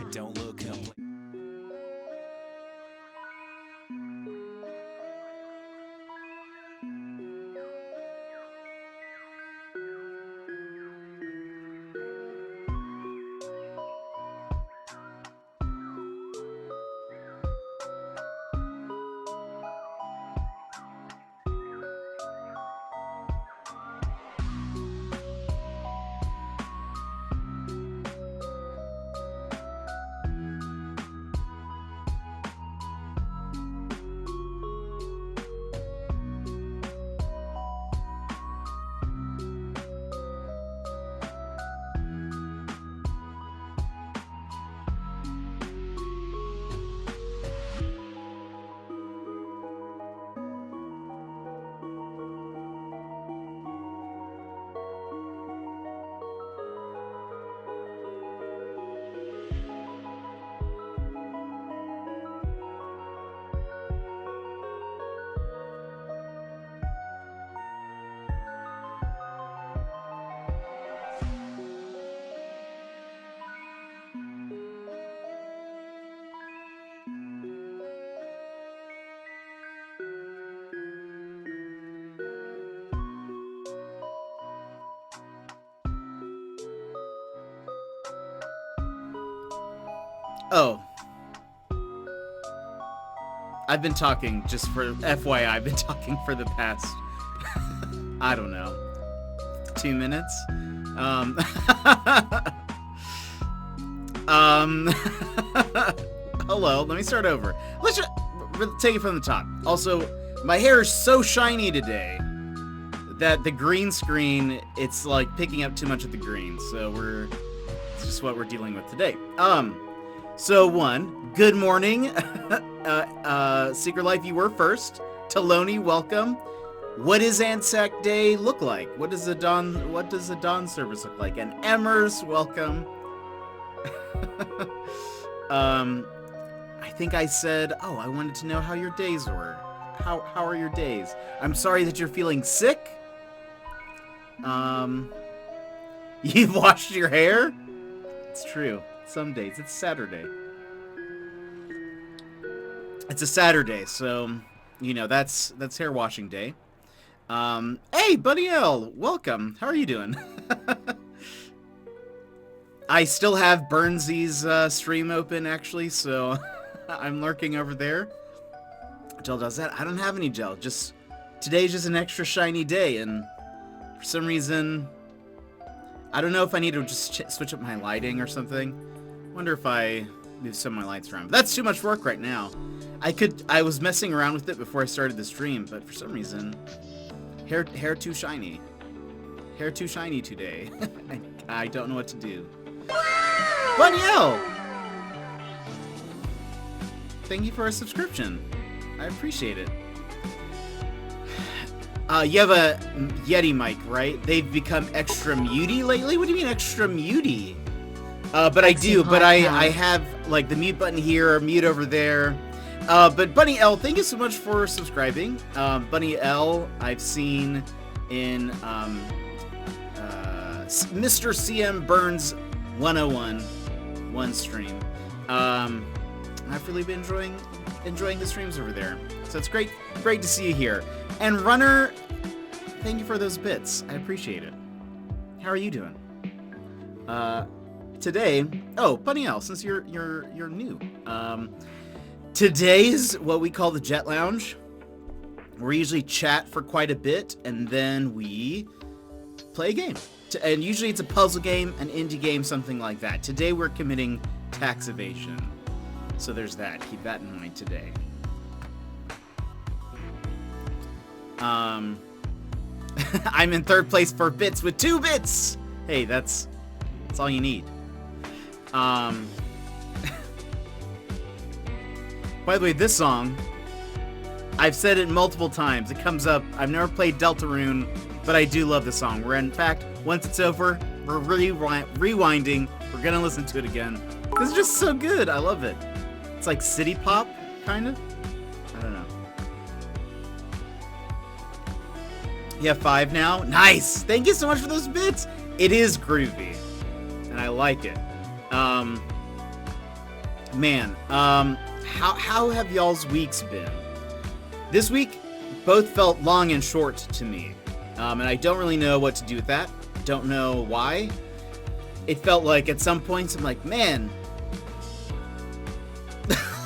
Don't look up. Oh. I've been talking, just for FYI, I've been talking for the past, I don't know, 2 minutes. Hello, let me start over. Let's just take it from the top. Also, my hair is so shiny today that the green screen, it's like picking up too much of the green, so it's just what we're dealing with today. So good morning. Secret Life, you were first. Taloni, welcome. What does Anzac Day look like? What does the dawn service look like? And Emmers, welcome. I think I said, I wanted to know how your days were. How are your days? I'm sorry that you're feeling sick. You've washed your hair? It's true. Some days. It's Saturday. It's a Saturday, so, that's hair washing day. Hey, Buddy L, welcome. How are you doing? I still have Burnsy's stream open, actually, so I'm lurking over there. Gel does that. I don't have any gel. Today's just an extra shiny day, and for some reason, I don't know if I need to just switch up my lighting or something. Wonder if I move some of my lights around. But that's too much work right now. I was messing around with it before I started the stream, but for some reason, hair too shiny. Hair too shiny today. I don't know what to do. Bunny L! Thank you for a subscription. I appreciate it. You have a Yeti mic, right? They've become extra muty lately? What do you mean extra muty? But I do, but I have like the mute button here, mute over there. But Bunny L, thank you so much for subscribing. Bunny L, I've seen in Mr. CM Burns 101 stream. I've really been enjoying the streams over there. So it's great to see you here. And Runner, thank you for those bits. I appreciate it. How are you doing? Today, Bunny L, since you're new. Today's what we call the Jet Lounge. We usually chat for quite a bit, and then we play a game. And usually it's a puzzle game, an indie game, something like that. Today we're committing Tax Evasion. So there's that. Keep that in mind today. I'm in third place for bits with 2 bits! Hey, that's all you need. By the way, this song, I've said it multiple times. It comes up. I've never played Deltarune, but I do love the song. In fact, once it's over, we're rewinding. We're gonna listen to it again. It's just so good. I love it. It's like city pop, kind of. I don't know. You have 5 now? Nice! Thank you so much for those bits! It is groovy. And I like it. How have y'all's weeks been? This week, both felt long and short to me. And I don't really know what to do with that. Don't know why. It felt like at some points I'm like, man,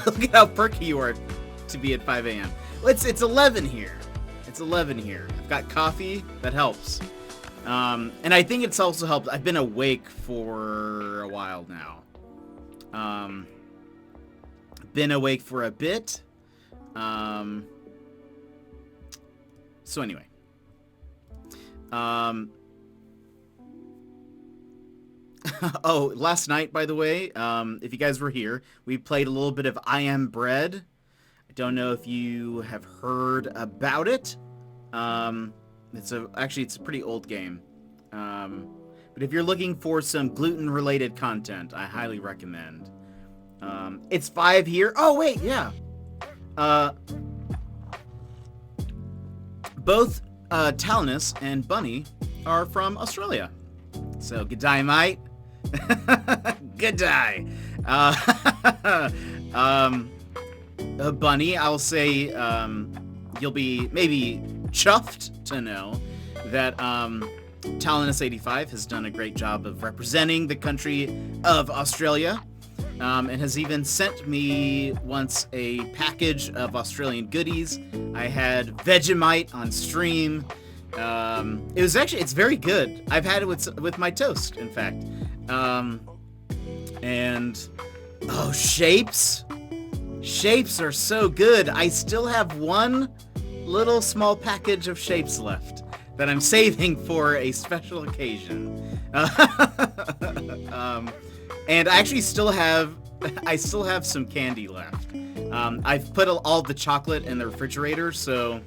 look at how perky you are to be at 5 a.m. Well, it's 11 here. It's 11 here. I've got coffee. That helps. And I think it's also helped. I've been awake for a while now. Been awake for a bit. So anyway. Last night, by the way, if you guys were here, we played a little bit of I Am Bread. I don't know if you have heard about it. It's a pretty old game. But if you're looking for some gluten-related content, I highly recommend. It's 5 here. Oh, wait, yeah. Both Talinus and Bunny are from Australia. So, g'day, mate. G'day. Bunny, I'll say you'll be maybe chuffed to know that Talinus85 has done a great job of representing the country of Australia, and has even sent me once a package of Australian goodies. I had Vegemite on stream. It's very good. I've had it with my toast, in fact. Shapes. Shapes are so good. I still have one little small package of shapes left that I'm saving for a special occasion. And I actually still have some candy left. I've put all the chocolate in the refrigerator, so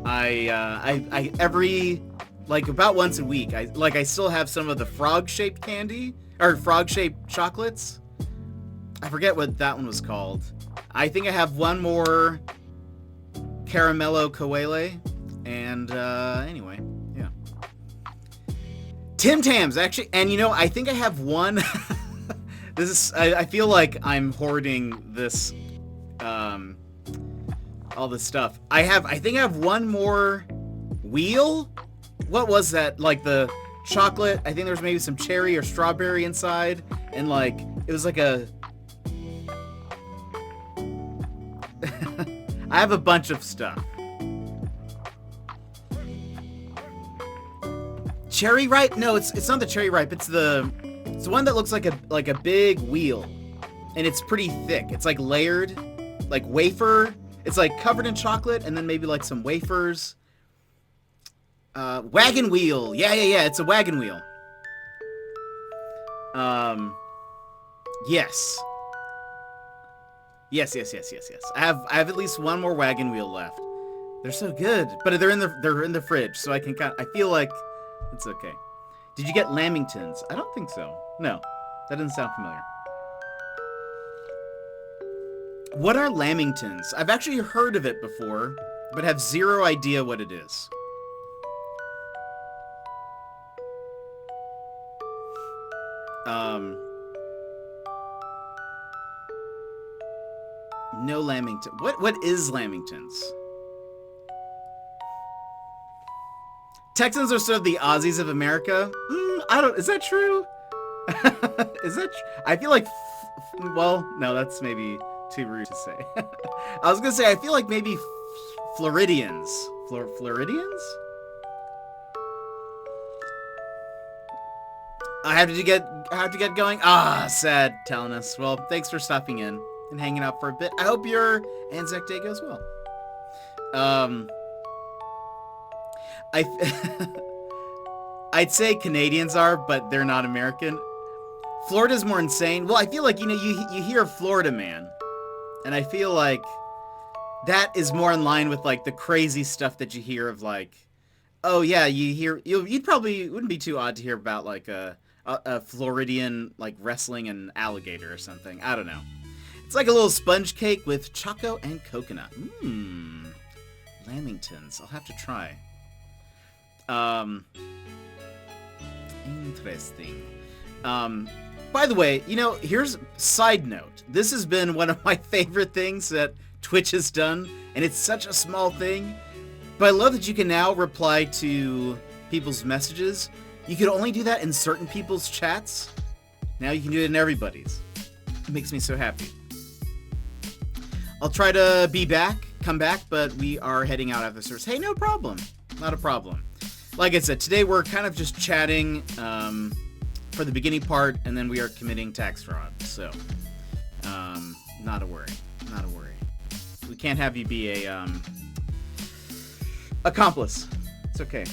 I every about once a week I still have some of the frog-shaped candy or frog-shaped chocolates. I forget what that one was called. I think I have one more Caramello Coele, and anyway, yeah. Tim Tams, actually, and I think I have one. I feel like I'm hoarding this, all this stuff. I think I have one more wheel. What was that? Like the chocolate, I think there was maybe some cherry or strawberry inside, and it was like a... I have a bunch of stuff. Cherry ripe? No, it's not the cherry ripe. It's the one that looks like a big wheel. and it's pretty thick. It's like layered, like wafer. It's like covered in chocolate, and then maybe like some wafers. Wagon wheel. Yeah. It's a wagon wheel. Yes. Yes. I have at least one more wagon wheel left. They're so good, but they're in the fridge, so I feel like it's okay. Did you get lamingtons? I don't think so. No, that doesn't sound familiar. What are lamingtons? I've actually heard of it before, but have zero idea what it is. No lamington. What is lamingtons? Texans are sort of the Aussies of America. Is that true? I feel like, well, no, that's maybe too rude to say. I was gonna say, I feel like maybe Floridians. Floridians? I have to get going. Sad, telling us. Well, thanks for stopping in and hanging out for a bit. I hope your Anzac Day goes well. I'd say Canadians are, but they're not American. Florida's more insane. Well, I feel like, you hear of Florida Man, and I feel like that is more in line with like the crazy stuff that you hear of, like, oh yeah, you'd probably wouldn't be too odd to hear about like a Floridian like wrestling an alligator or something. I don't know. It's like a little sponge cake with choco and coconut. Lamingtons. I'll have to try. Interesting. By the way, here's a side note. This has been one of my favorite things that Twitch has done, and it's such a small thing, but I love that you can now reply to people's messages. You could only do that in certain people's chats. Now you can do it in everybody's. It makes me so happy. I'll try to come back, but we are heading out after service. Hey, no problem. Not a problem. Like I said, today we're kind of just chatting for the beginning part, and then we are committing tax fraud. So, not a worry. Not a worry. We can't have you be a accomplice. It's okay.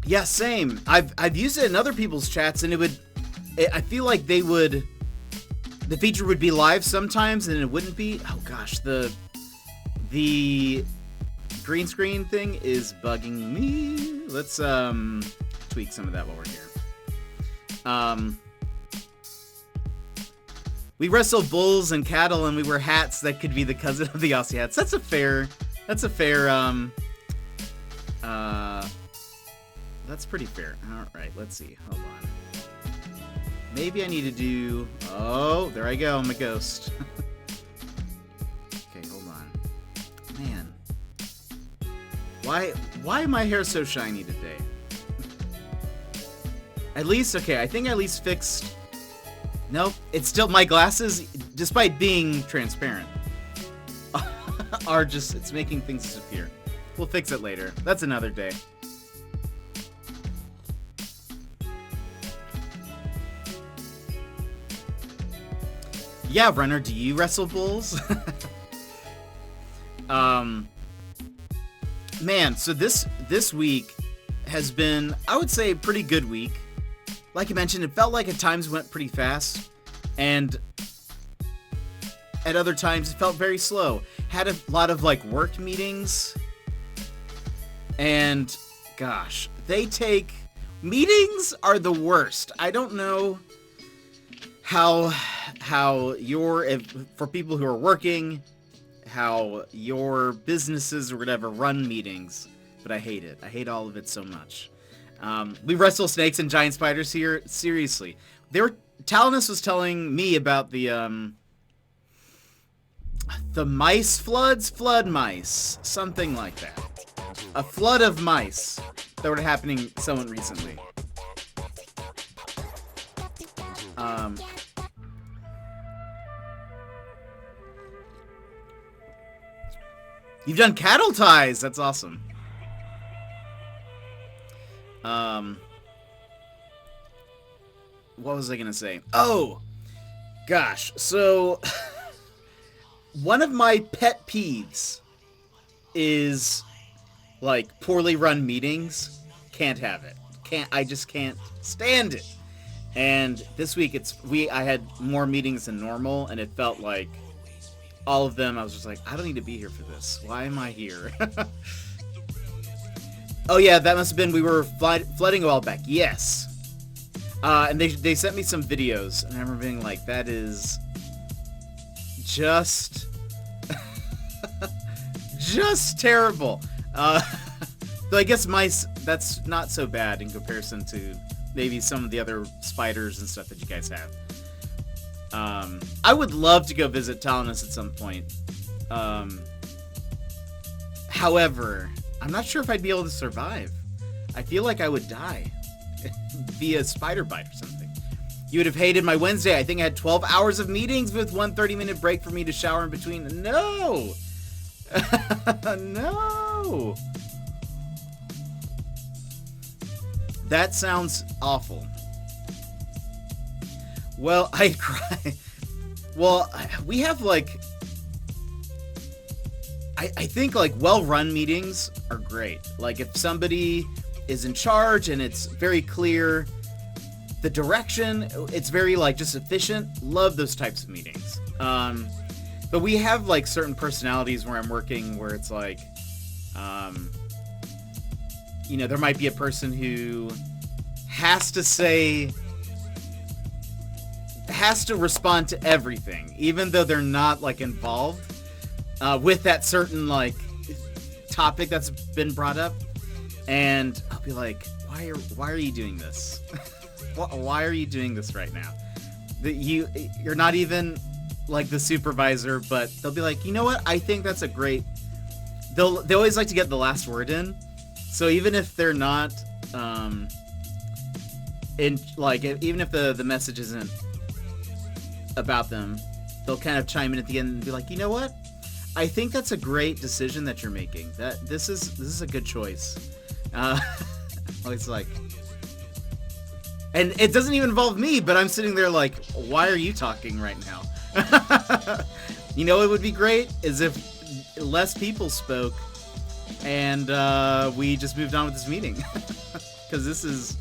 Yeah, same. I've used it in other people's chats, and I feel like the feature would be live sometimes, and it wouldn't be. Oh gosh, the green screen thing is bugging me. Let's tweak some of that while we're here. We wrestle bulls and cattle, and we wear hats that could be the cousin of the Aussie hats. That's a fair. That's pretty fair. All right, let's see. Hold on. Maybe I need to do. Oh, there I go. I'm a ghost. Okay, hold on. Man. Why my hair so shiny today? At least, okay, I think I at least fixed... Nope, it's still... My glasses, despite being transparent, it's making things disappear. We'll fix it later. That's another day. Yeah, Runner, do you wrestle bulls? Man, so this week has been, I would say, a pretty good week. Like I mentioned, it felt like at times went pretty fast, and at other times it felt very slow. Had a lot of like work meetings, and gosh, meetings are the worst. I don't know how for people who are working, how your businesses or whatever run meetings, but I hate it. I hate all of it so much. We wrestle snakes and giant spiders here. Seriously, Talinus was telling me about the mice flood mice, something like that. A flood of mice that were happening somewhat recently. You've done cattle ties. That's awesome. what was I gonna say? Oh, gosh. So, one of my pet peeves is, like, poorly run meetings. Can't have it. I just can't stand it. And this week I had more meetings than normal, and it felt like all of them, I was just like, I don't need to be here for this. Why am I here? Oh yeah, that must have been, we were flooding a while back. Yes. And they sent me some videos, and I remember being like, that is just just terrible. Though I guess that's not so bad in comparison to maybe some of the other spiders and stuff that you guys have. I would love to go visit Talanus at some point. However, I'm not sure if I'd be able to survive. I feel like I would die via spider bite or something. You would have hated my Wednesday. I think I had 12 hours of meetings with 1 30-minute break for me to shower in between. No! No! That sounds awful. Well, I cry. Well, we have, like... I think, like, well-run meetings are great. Like, if somebody is in charge and it's very clear the direction, it's very, like, just efficient. Love those types of meetings. But we have, like, certain personalities where I'm working where it's like, you know, there might be a person who has to respond to everything, even though they're not, like, involved with that certain, like, topic that's been brought up. And I'll be like, why are you doing this? Why are you doing this right now? You're not even, like, the supervisor, but they'll be like, you know what? I think that's a great... They always like to get the last word in. So even if they're not, even if the message isn't about them, they'll kind of chime in at the end and be like, you know what? I think that's a great decision that you're making. That this is a good choice. It's like, and it doesn't even involve me, but I'm sitting there like, why are you talking right now? You know, it would be great is if less people spoke and we just moved on with this meeting, because this is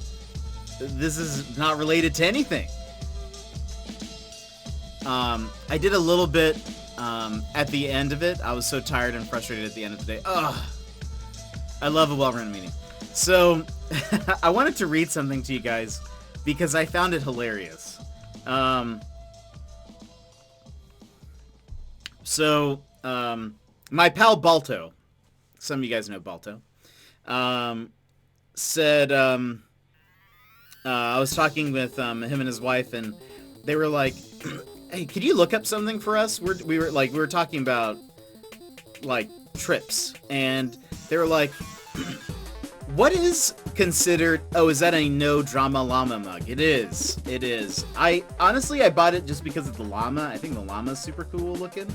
not related to anything. I did a little bit at the end of it. I was so tired and frustrated at the end of the day. Ugh. I love a well-run meeting. So, I wanted to read something to you guys because I found it hilarious. My pal Balto, some of you guys know Balto, said, I was talking with him and his wife, and they were like, hey, could you look up something for us? We were talking about, like, trips, and they were like, what is considered... Oh, is that a no drama llama mug? It is. I bought it just because of the llama. I think the llama's super cool looking.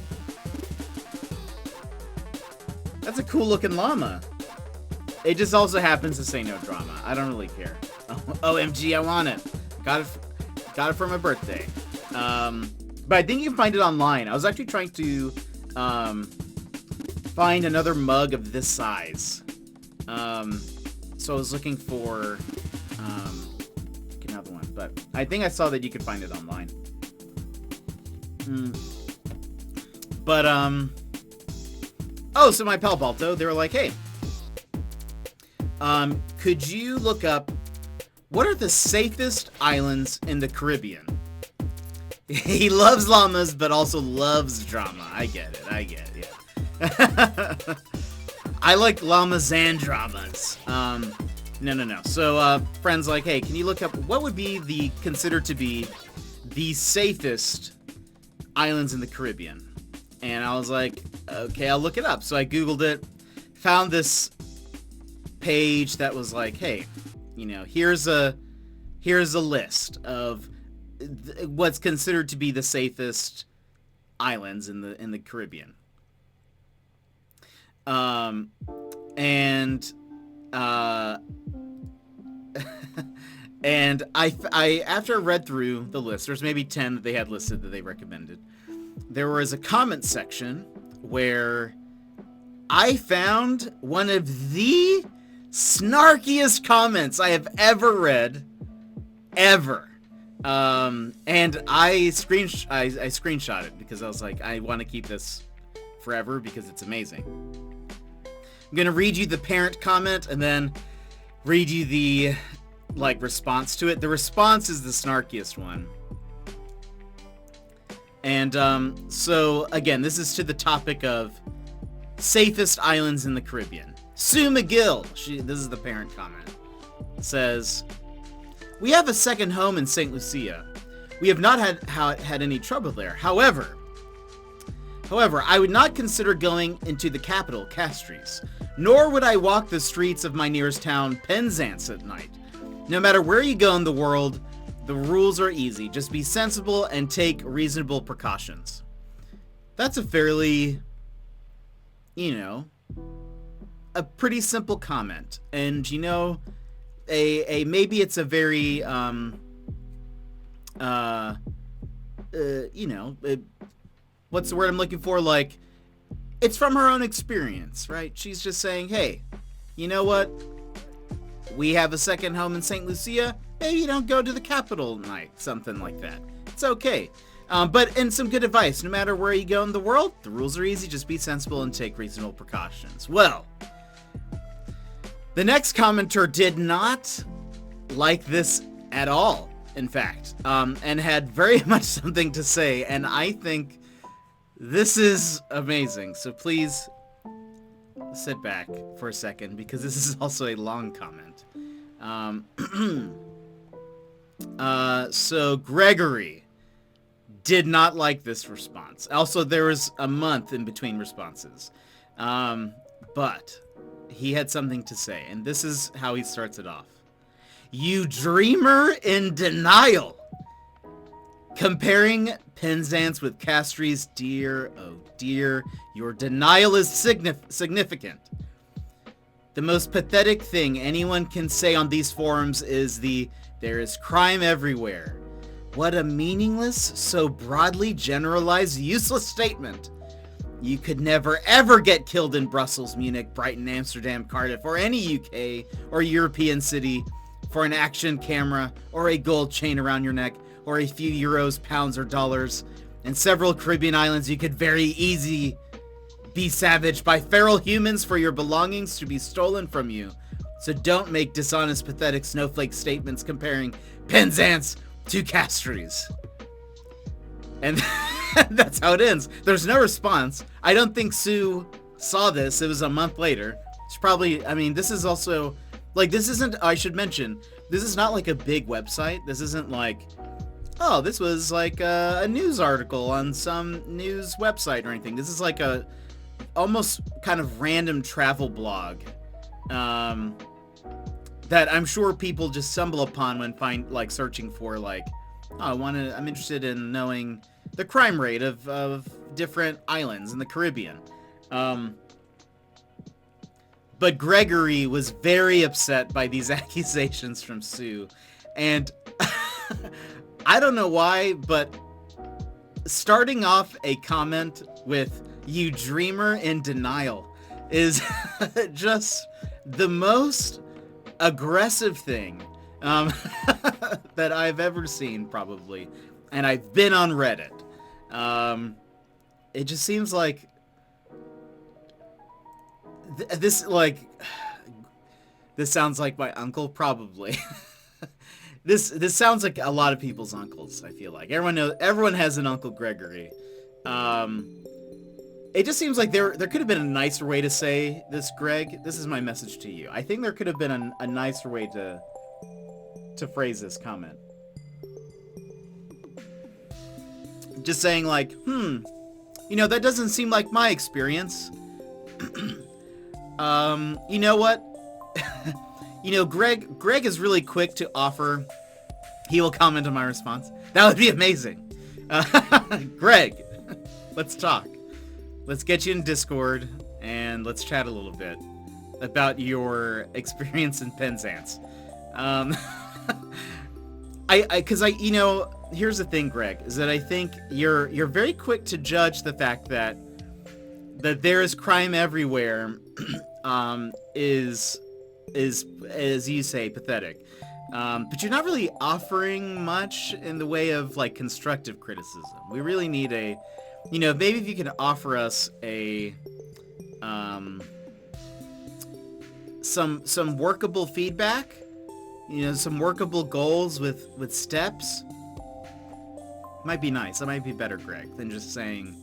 That's a cool looking llama. It just also happens to say no drama. I don't really care. OMG, I want it. Got it for my birthday. But I think you can find it online. I was actually trying to find another mug of this size. So I was looking for another one, but I think I saw that you could find it online. But so my pal Balto, they were like, hey, could you look up what are the safest islands in the Caribbean? He loves llamas, but also loves drama. I get it, yeah. I like llamas and dramas. No. So, friends like, hey, can you look up what would be considered to be the safest islands in the Caribbean? And I was like, okay, I'll look it up. So I Googled it, found this page that was like, hey, you know, here's a list of what's considered to be the safest islands in the Caribbean. And I after I read through the list, there's maybe 10 that they had listed that they recommended. There was a comment section where I found one of the snarkiest comments I have ever read, ever. And I screenshot it because I was like, I want to keep this forever because it's amazing. I'm gonna read you the parent comment and then read you the response to it. The response is the snarkiest one. And so again, this is to the topic of safest islands in the Caribbean. Sue McGill, this is the parent comment, says, "We have a second home in St. Lucia. We have not had any trouble there. However, I would not consider going into the capital, Castries, nor would I walk the streets of my nearest town, Penzance, at night. No matter where you go in the world, the rules are easy. Just be sensible and take reasonable precautions." That's a fairly, a pretty simple comment. And, maybe it's a very, what's the word I'm looking for? It's from her own experience, right? She's just saying, hey, you know what? We have a second home in St. Lucia. Maybe you don't go to the capital at night. Something like that. It's okay. And some good advice. No matter where you go in the world, the rules are easy. Just be sensible and take reasonable precautions. Well, the next commenter did not like this at all, in fact, and had very much something to say. And I think this is amazing. So please sit back for a second because this is also a long comment. So Gregory did not like this response. Also, there was a month in between responses. But he had something to say, and this is how he starts it off. "You dreamer in denial. Comparing Penzance with Castries, dear, oh dear, your denial is significant. The most pathetic thing anyone can say on these forums is there is crime everywhere. What a meaningless, so broadly generalized, useless statement. You could never ever get killed in Brussels, Munich, Brighton, Amsterdam, Cardiff, or any UK or European city for an action camera or a gold chain around your neck or a few euros, pounds, or dollars. In several Caribbean islands, you could very easily be savaged by feral humans for your belongings to be stolen from you. So don't make dishonest, pathetic snowflake statements comparing Penzance to Castries." And that's how it ends. There's no response. I don't think Sue saw this. It was a month later. It's probably, this is also, this isn't, I should mention, this is not like a big website. This isn't like, oh, this was like a news article on some news website or anything. This is like a almost kind of random travel blog that I'm sure people just stumble upon when searching for I'm interested in knowing the crime rate of different islands in the Caribbean. But Gregory was very upset by these accusations from Sue. And I don't know why, but starting off a comment with "you dreamer in denial" is just the most aggressive thing that I've ever seen, probably. And I've been on Reddit. It just seems like this sounds like my uncle, probably. This sounds like a lot of people's uncles, I feel like. Everyone has an Uncle Gregory. It just seems like there could have been a nicer way to say this, Greg. This is my message to you. I think there could have been a nicer way to phrase this comment. Just saying that doesn't seem like my experience. You know what? Greg is really quick to offer. He will comment on my response. That would be amazing. Greg, let's talk. Let's get you in Discord and let's chat a little bit about your experience in Penzance. you know, here's the thing, Greg, is that I think you're very quick to judge the fact that there is crime everywhere, is as you say, pathetic. But you're not really offering much in the way of like constructive criticism. We really need maybe if you could offer us some workable feedback, some workable goals with steps. Might be nice. That might be better, Greg, than just saying,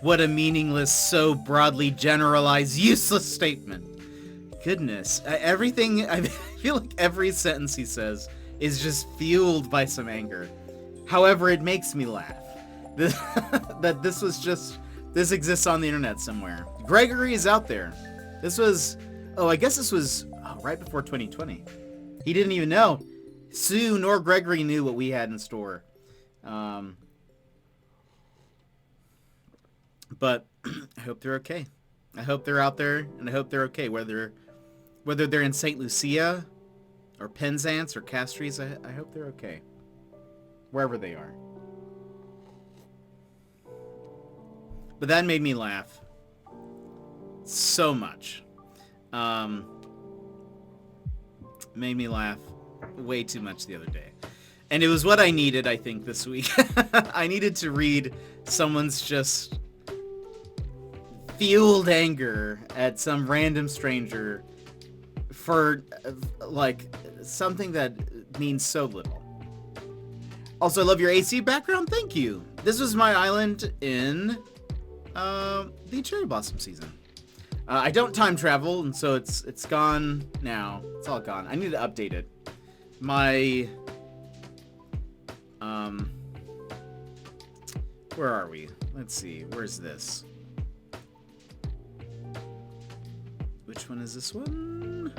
what a meaningless, so broadly generalized, useless statement. Goodness. I feel like every sentence he says is just fueled by some anger. However, it makes me laugh. This exists on the internet somewhere. Gregory is out there. I guess this was right before 2020. He didn't even know. Sue nor Gregory knew what we had in store. But I hope they're okay. I hope they're out there, and I hope they're okay, whether they're in St. Lucia or Penzance or Castries. I hope they're okay, wherever they are. But that made me laugh so much. Made me laugh way too much the other day. And it was what I needed, I think, this week. I needed to read someone's just fueled anger at some random stranger for, like, something that means so little. Also, I love your AC background. Thank you. This was my island in the cherry blossom season. I don't time travel, and so it's gone now. It's all gone. I need to update it. My where are we? Let's see. Where's this? Which one is this one?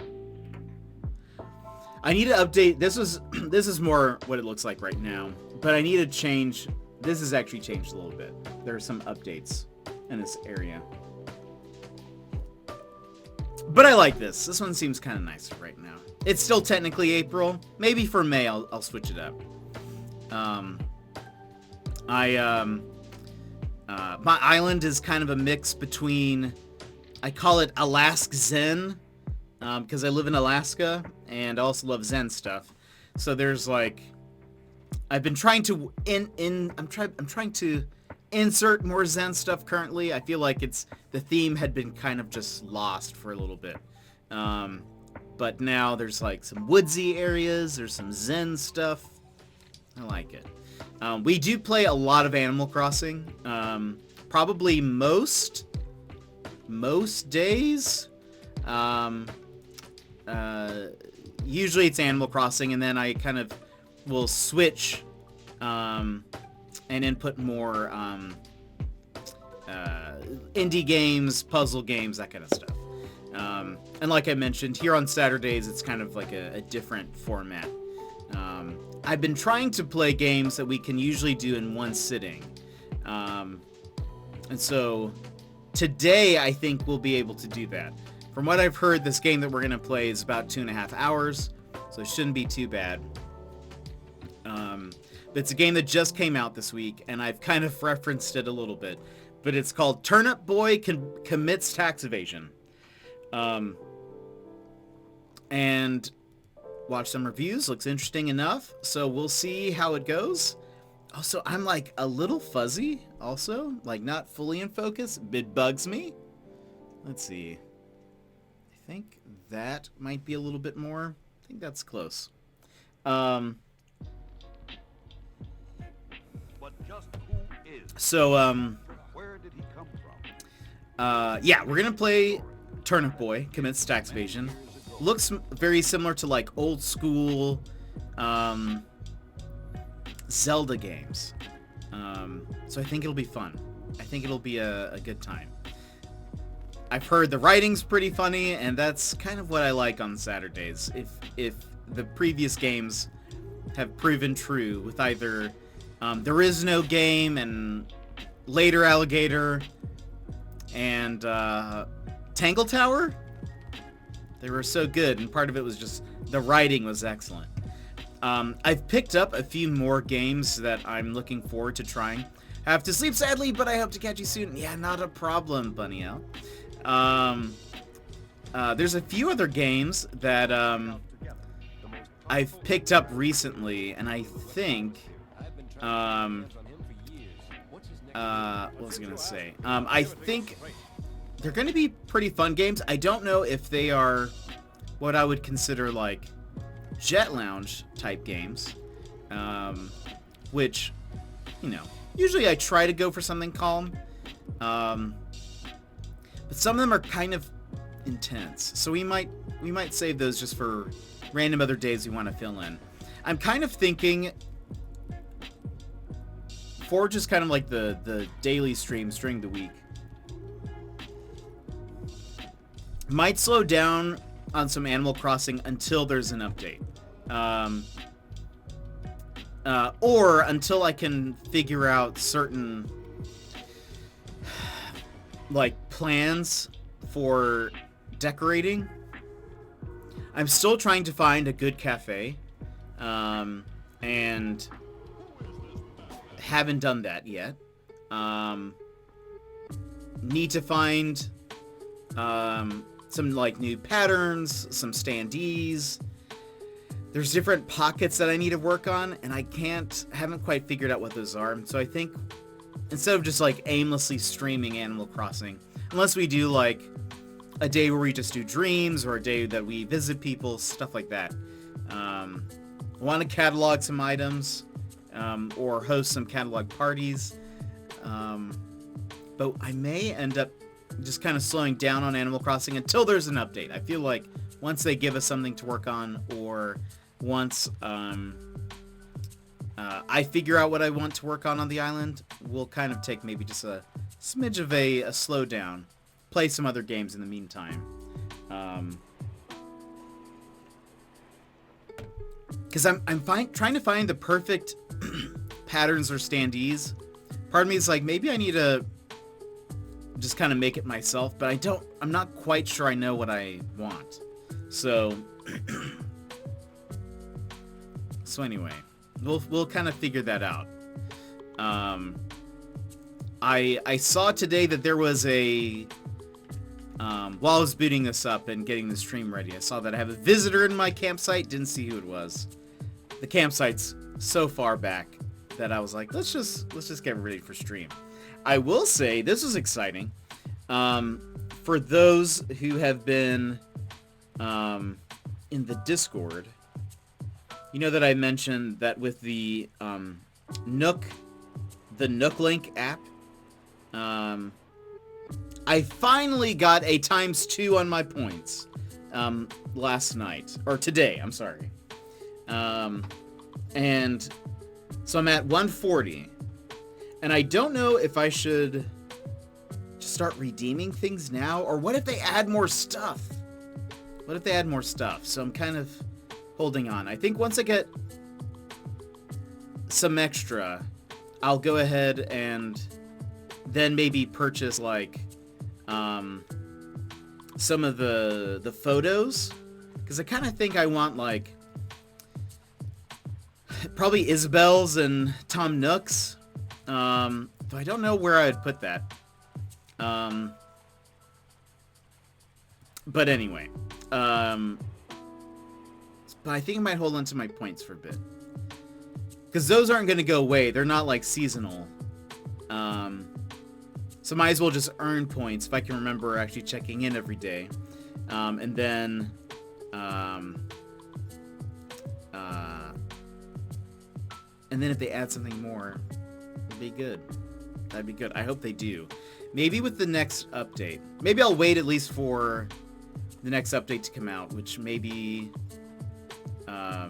I need to update. This is more what it looks like right now, but I need to change. This has actually changed a little bit. There are some updates in this area. But I like this. This one seems kind of nice right now. It's still technically April. Maybe for May I'll switch it up. My island is kind of a mix between, I call it Alaska Zen, because I live in Alaska and I also love Zen stuff. So there's like, I've been trying to I'm trying to insert more Zen stuff currently. I feel like the theme had been kind of just lost for a little bit. But now there's like some woodsy areas, there's some Zen stuff. I like it. We do play a lot of Animal Crossing. Probably most days. Usually it's Animal Crossing, and then I kind of will switch and input more indie games, puzzle games, that kind of stuff. And like I mentioned, here on Saturdays, it's kind of like a different format. I've been trying to play games that we can usually do in one sitting. And so today, I think we'll be able to do that. From what I've heard, this game that we're going to play is about 2.5 hours, so it shouldn't be too bad. But it's a game that just came out this week, and I've kind of referenced it a little bit. But it's called Turnip Boy Commits Tax Evasion. And watch some reviews. Looks interesting enough. So we'll see how it goes. Also, I'm like a little fuzzy also. Like not fully in focus. It bugs me. Let's see. I think that might be a little bit more. I think that's close. But just who is? So, where did he come from? Yeah, we're gonna play Turnip Boy Commits Tax Evasion. Looks very similar to like old school Zelda games. So I think it'll be fun. I think it'll be a good time. I've heard the writing's pretty funny, and that's kind of what I like on Saturdays. If the previous games have proven true with either There Is No Game and Later Alligator and Tangle Tower, they were so good, and part of it was just the writing was excellent. I've picked up a few more games that I'm looking forward to trying. I have to sleep sadly, but I hope to catch you soon. Yeah, not a problem, Bunny L. There's a few other games that I've picked up recently, and I think what was I gonna say? I think they're gonna be pretty fun games. I don't know if they are what I would consider like Jet Lounge type games, which, you know, usually I try to go for something calm, but some of them are kind of intense, so we might save those just for random other days we want to fill in. I'm kind of thinking for just kind of like the daily streams during the week, might slow down on some Animal Crossing until there's an update. Or until I can figure out certain like plans for decorating. I'm still trying to find a good cafe, and haven't done that yet. Need to find some like new patterns, some standees. There's different pockets that I need to work on, and haven't quite figured out what those are. So I think instead of just like aimlessly streaming Animal Crossing, unless we do like a day where we just do dreams, or a day that we visit people, stuff like that. I want to catalog some items, or host some catalog parties. But I may end up just kind of slowing down on Animal Crossing until there's an update. I feel like once they give us something to work on, or once I figure out what I want to work on the island, we'll kind of take maybe just a smidge of a slowdown. Play some other games in the meantime. Because I'm trying to find the perfect patterns or standees. Part of me is like, maybe I need to just kind of make it myself, but I'm not quite sure I know what I want. So anyway, we'll kind of figure that out. I saw today that there was a while I was booting this up and getting the stream ready, I saw that I have a visitor in my campsite. Didn't see who it was. The campsite's so far back that I was like, let's just get ready for stream. I will say this is exciting. For those who have been in the Discord, you know that I mentioned that with the Nook Link app, I finally got a ×2 on my points last night, or today, I'm sorry. And so I'm at 140, and I don't know if I should just start redeeming things now, or what if they add more stuff? So I'm kind of holding on. I think once I get some extra, I'll go ahead and then maybe purchase like some of the photos, because I kind of think I want like probably Isabel's and Tom Nook's, though I don't know where I'd put that. But anyway, but I think I might hold on to my points for a bit, because those aren't going to go away. They're not like seasonal. So might as well just earn points if I can remember actually checking in every day. And then if they add something more, it'd be good. That'd be good. I hope they do. Maybe with the next update. Maybe I'll wait at least for the next update to come out, which maybe I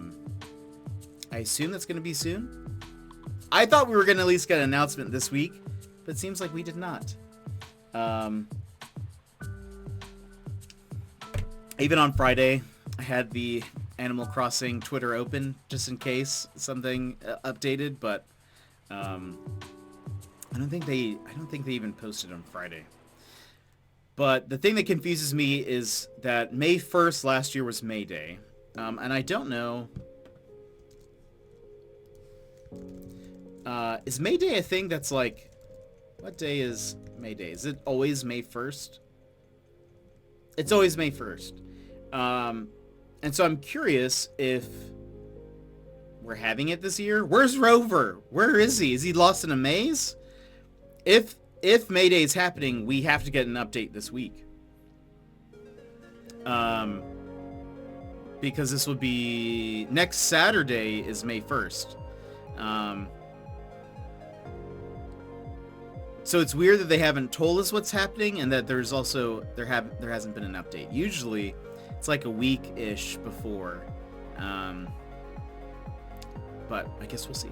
assume that's going to be soon. I thought we were going to at least get an announcement this week, but it seems like we did not. Even on Friday, I had the Animal Crossing Twitter open just in case something updated, but I don't think they even posted on Friday. But the thing that confuses me is that May 1st last year was May Day, and I don't know Is May Day a thing that's like... What day is May Day? Is it always May 1st? It's always May 1st. And so I'm curious if we're having it this year. Where's Rover? Where is he? Is he lost in a maze? If May Day is happening, we have to get an update this week. Because this would be... Next Saturday is May 1st. So it's weird that they haven't told us what's happening, and that there's also... There hasn't been an update. Usually, it's like a week-ish before. But I guess we'll see.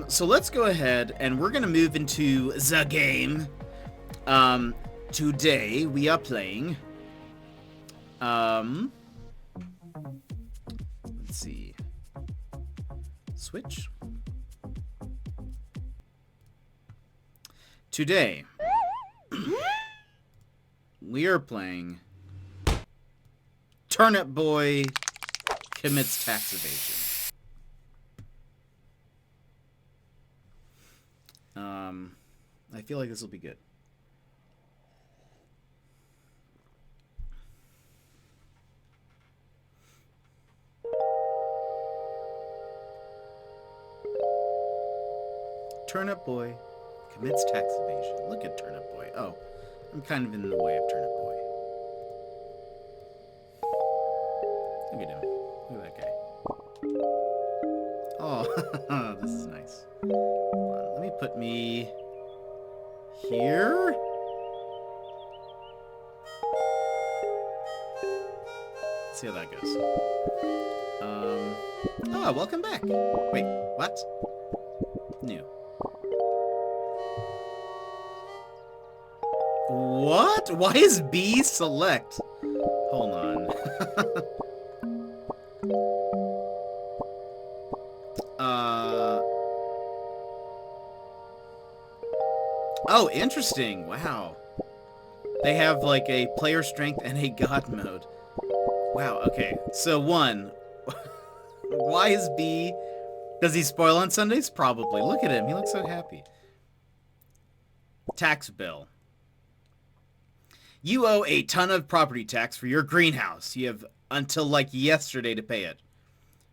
So let's go ahead, and we're going to move into the game. Today, we are playing... let's see. Switch. Today, we are playing Turnip Boy Commits Tax Evasion. I feel like this will be good. Turnip Boy commits tax evasion. Look at Turnip Boy. Oh, I'm kind of in the way of Turnip Boy. Look at him. Look at that guy. Oh, this is nice. Hold on. Let me put me here. Let's see how that goes. Oh, welcome back. Wait, what? New. What? Why is B select? Hold on. Oh, interesting. Wow. They have like a player strength and a god mode. Wow, okay. So one. Why is B... Does he spoil on Sundays? Probably. Look at him. He looks so happy. Tax bill. You owe a ton of property tax for your greenhouse. You have until like yesterday to pay it.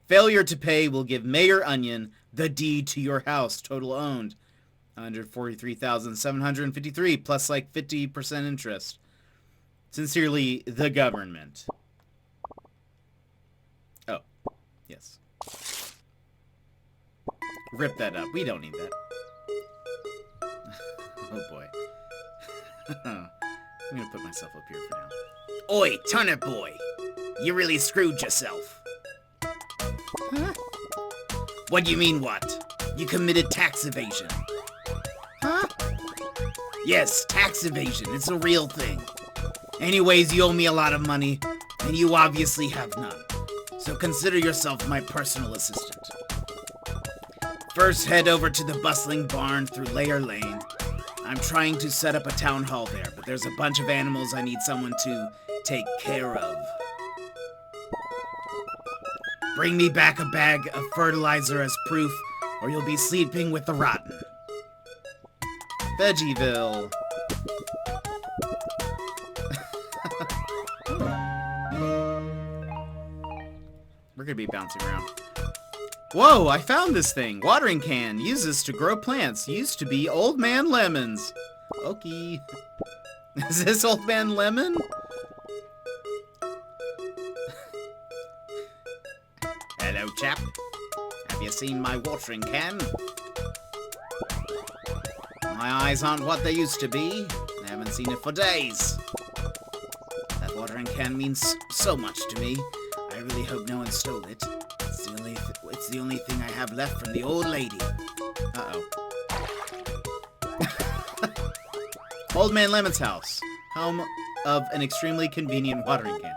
Failure to pay will give Mayor Onion the deed to your house. Total owned. $143,753 plus like 50% interest. Sincerely, the government. Oh, yes. Rip that up. We don't need that. Oh boy. I'm gonna put myself up here for now. Oi, Turnip Boy! You really screwed yourself. Huh? What do you mean, what? You committed tax evasion. Huh? Yes, tax evasion. It's a real thing. Anyways, you owe me a lot of money, and you obviously have none. So consider yourself my personal assistant. First, head over to the bustling barn through Layer Lane. I'm trying to set up a town hall there, but there's a bunch of animals I need someone to take care of. Bring me back a bag of fertilizer as proof, or you'll be sleeping with the rotten. Veggieville. We're gonna be bouncing around. Whoa, I found this thing. Watering can. Use this to grow plants. Used to be Old Man Lemons. Okay. Is this Old Man Lemon? Hello, chap. Have you seen my watering can? My eyes aren't what they used to be. I haven't seen it for days. That watering can means so much to me. I really hope no one stole it. It's the only thing I have left from the old lady. Uh-oh. Old Man Lemon's house. Home of an extremely convenient watering can.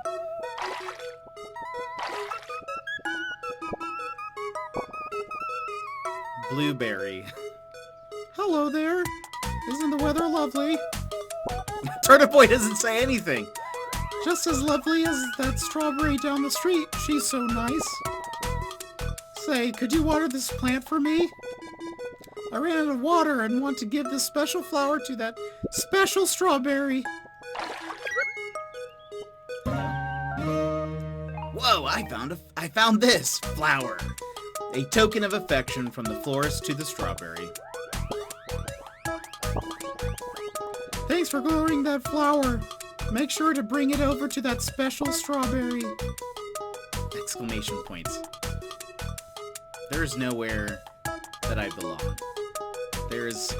Blueberry. Hello there. Isn't the weather lovely? Turnip Boy doesn't say anything. Just as lovely as that strawberry down the street. She's so nice. Say, could you water this plant for me? I ran out of water and want to give this special flower to that special strawberry. Whoa, I found this flower. A token of affection from the florist to the strawberry. Thanks for growing that flower. Make sure to bring it over to that special strawberry. Exclamation points. There's nowhere that I belong. There's...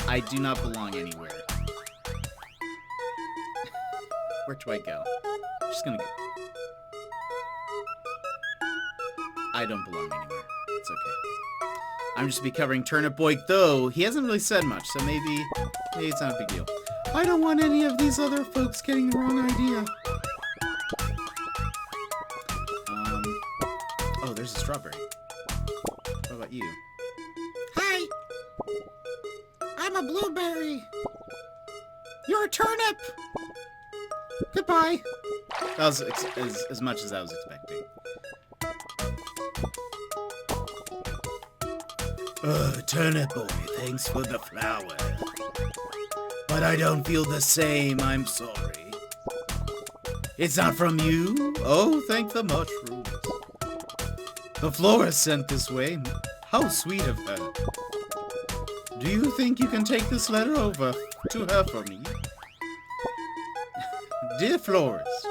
I do not belong anywhere. Where do I go? I'm just gonna go. I don't belong anywhere. It's okay. I'm just be covering Turnip Boy, though he hasn't really said much, so maybe it's not a big deal. I don't want any of these other folks getting the wrong idea. Oh, there's a strawberry. What about you? Hi! I'm a blueberry! You're a turnip! Goodbye! That was as much as I was expecting. Turnip Boy, thanks for the flower. But I don't feel the same, I'm sorry. It's not from you? Oh, thank the mushrooms. The florist sent this way. How sweet of her. Do you think you can take this letter over to her for me? Dear florist,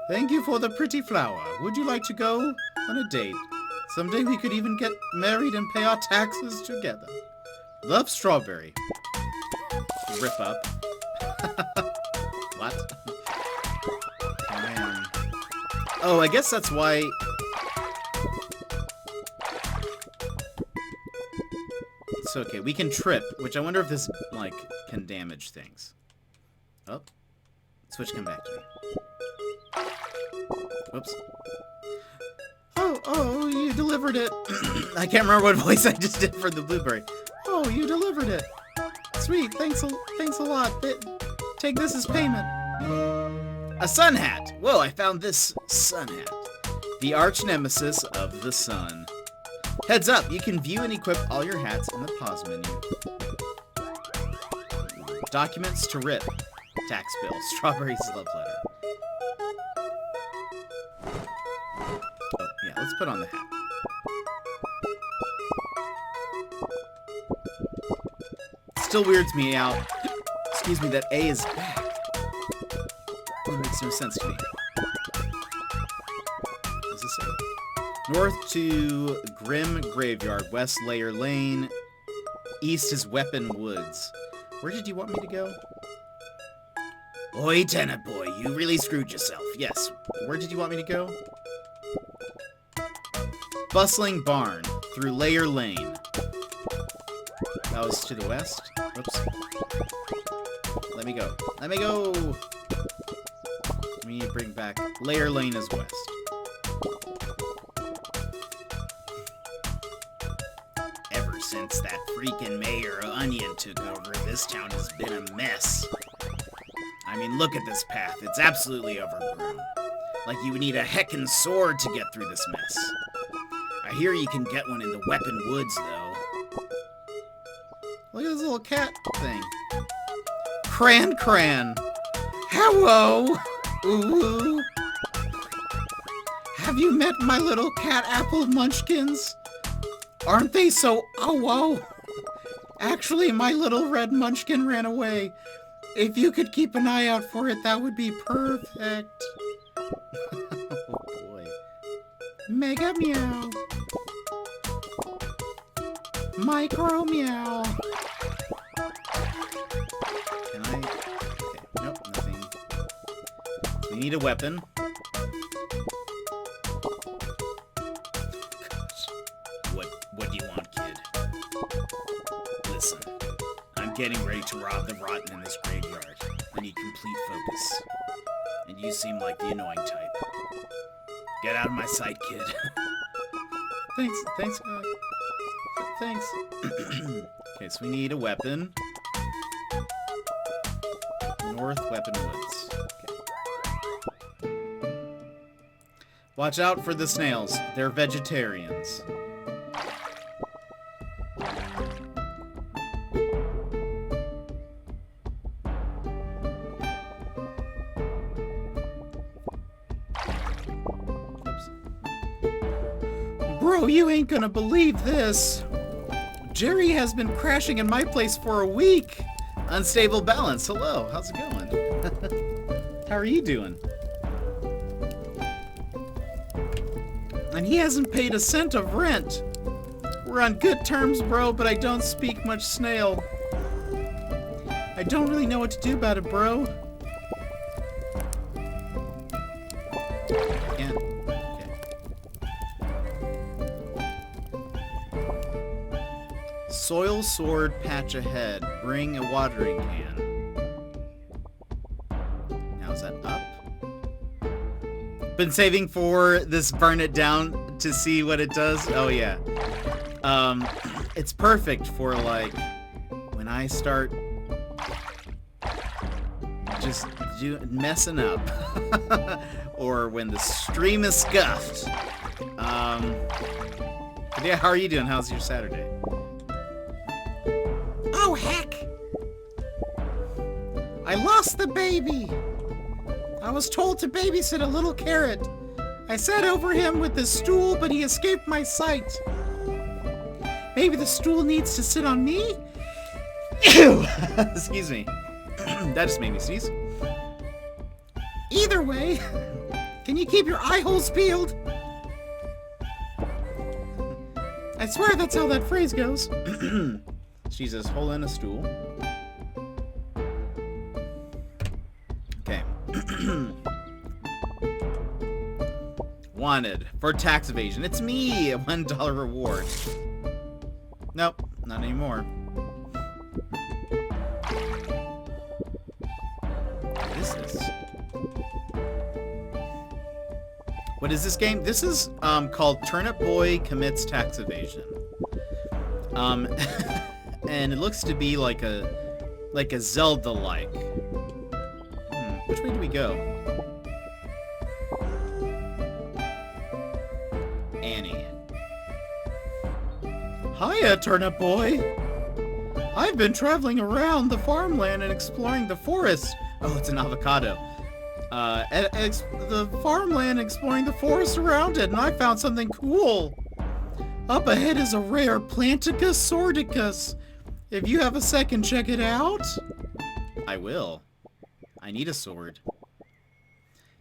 thank you for the pretty flower. Would you like to go on a date? Someday we could even get married and pay our taxes together. Love, Strawberry. Rip up. What? Man. Oh, I guess that's why... It's okay. We can trip, which I wonder if this, like, can damage things. Oh. Switch come back to me. Whoops. Oh, you delivered it. I can't remember what voice I just did for the blueberry. Oh, you delivered it. Sweet, thanks a lot. Take this as payment. A sun hat. Whoa, I found this sun hat. The arch nemesis of the sun. Heads up, you can view and equip all your hats in the pause menu. Documents to rip. Tax bill. Strawberry's love letter. Oh, yeah, let's put on the hat. Still weirds me out. Excuse me, that A is back. It makes no sense to me. What does this say? North to Grim Graveyard, west Layer Lane, east is Weapon Woods. Where did you want me to go? Oi, Tenant Boy, you really screwed yourself. Yes, where did you want me to go? Bustling Barn, through Layer Lane. That was to the west. Oops. Let me go. Let me go! Let me bring back... Layer Lane is west. Ever since that freaking Mayor Onion took over, this town has been a mess. I mean, look at this path. It's absolutely overgrown. Like you would need a heckin' sword to get through this mess. I hear you can get one in the Weapon Woods, though. Look at this little cat thing. Cran. Hello! Ooh. Have you met my little cat apple munchkins? Aren't they so... Oh, whoa. Actually, my little red munchkin ran away. If you could keep an eye out for it, that would be perfect. Oh, boy. Mega meow. Micro meow. Can I? Okay. Nope, nothing. We need a weapon. Gosh. What do you want, kid? Listen. I'm getting ready to rob the rotten in this graveyard. I need complete focus. And you seem like the annoying type. Get out of my sight, kid. Thanks, thanks. Okay, so we need a weapon. North Weapon Woods. Okay. Watch out for the snails. They're vegetarians. Oops. Bro, you ain't gonna believe this. Jerry has been crashing in my place for a week. Unstable balance. Hello, how's it going? How are you doing? And he hasn't paid a cent of rent. We're on good terms, bro, but I don't speak much snail. I don't really know what to do about it, bro. Can't. Okay. Soil sword patch ahead. Bring a watering can. Now is that up? Been saving for this burn it down to see what it does. Oh yeah. It's perfect for like when I start just messing up or when the stream is scuffed. But yeah, how are you doing? How's your Saturday? Oh heck! I lost the baby! I was told to babysit a little carrot. I sat over him with the stool, but he escaped my sight. Maybe the stool needs to sit on me? Ew! Excuse me. That just made me sneeze. Either way, can you keep your eye holes peeled? I swear that's how that phrase goes. Jesus, hole in a stool. Okay. Wanted for tax evasion. It's me! A $1 reward. Nope, not anymore. What is this? What is this game? This is called Turnip Boy Commits Tax Evasion. And it looks to be like a Zelda-like. Which way do we go? Annie. Hiya, Turnip Boy. I've been traveling around the farmland and exploring the forest. Oh, it's an avocado. The farmland, exploring the forest around it, and I found something cool. Up ahead is a rare Planticus sordicus. If you have a second, check it out. I will. I need a sword.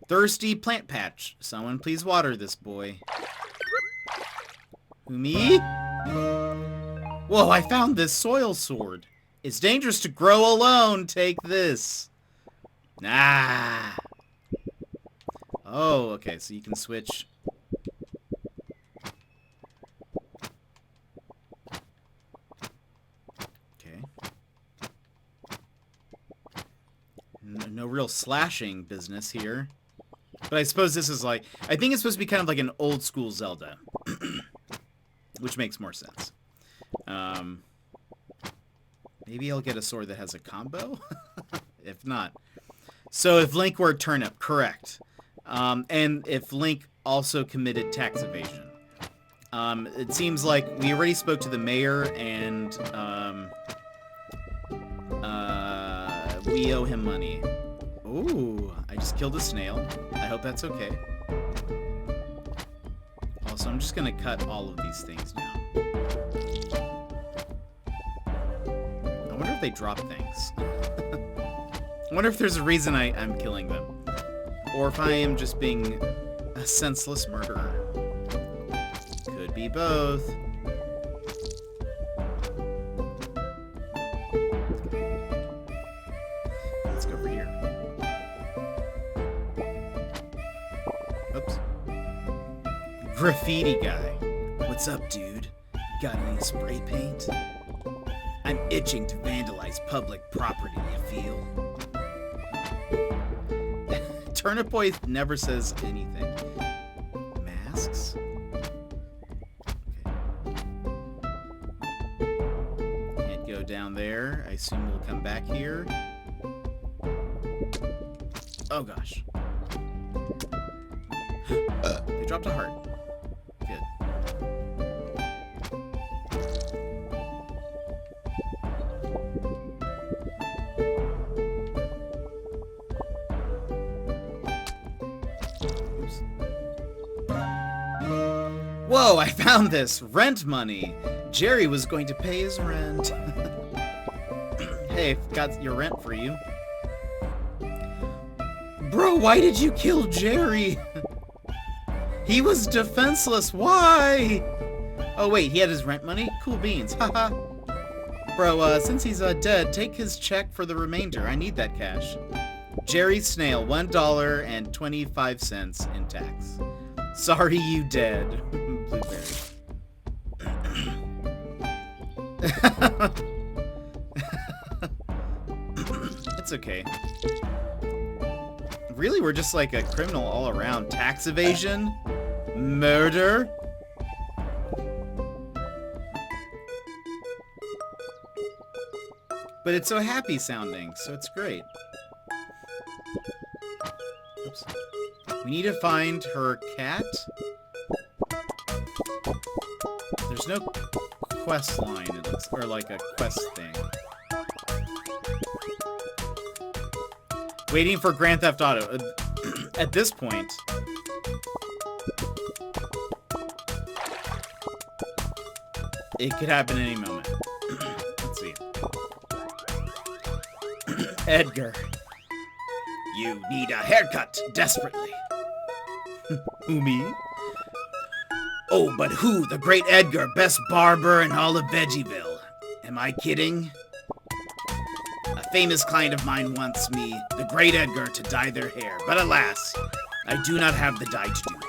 Thirsty plant patch. Someone please water this boy. Who, me? Whoa, I found this soil sword. It's dangerous to grow alone. Take this. Ah. Oh, okay, so you can switch. Okay. No real slashing business here. But I suppose this is like... I think it's supposed to be kind of like an old school Zelda. Which makes more sense. Maybe I'll get a sword that has a combo? If not. So if Link were a turnip, correct. And if Link also committed tax evasion. It seems like we already spoke to the mayor and we owe him money. Ooh, I just killed a snail. I hope that's okay. Also, I'm just gonna cut all of these things now. I wonder if they drop things. I wonder if there's a reason I'm killing them. Or if I am just being a senseless murderer. Could be both. Let's go over here. Oops. Graffiti guy. What's up, dude? Got any spray paint? I'm itching to vandalize public property, you feel? Turnip Boy never says anything. Masks? Okay. Can't go down there. I assume we'll come back here. Oh gosh. They dropped a heart. Good. Oops. Whoa, I found this! Rent money! Jerry was going to pay his rent. Hey, got your rent for you. Bro, why did you kill Jerry? He was defenseless. Why? Oh, wait, he had his rent money? Cool beans. Haha. Bro, since he's dead, take his check for the remainder. I need that cash. Jerry Snail, $1.25 in tax. Sorry you dead. Blueberry. It's okay. Really, we're just like a criminal all around. Tax evasion, murder. But it's so happy sounding, so it's great. Oops. We need to find her cat. There's no quest line, it looks, or like a quest thing. Waiting for Grand Theft Auto. At this point, it could happen any moment. Let's see. Edgar. You need a haircut, desperately. Who, me? Oh, but who? The great Edgar, best barber in all of Veggieville. Am I kidding? A famous client of mine wants me, the great Edgar, to dye their hair, but alas, I do not have the dye to do it.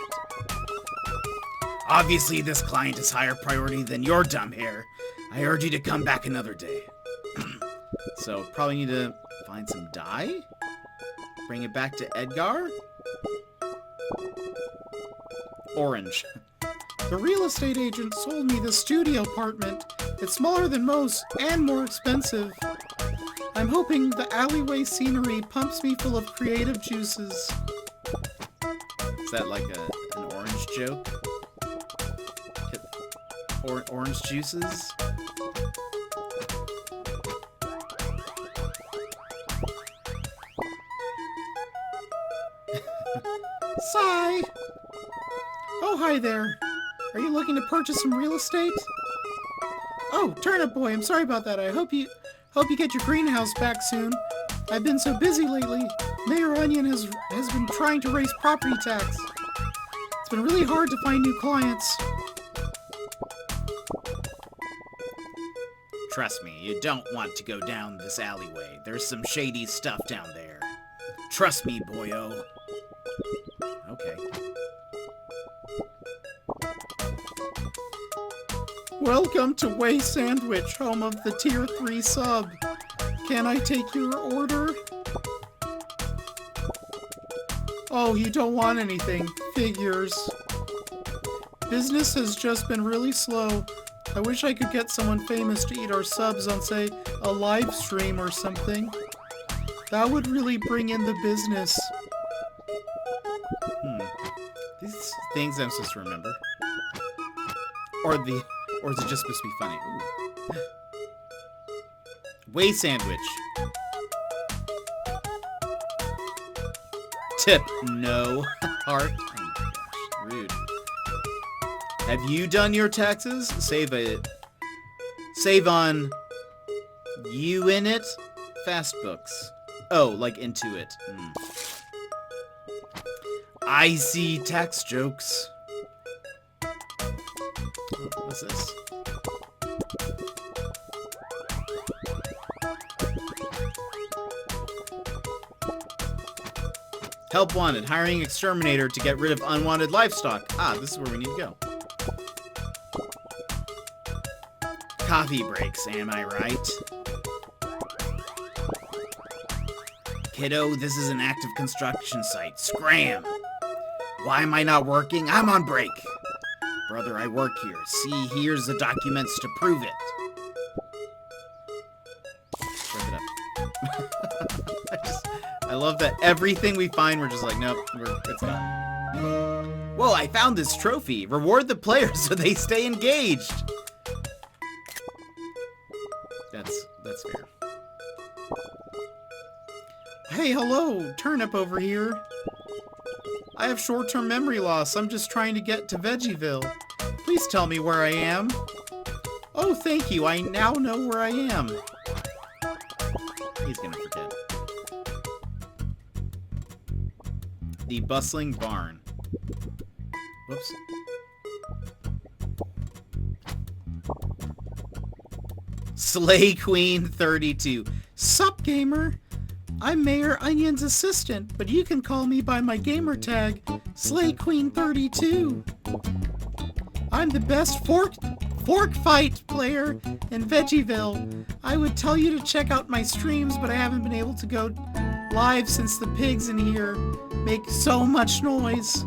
Obviously, this client is higher priority than your dumb hair. I urge you to come back another day. So, probably need to find some dye? Bring it back to Edgar? Orange. The real estate agent sold me the studio apartment. It's smaller than most, and more expensive. I'm hoping the alleyway scenery pumps me full of creative juices. Is that like an orange joke? Orange juices? Sigh! Oh, hi there. Are you looking to purchase some real estate? Oh, Turnip Boy, I'm sorry about that. I hope you get your greenhouse back soon. I've been so busy lately. Mayor Onion has been trying to raise property tax. It's been really hard to find new clients. Trust me, you don't want to go down this alleyway. There's some shady stuff down there. Trust me, boyo. Okay. Welcome to Way Sandwich, home of the Tier 3 sub. Can I take your order? Oh, you don't want anything. Figures. Business has just been really slow. I wish I could get someone famous to eat our subs on, say, a live stream or something. That would really bring in the business. These things I'm supposed to remember. Or is it just supposed to be funny? Ooh. Way Sandwich. Tip, no. Heart. Oh my gosh, rude. Have you done your taxes? Save on you in it? Fast books. Oh, like into it. I see tax jokes. Oh, what's this? Help wanted. Hiring exterminator to get rid of unwanted livestock. Ah, this is where we need to go. Coffee breaks, am I right? Kiddo, this is an active construction site. Scram! Why am I not working? I'm on break. Brother, I work here. See, here's the documents to prove it. Rip it up. I love that everything we find, we're just like, nope, it's gone. Whoa, I found this trophy. Reward the players so they stay engaged. That's fair. Hey, hello, Turnip over here. I have short-term memory loss. I'm just trying to get to Veggieville. Please tell me where I am. Oh, thank you. I now know where I am. He's gonna forget. The bustling barn. Whoops. Slay Queen 32. Sup, gamer? I'm Mayor Onion's assistant, but you can call me by my gamer tag, Slay Queen 32. I'm the best fork fight player in Veggieville. I would tell you to check out my streams, but I haven't been able to go live since the pigs in here make so much noise.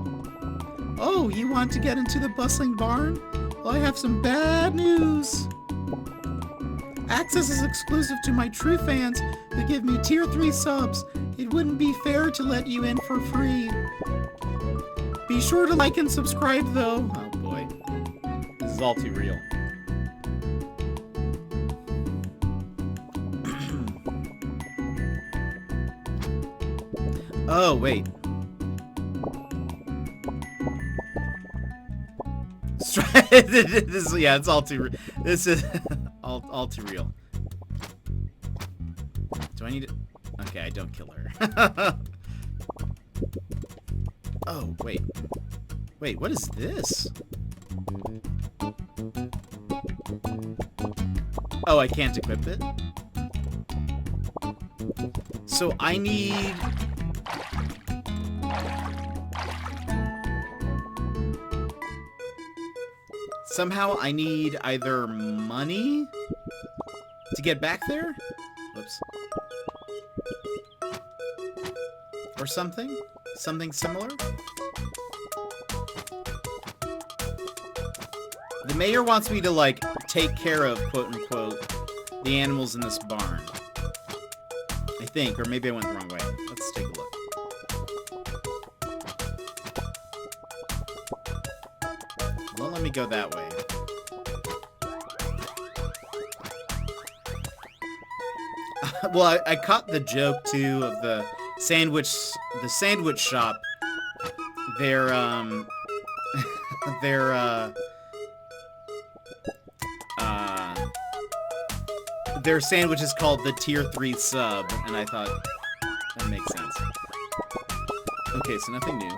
Oh, you want to get into the bustling barn? Well, I have some bad news. Access is exclusive to my true fans who give me tier 3 subs. It wouldn't be fair to let you in for free. Be sure to like and subscribe though. Oh boy. This is all too real. Oh, wait. This, yeah, it's all too real. This is all too real. Do I need to... Okay, I don't kill her. Oh, wait. Wait, what is this? Oh, I can't equip it? So I need... Somehow I need either money to get back there? Whoops. Or something? Something similar? The mayor wants me to, like, take care of, quote-unquote, the animals in this barn. I think, or maybe I went the wrong way. Let's take a look. Won't let me go that way. Well, I caught the joke too of the sandwich shop. Their their sandwich is called the tier 3 sub, and I thought that makes sense. Okay, so nothing new.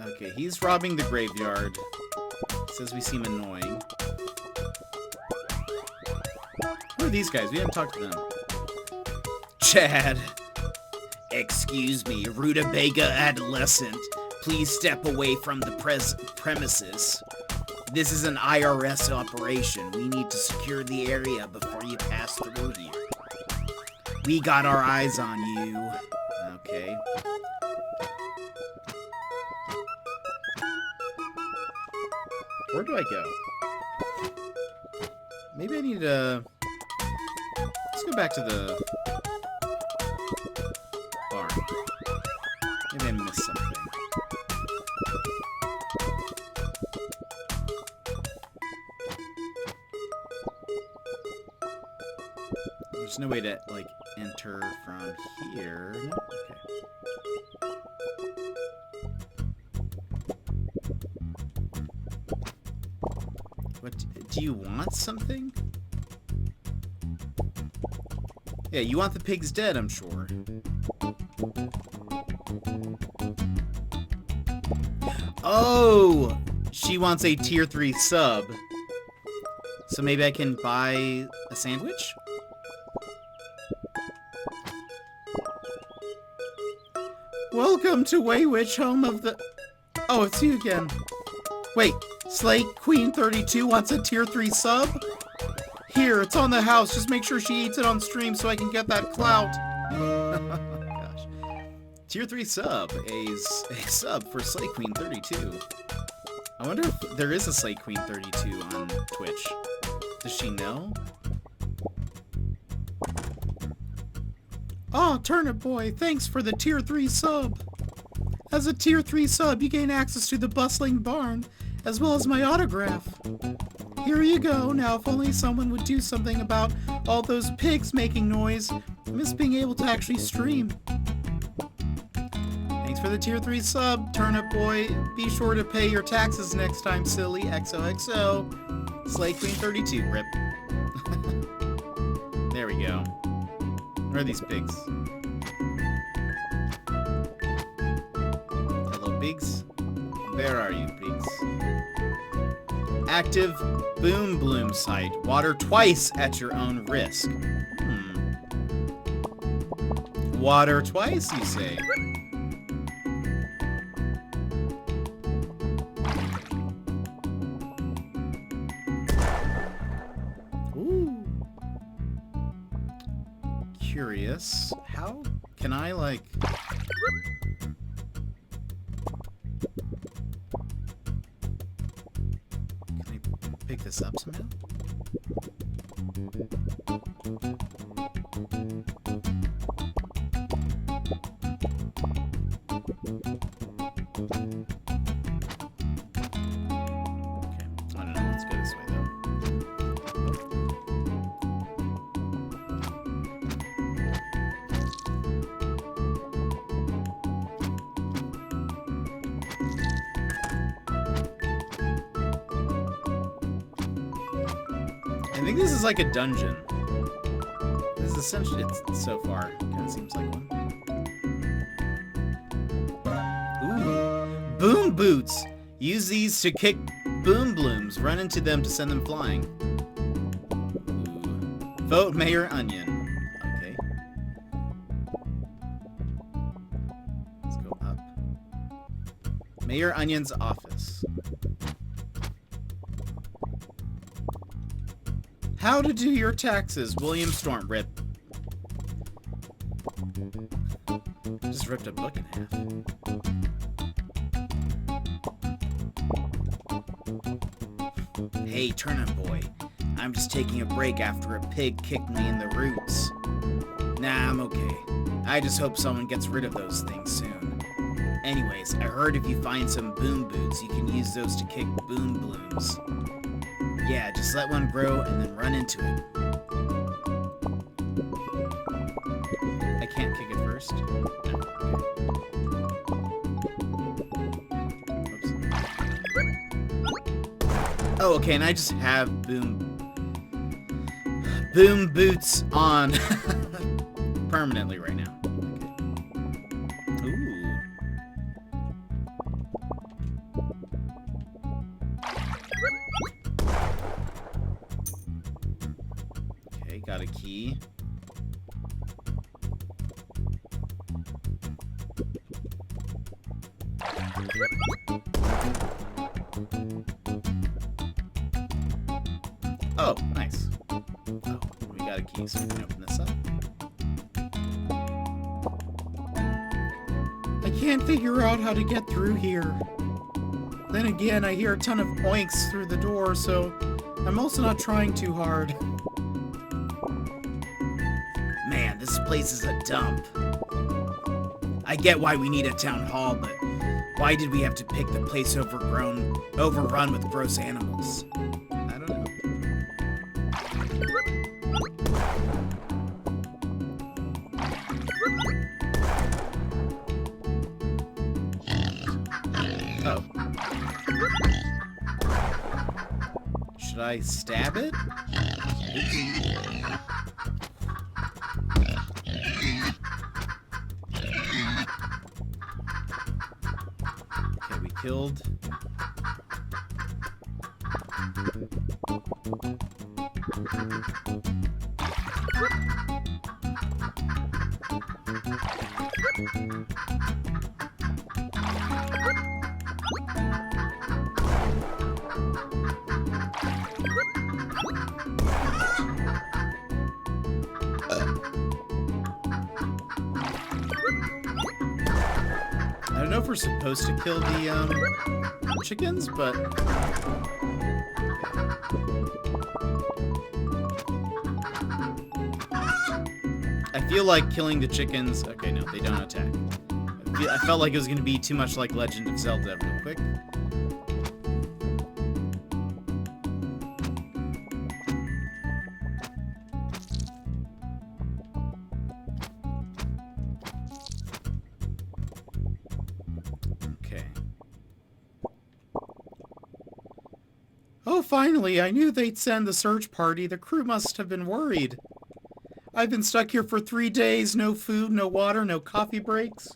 Okay, he's robbing the graveyard. Says we seem annoying. Who are these guys? We haven't talked to them. Chad. Excuse me, rutabaga adolescent. Please step away from the premises. This is an IRS operation. We need to secure the area before you pass through here. We got our eyes on you. Okay. Where do I go? Maybe I need to... Let's go back to the bar. Maybe I missed something. There's no way to, like, enter from here. No? Okay. What, do you want something? Yeah, you want the pigs dead, I'm sure. Oh! She wants a tier 3 sub. So maybe I can buy a sandwich? Welcome to Waywitch, home of the... Oh, it's you again. Wait, Slay Queen 32 wants a tier 3 sub? Here, it's on the house. Just make sure she eats it on stream so I can get that clout. Gosh. Tier 3 sub. A sub for Slay Queen 32. I wonder if there is a Slate Queen 32 on Twitch. Does she know? Oh, Turnip Boy, thanks for the Tier 3 sub. As a Tier 3 sub, you gain access to the bustling barn, as well as my autograph. Here you go. Now, if only someone would do something about all those pigs making noise. I miss being able to actually stream. Thanks for the Tier 3 sub, Turnip Boy. Be sure to pay your taxes next time, silly. XOXO. Slay Queen 32, rip. There we go. Where are these pigs? Hello, pigs. Where are you, pigs? Active Boom Bloom site. Water twice at your own risk. Water twice, you say? Ooh. Curious. How can I, like... pick this up somehow? Okay, I don't know. Let's go this way though. I think this is like a dungeon. This is essentially, it's so far, kind of seems like one. Ooh. Boom boots! Use these to kick boom blooms. Run into them to send them flying. Ooh. Vote Mayor Onion. Okay. Let's go up. Mayor Onion's office. How to do your taxes, William Storm. Rip. Just ripped a book in half. Hey, Turnip Boy. I'm just taking a break after a pig kicked me in the roots. Nah, I'm okay. I just hope someone gets rid of those things soon. Anyways, I heard if you find some boom boots, you can use those to kick boom blooms. Yeah, just let one grow and then run into it. I can't kick it first? No. Okay. Oh, okay, and I just have boom boots on permanently right now. Okay. Ooh. Okay, got a key. Oh, nice. Oh, we got a key, so we can open this up. I can't figure out how to get through here. Then again, I hear a ton of oinks through the door, so I'm also not trying too hard. Man, this place is a dump. I get why we need a town hall, but why did we have to pick the place overrun with gross animals? I don't know. Oh. Should I stab it? Okay, we killed. I don't know if we're supposed to kill the chickens, but... I feel like killing the chickens... Okay, no, they don't attack. I felt like it was going to be too much like Legend of Zelda real quick. Okay. Oh, finally! I knew they'd send the search party. The crew must have been worried. I've been stuck here for 3 days. No food, no water, no coffee breaks.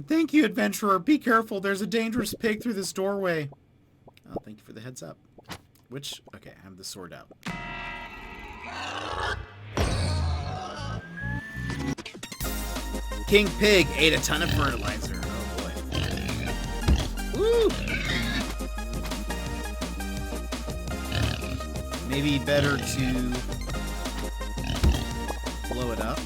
Thank you, adventurer. Be careful. There's a dangerous pig through this doorway. Oh, thank you for the heads up. Which... Okay, I have the sword out. King Pig ate a ton of fertilizer. Oh, boy. Woo! Maybe better to blow it up.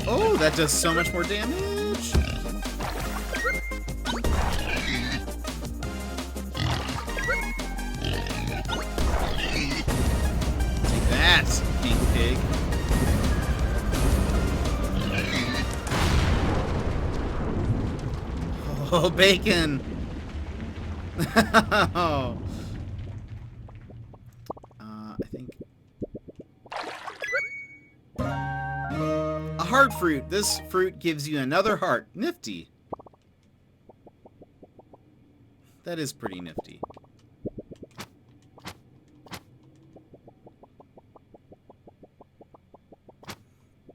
Oh, that does so much more damage. Take that, King Pig. Oh, bacon. Oh. I think a heart fruit. This fruit gives you another heart. Nifty. That is pretty nifty.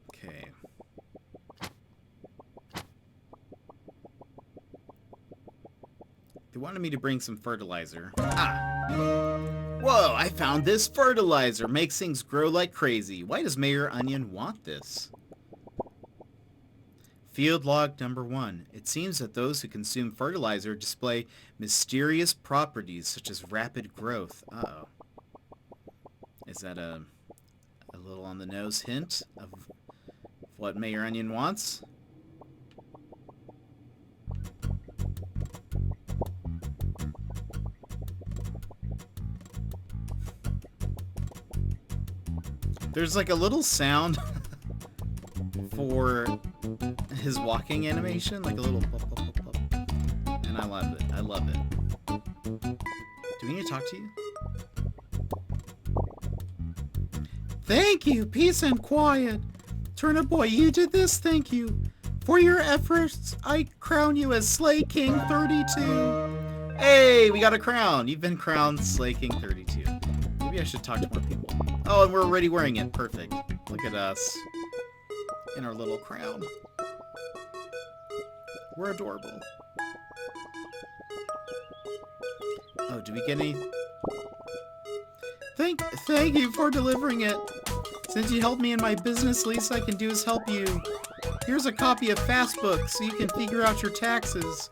Okay. They wanted me to bring some fertilizer. Ah! Whoa, I found this fertilizer. Makes things grow like crazy. Why does Mayor Onion want this? Field log number 1. It seems that those who consume fertilizer display mysterious properties such as rapid growth. Uh-oh. Is that a little on the nose hint of what Mayor Onion wants? There's like a little sound for his walking animation, like a little pop, pop, pop, pop. And I love it. I love it. Do we need to talk to you? Thank you, peace and quiet. Turnip Boy, you did this, thank you. For your efforts, I crown you as Slay King 32. Hey, we got a crown. You've been crowned Slay King 32. Maybe I should talk to more people. Oh, and we're already wearing it. Perfect. Look at us. In our little crown. We're adorable. Oh, do we get any? Thank you for delivering it. Since you helped me in my business, least I can do is help you. Here's a copy of Fastbook so you can figure out your taxes.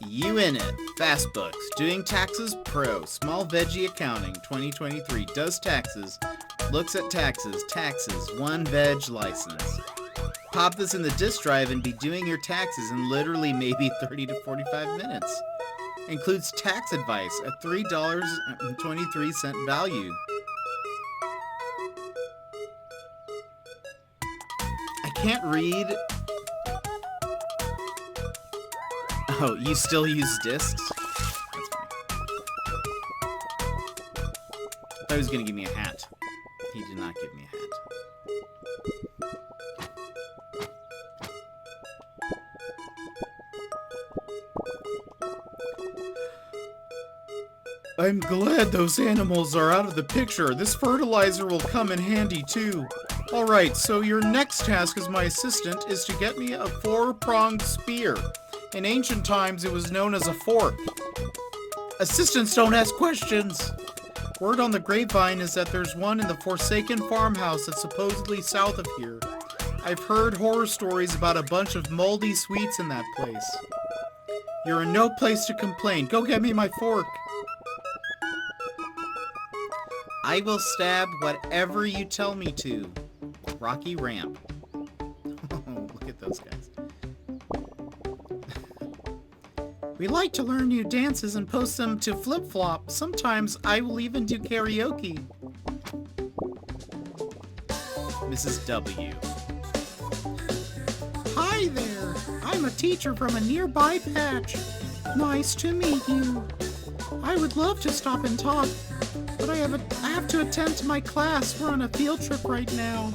You in it. Fastbooks. Doing Taxes Pro. Small Veggie Accounting 2023. Does taxes. Looks at taxes. Taxes. 1 veg license. Pop this in the disk drive and be doing your taxes in literally maybe 30 to 45 minutes. Includes tax advice at $3.23 value. I can't read. Oh, you still use discs? That's funny. I thought he was gonna give me a hat. He did not give me a hat. I'm glad those animals are out of the picture. This fertilizer will come in handy too. Alright, so your next task as my assistant is to get me a 4-pronged spear. In ancient times, it was known as a fork. Assistants don't ask questions! Word on the grapevine is that there's one in the forsaken farmhouse that's supposedly south of here. I've heard horror stories about a bunch of moldy sweets in that place. You're in no place to complain. Go get me my fork. I will stab whatever you tell me to. Rocky Ramp. Look at those guys. We like to learn new dances and post them to Flip Flop. Sometimes I will even do karaoke. Mrs. W. Hi there. I'm a teacher from a nearby patch. Nice to meet you. I would love to stop and talk, but I have to attend to my class. We're on a field trip right now.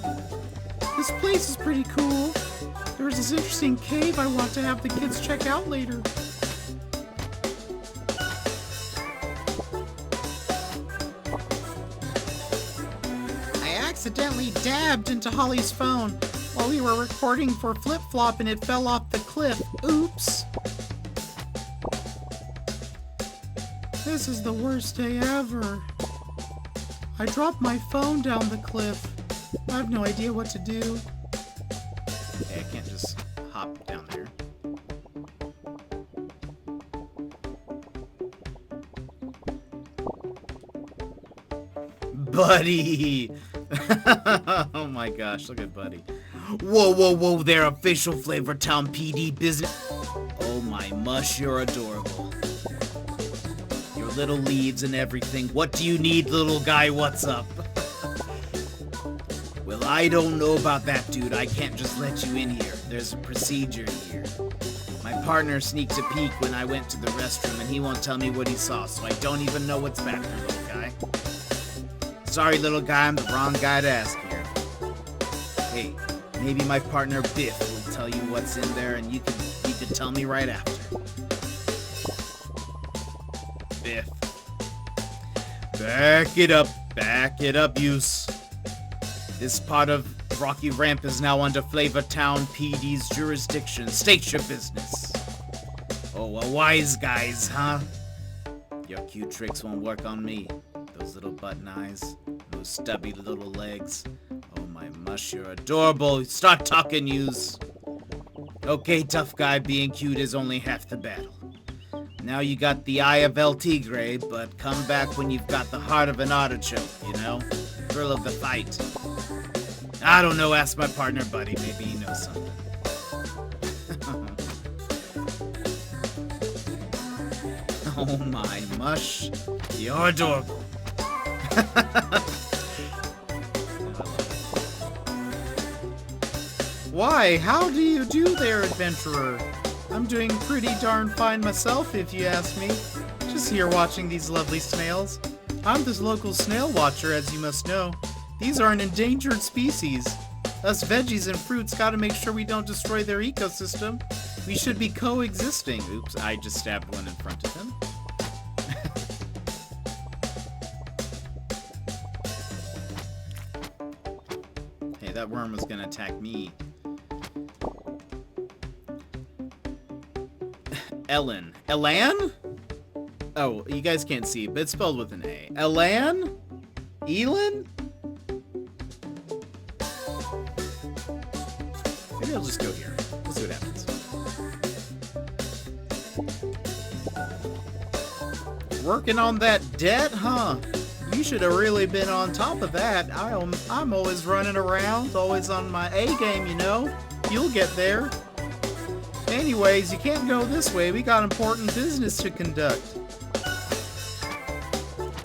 This place is pretty cool. There's this interesting cave I want to have the kids check out later. I accidentally dabbed into Holly's phone while we were recording for Flip Flop and it fell off the cliff. Oops. This is the worst day ever. I dropped my phone down the cliff. I have no idea what to do. Okay, I can't just hop down there. Buddy! Oh my gosh, look at Buddy. Whoa, whoa, whoa there, official Flavor Town PD business. Oh my mush, you're adorable. Your little leaves and everything. What do you need, little guy? What's up? Well, I don't know about that, dude. I can't just let you in here. There's a procedure here. My partner sneaked a peek when I went to the restroom, and he won't tell me what he saw, so I don't even know what's back there, little guy. Sorry, little guy, I'm the wrong guy to ask here. Hey, maybe my partner Biff will tell you what's in there, and you can tell me right after. Biff. Back it up, use. This part of Rocky Ramp is now under Flavor Town PD's jurisdiction. State your business. Oh, a wise guys, huh? Your cute tricks won't work on me. Those little button eyes, those stubby little legs. Oh my mush, you're adorable. Start talking, yous. Okay, tough guy, being cute is only half the battle. Now you got the eye of El Tigre, but come back when you've got the heart of an artichoke, you know? Thrill of the fight. I don't know, ask my partner Buddy, maybe he knows something. Oh my mush, you're adorable. Why? How do you do there, adventurer? I'm doing pretty darn fine myself, if you ask me. Just here watching these lovely snails. I'm this local snail watcher, as you must know. These are an endangered species. Us veggies and fruits gotta make sure we don't destroy their ecosystem. We should be coexisting. Oops, I just stabbed one in front of him. Hey, that worm was gonna attack me. Ellen. Elan? Oh, you guys can't see, but it's spelled with an A. Elan? Elin? Maybe I'll just go here. We'll see what happens. Working on that debt, huh? You should have really been on top of that. I'm always running around, always on my A game, you know? You'll get there. Anyways, you can't go this way. We got important business to conduct.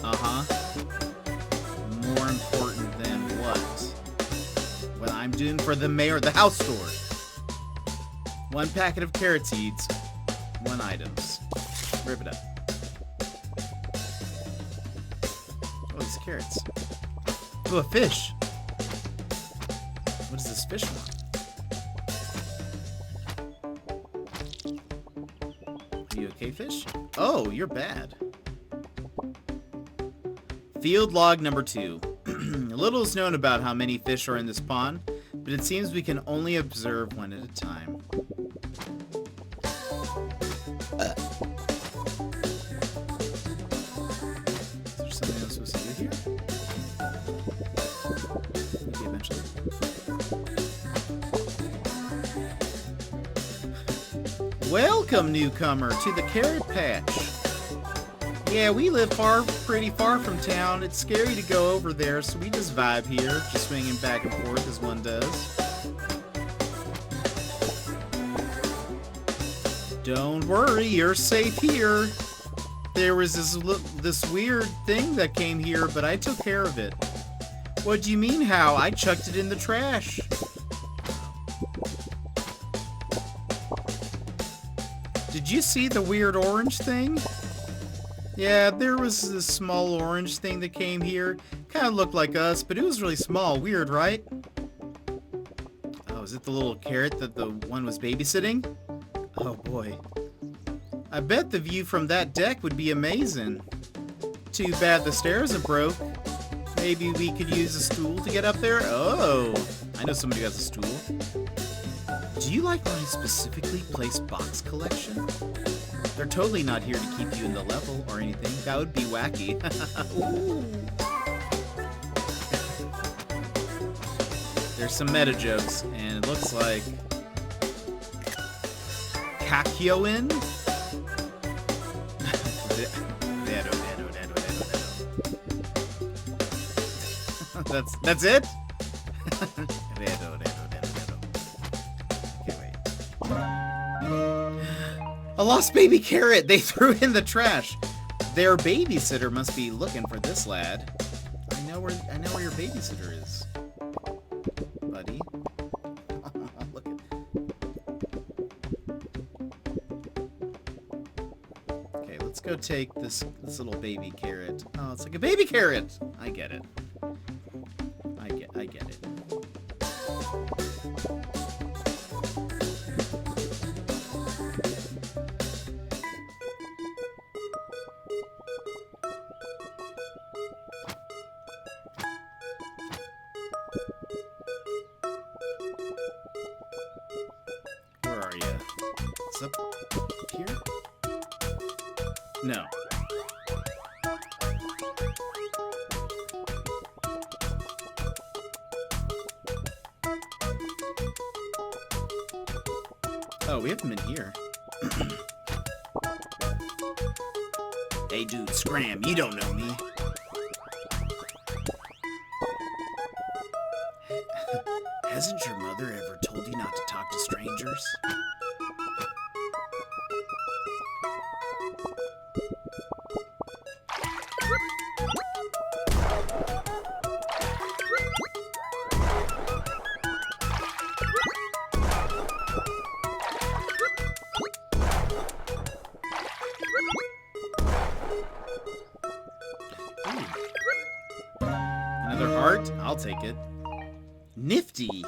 Uh-huh. More important than what? What I'm doing for the mayor, the house store. 1 packet of carrot seeds, 1 items. Rip it up. Oh, these carrots. Oh, a fish. What does this fish want? Are you okay, fish? Oh, you're bad. Field log number 2. Little is known about how many fish are in this pond, but it seems we can only observe one at a time. Is there something else supposed to do here? Maybe eventually. Welcome, newcomer, to the carrot patch. Yeah, we live pretty far from town. It's scary to go over there, so we just vibe here, just swinging back and forth as one does. Don't worry, you're safe here. There was this weird thing that came here, but I took care of it. What do you mean how? I chucked it in the trash. Did you see the weird orange thing? Yeah, there was this small orange thing that came here. Kind of looked like us, but it was really small. Weird, right? Oh, is it the little carrot that the one was babysitting? Oh boy. I bet the view from that deck would be amazing. Too bad the stairs are broke. Maybe we could use a stool to get up there? Oh, I know somebody who has a stool. Do you like my specifically placed box collection? They're totally not here to keep you in the level or anything. That would be wacky. Ooh. There's some meta jokes, and it looks like Kakyoin? That's it? Okay, wait. A lost baby carrot! They threw it in the trash. Their babysitter must be looking for this lad. I know where your babysitter is, buddy. Look at. Okay, let's go take this little baby carrot. Oh, it's like a baby carrot. I get it. I get it. Where are you? Is up here? No. Oh, we have him in here. Hey dude, scram, you don't know me. Hasn't your mother ever told you not to talk to strangers? Another heart? I'll take it. Nifty.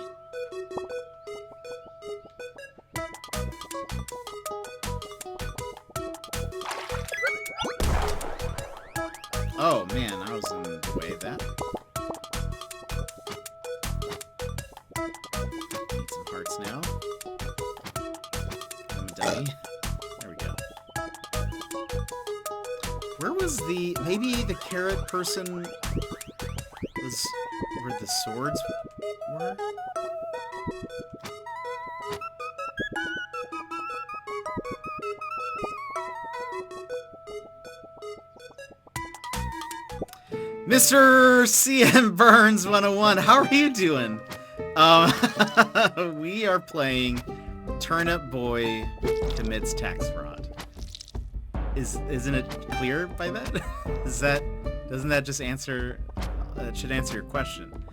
Oh man, I was in the way of that. Need some hearts now. Dummy. There we go. Where was maybe the carrot person was where the swords were? Mr. CM Burns 101, how are you doing? We are playing Turnip Boy Commits Tax Fraud. Isn't it clear by that? Doesn't that just answer? That should answer your question.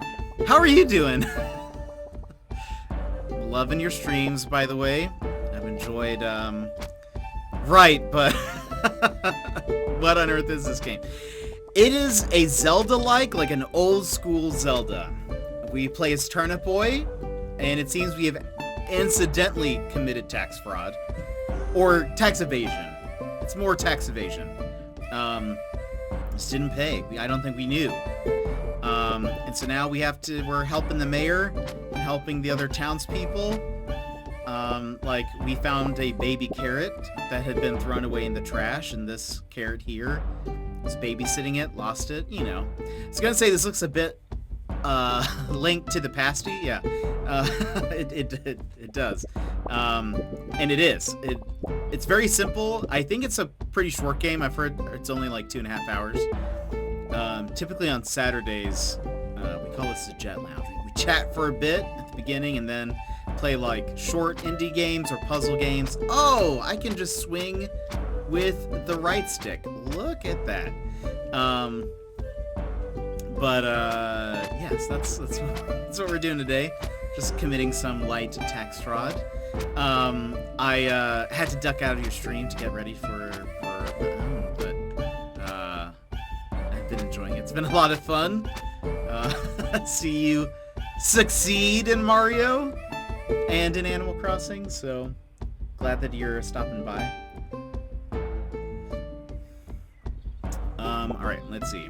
How are you doing? Loving your streams, by the way. I've enjoyed. Right, but what on earth is this game? It is a Zelda-like, like an old-school Zelda. We play as Turnip Boy, and it seems we have incidentally committed tax fraud. Or tax evasion. It's more tax evasion. Just didn't pay. I don't think we knew. And so now we're helping the mayor and helping the other townspeople. Like, we found a baby carrot that had been thrown away in the trash, and this carrot here was babysitting it, lost it, you know. I was gonna say this looks a bit, Link to the Pasty, yeah. It does, and it is. It's very simple. I think it's a pretty short game. I've heard it's only like 2.5 hours. Typically on Saturdays, we call this the Jet Lounge. We chat for a bit at the beginning and then play like short indie games or puzzle games. Oh, I can just swing with the right stick. Look at that. Yes, that's what we're doing today. Just committing some light tax fraud. I had to duck out of your stream to get ready but I've been enjoying it. It's been a lot of fun. See you succeed in Mario and in Animal Crossing, so glad that you're stopping by. Alright, let's see.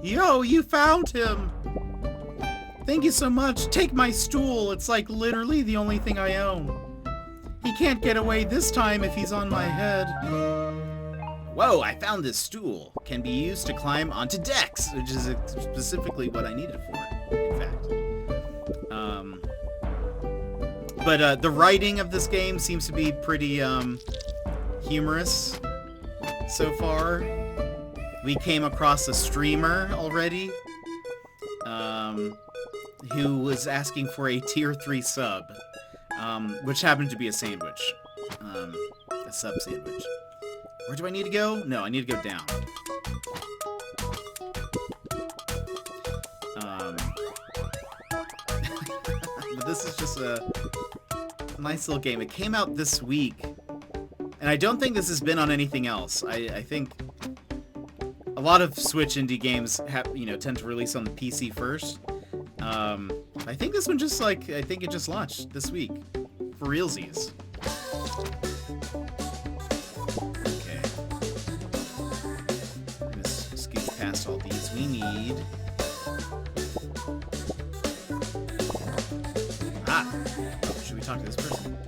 Yo, you found him! Thank you so much. Take my stool. It's like literally the only thing I own. He can't get away this time if he's on my head. Whoa, I found this stool. Can be used to climb onto decks, which is specifically what I needed it for, in fact. But the writing of this game seems to be pretty humorous so far. We came across a streamer already who was asking for a tier 3 sub, which happened to be a sandwich, a sub sandwich. Where do I need to go? No, I need to go down. But this is just a nice little game. It came out this week, and I don't think this has been on anything else. I think a lot of Switch indie games tend to release on the PC first. I think this one I think it just launched this week for realsies. Okay. I'm gonna scoot past all these. We need. Oh, should we talk to this person?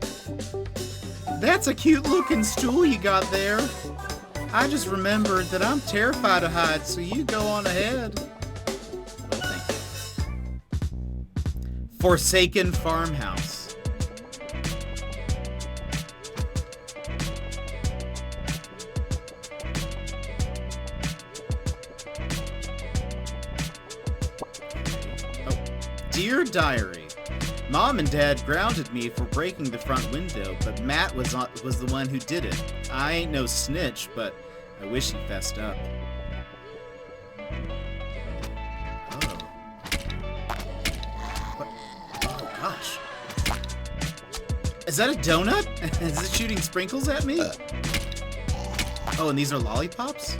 That's a cute looking stool you got there. I just remembered that I'm terrified of heights, so you go on ahead. Well, thank you. Forsaken Farmhouse. Oh. Dear Diary. Mom and Dad grounded me for breaking the front window, but Matt was the one who did it. I ain't no snitch, but I wish he fessed up. Oh. What? Oh, gosh. Is that a donut? Is it shooting sprinkles at me? Oh, and these are lollipops?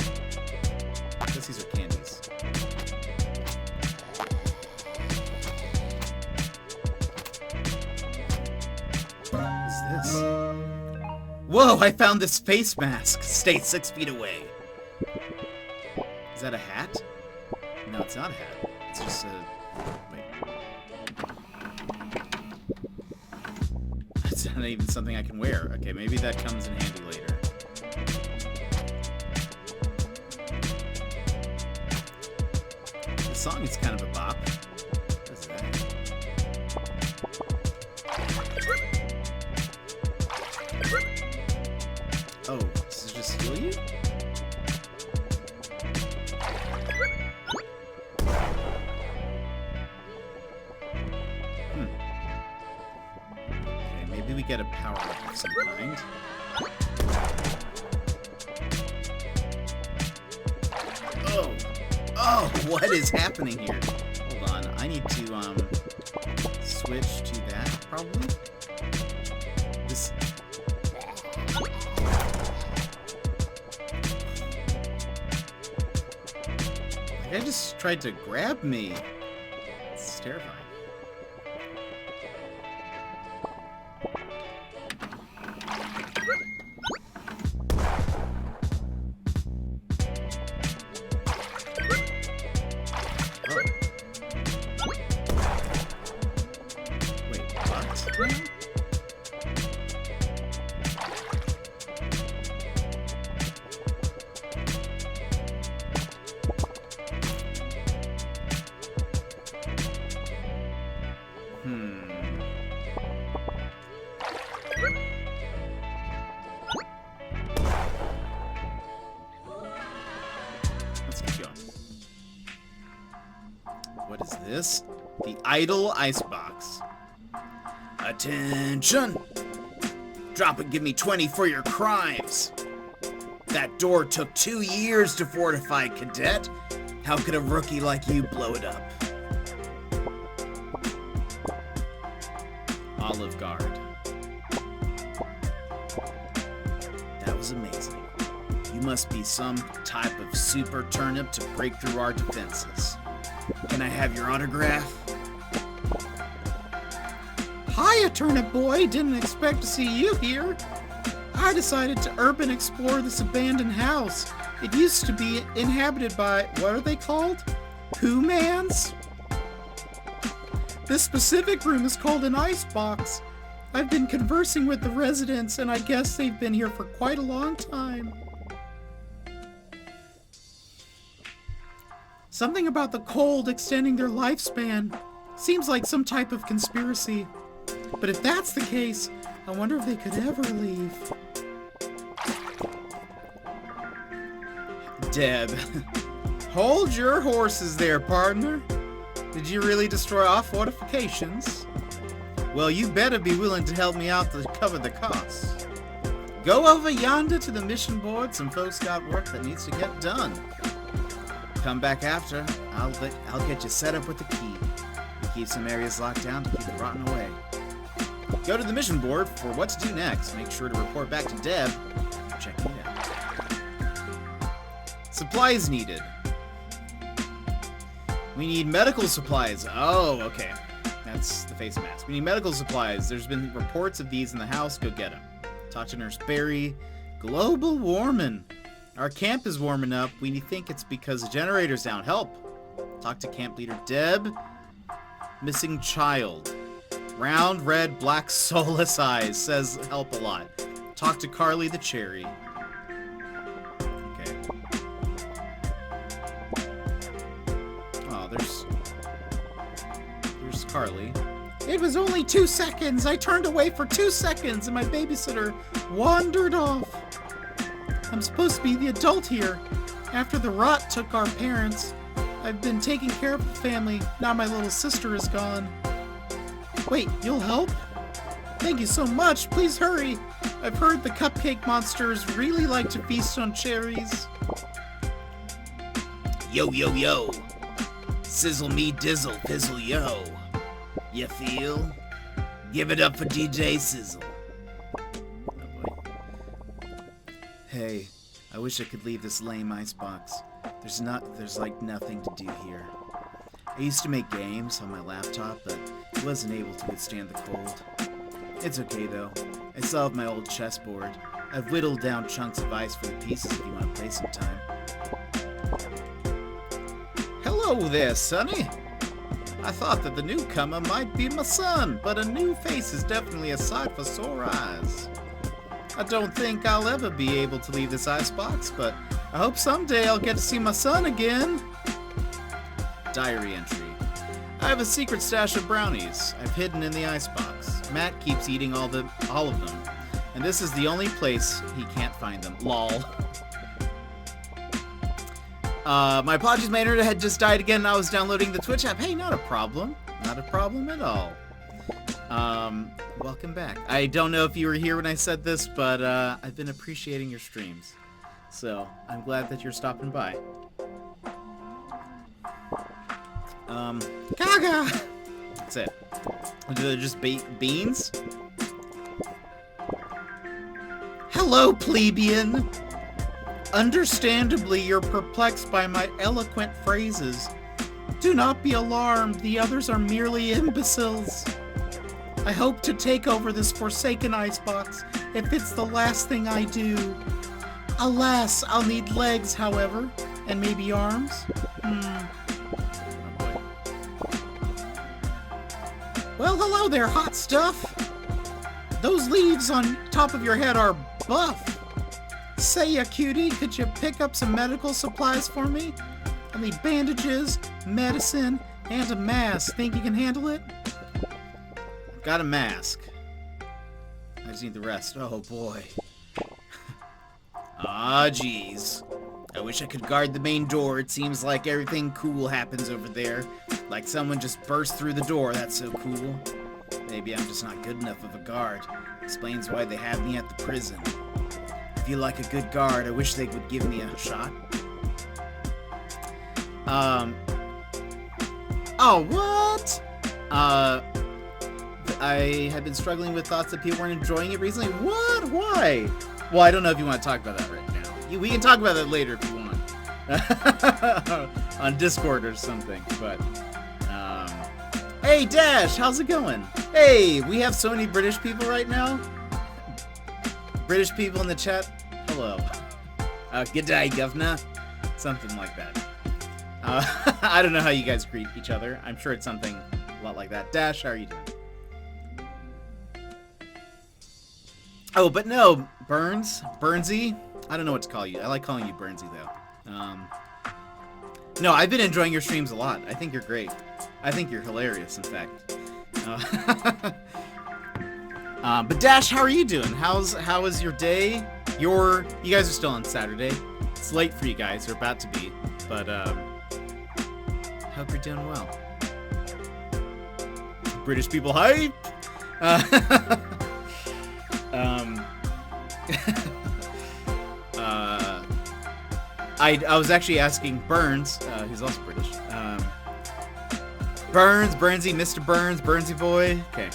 I guess these are candies. This? Whoa, I found this face mask. Stay 6 feet away. Is that a hat? No, it's not a hat. It's just a... Wait. It's not even something I can wear. Okay, maybe that comes in handy later. The song is kind of a bop. What is that? Oh, does it just heal you? Okay, maybe we get a power up of some kind. Oh! Oh, what is happening here? Hold on, I need to, switch to that, probably? This... The guy just tried to grab me. It's terrifying. Oh. Wait, what? this? The idle icebox. Attention! Drop and give me 20 for your crimes. That door took 2 years to fortify, cadet. How could a rookie like you blow it up? Olive Guard. That was amazing. You must be some type of super turnip to break through our defenses. Can I have your autograph? Hiya, Turnip Boy. Didn't expect to see you here. I decided to urban explore this abandoned house. It used to be inhabited by, what are they called? Pooh-mans? This specific room is called an icebox. I've been conversing with the residents, and I guess they've been here for quite a long time. Something about the cold extending their lifespan. Seems like some type of conspiracy. But if that's the case, I wonder if they could ever leave. Deb. Hold your horses there, partner. Did you really destroy our fortifications? Well, you better be willing to help me out to cover the costs. Go over yonder to the mission board. Some folks got work that needs to get done. Come back after. I'll get you set up with the key. Keep some areas locked down to keep it rotting away. Go to the mission board for what to do next. Make sure to report back to Deb. Check it out. Supplies needed. We need medical supplies. Oh, okay. That's the face mask. We need medical supplies. There's been reports of these in the house. Go get them. Talk to Nurse Barry. Global warming. Our camp is warming up. We think it's because the generator's down. Help. Talk to camp leader Deb. Missing child. Round, red, black, soulless eyes. Says help a lot. Talk to Carly the cherry. Okay. Oh, there's Carly. It was only 2 seconds. I turned away for 2 seconds and my babysitter wandered off. I'm supposed to be the adult here. After the rot took our parents, I've been taking care of the family. Now my little sister is gone. Wait, you'll help? Thank you so much. Please hurry. I've heard the cupcake monsters really like to feast on cherries. Yo, yo, yo. Sizzle me dizzle, fizzle yo. You feel? Give it up for DJ Sizzle. Oh boy. Hey, I wish I could leave this lame icebox. There's like nothing to do here. I used to make games on my laptop, but it wasn't able to withstand the cold. It's okay though. I still have my old chessboard. I've whittled down chunks of ice for the pieces if you want to play sometime. Hello there, Sonny. I thought that the newcomer might be my son, but a new face is definitely a sight for sore eyes. I don't think I'll ever be able to leave this icebox, but I hope someday I'll get to see my son again. Diary entry. I have a secret stash of brownies I've hidden in the icebox. Matt keeps eating all of them, and this is the only place he can't find them. Lol. My apologies, my internet had just died again and I was downloading the Twitch app. Hey, not a problem. Not a problem at all. Welcome back. I don't know if you were here when I said this, but I've been appreciating your streams. So, I'm glad that you're stopping by. Gaga! That's it. They're just beans? Hello, plebeian! Understandably, you're perplexed by my eloquent phrases. Do not be alarmed, the others are merely imbeciles. I hope to take over this forsaken icebox if it's the last thing I do. Alas, I'll need legs, however, and maybe arms. Well, hello there, hot stuff. Those leaves on top of your head are buff. Say ya, cutie, could you pick up some medical supplies for me? I need bandages, medicine, and a mask. Think you can handle it? Got a mask. I just need the rest. Oh boy. Ah, jeez. I wish I could guard the main door. It seems like everything cool happens over there. Like someone just burst through the door. That's so cool. Maybe I'm just not good enough of a guard. Explains why they have me at the prison. I feel like a good guard. I wish they would give me a shot. Oh, what? I had been struggling with thoughts that people weren't enjoying it recently. What? Why? Well, I don't know if you want to talk about that right now. We can talk about that later if you want. On Discord or something, but hey Dash, how's it going? Hey, we have so many British people right now. British people in the chat. Hello. G'day, governor. Something like that. I don't know how you guys greet each other. I'm sure it's something a lot like that. Dash, how are you doing? Oh, but no, Burnsy. I don't know what to call you. I like calling you Burnsy though. No, I've been enjoying your streams a lot. I think you're great. I think you're hilarious, in fact. But Dash, how are you doing? How is your day? You guys are still on Saturday. It's late for you guys, or about to be, but hope you're doing well. British people hype. I was actually asking Burns, who's also British. Burnsy, Mr. Burns, Burnsy boy. Okay.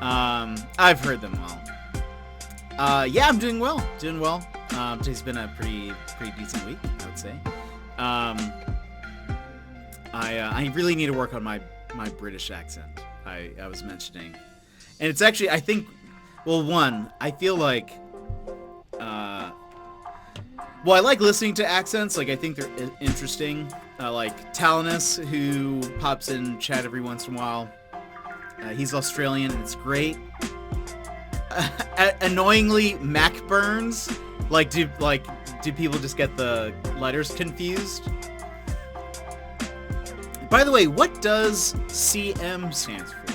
I've heard them well. Yeah, I'm doing well. Today's been a pretty decent week, I would say. I really need to work on my British accent. I was mentioning, and it's actually, I think, well, one, I feel like, well, I like listening to accents. Like, I think they're interesting. Like Talinus, who pops in chat every once in a while. He's Australian, and it's great. Annoyingly, Mac Burns. Like, do people just get the letters confused? By the way, what does CM stands for?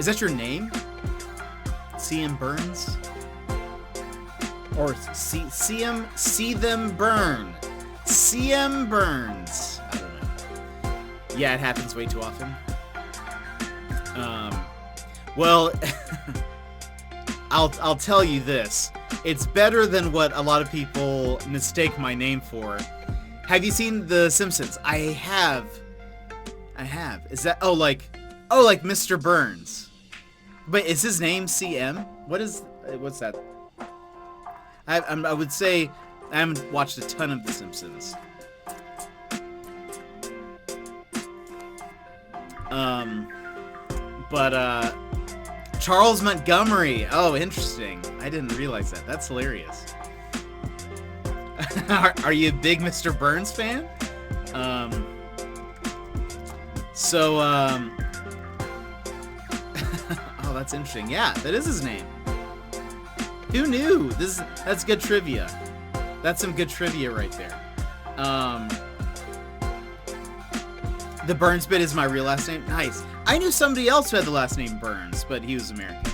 Is that your name? CM Burns? Or CM, see them burn. CM Burns. I don't know. Yeah, it happens way too often. Well, I'll tell you this. It's better than what a lot of people mistake my name for. Have you seen The Simpsons? I have. Is that like Mr. Burns? But is his name CM? What's that? I would say I haven't watched a ton of The Simpsons. But Charles Montgomery. Oh, interesting. I didn't realize that. That's hilarious. Are you a big Mr. Burns fan? Oh, that's interesting. Yeah, that is his name. Who knew? That's good trivia. That's some good trivia right there. The Burns bit is my real last name. Nice. I knew somebody else who had the last name Burns, but he was American.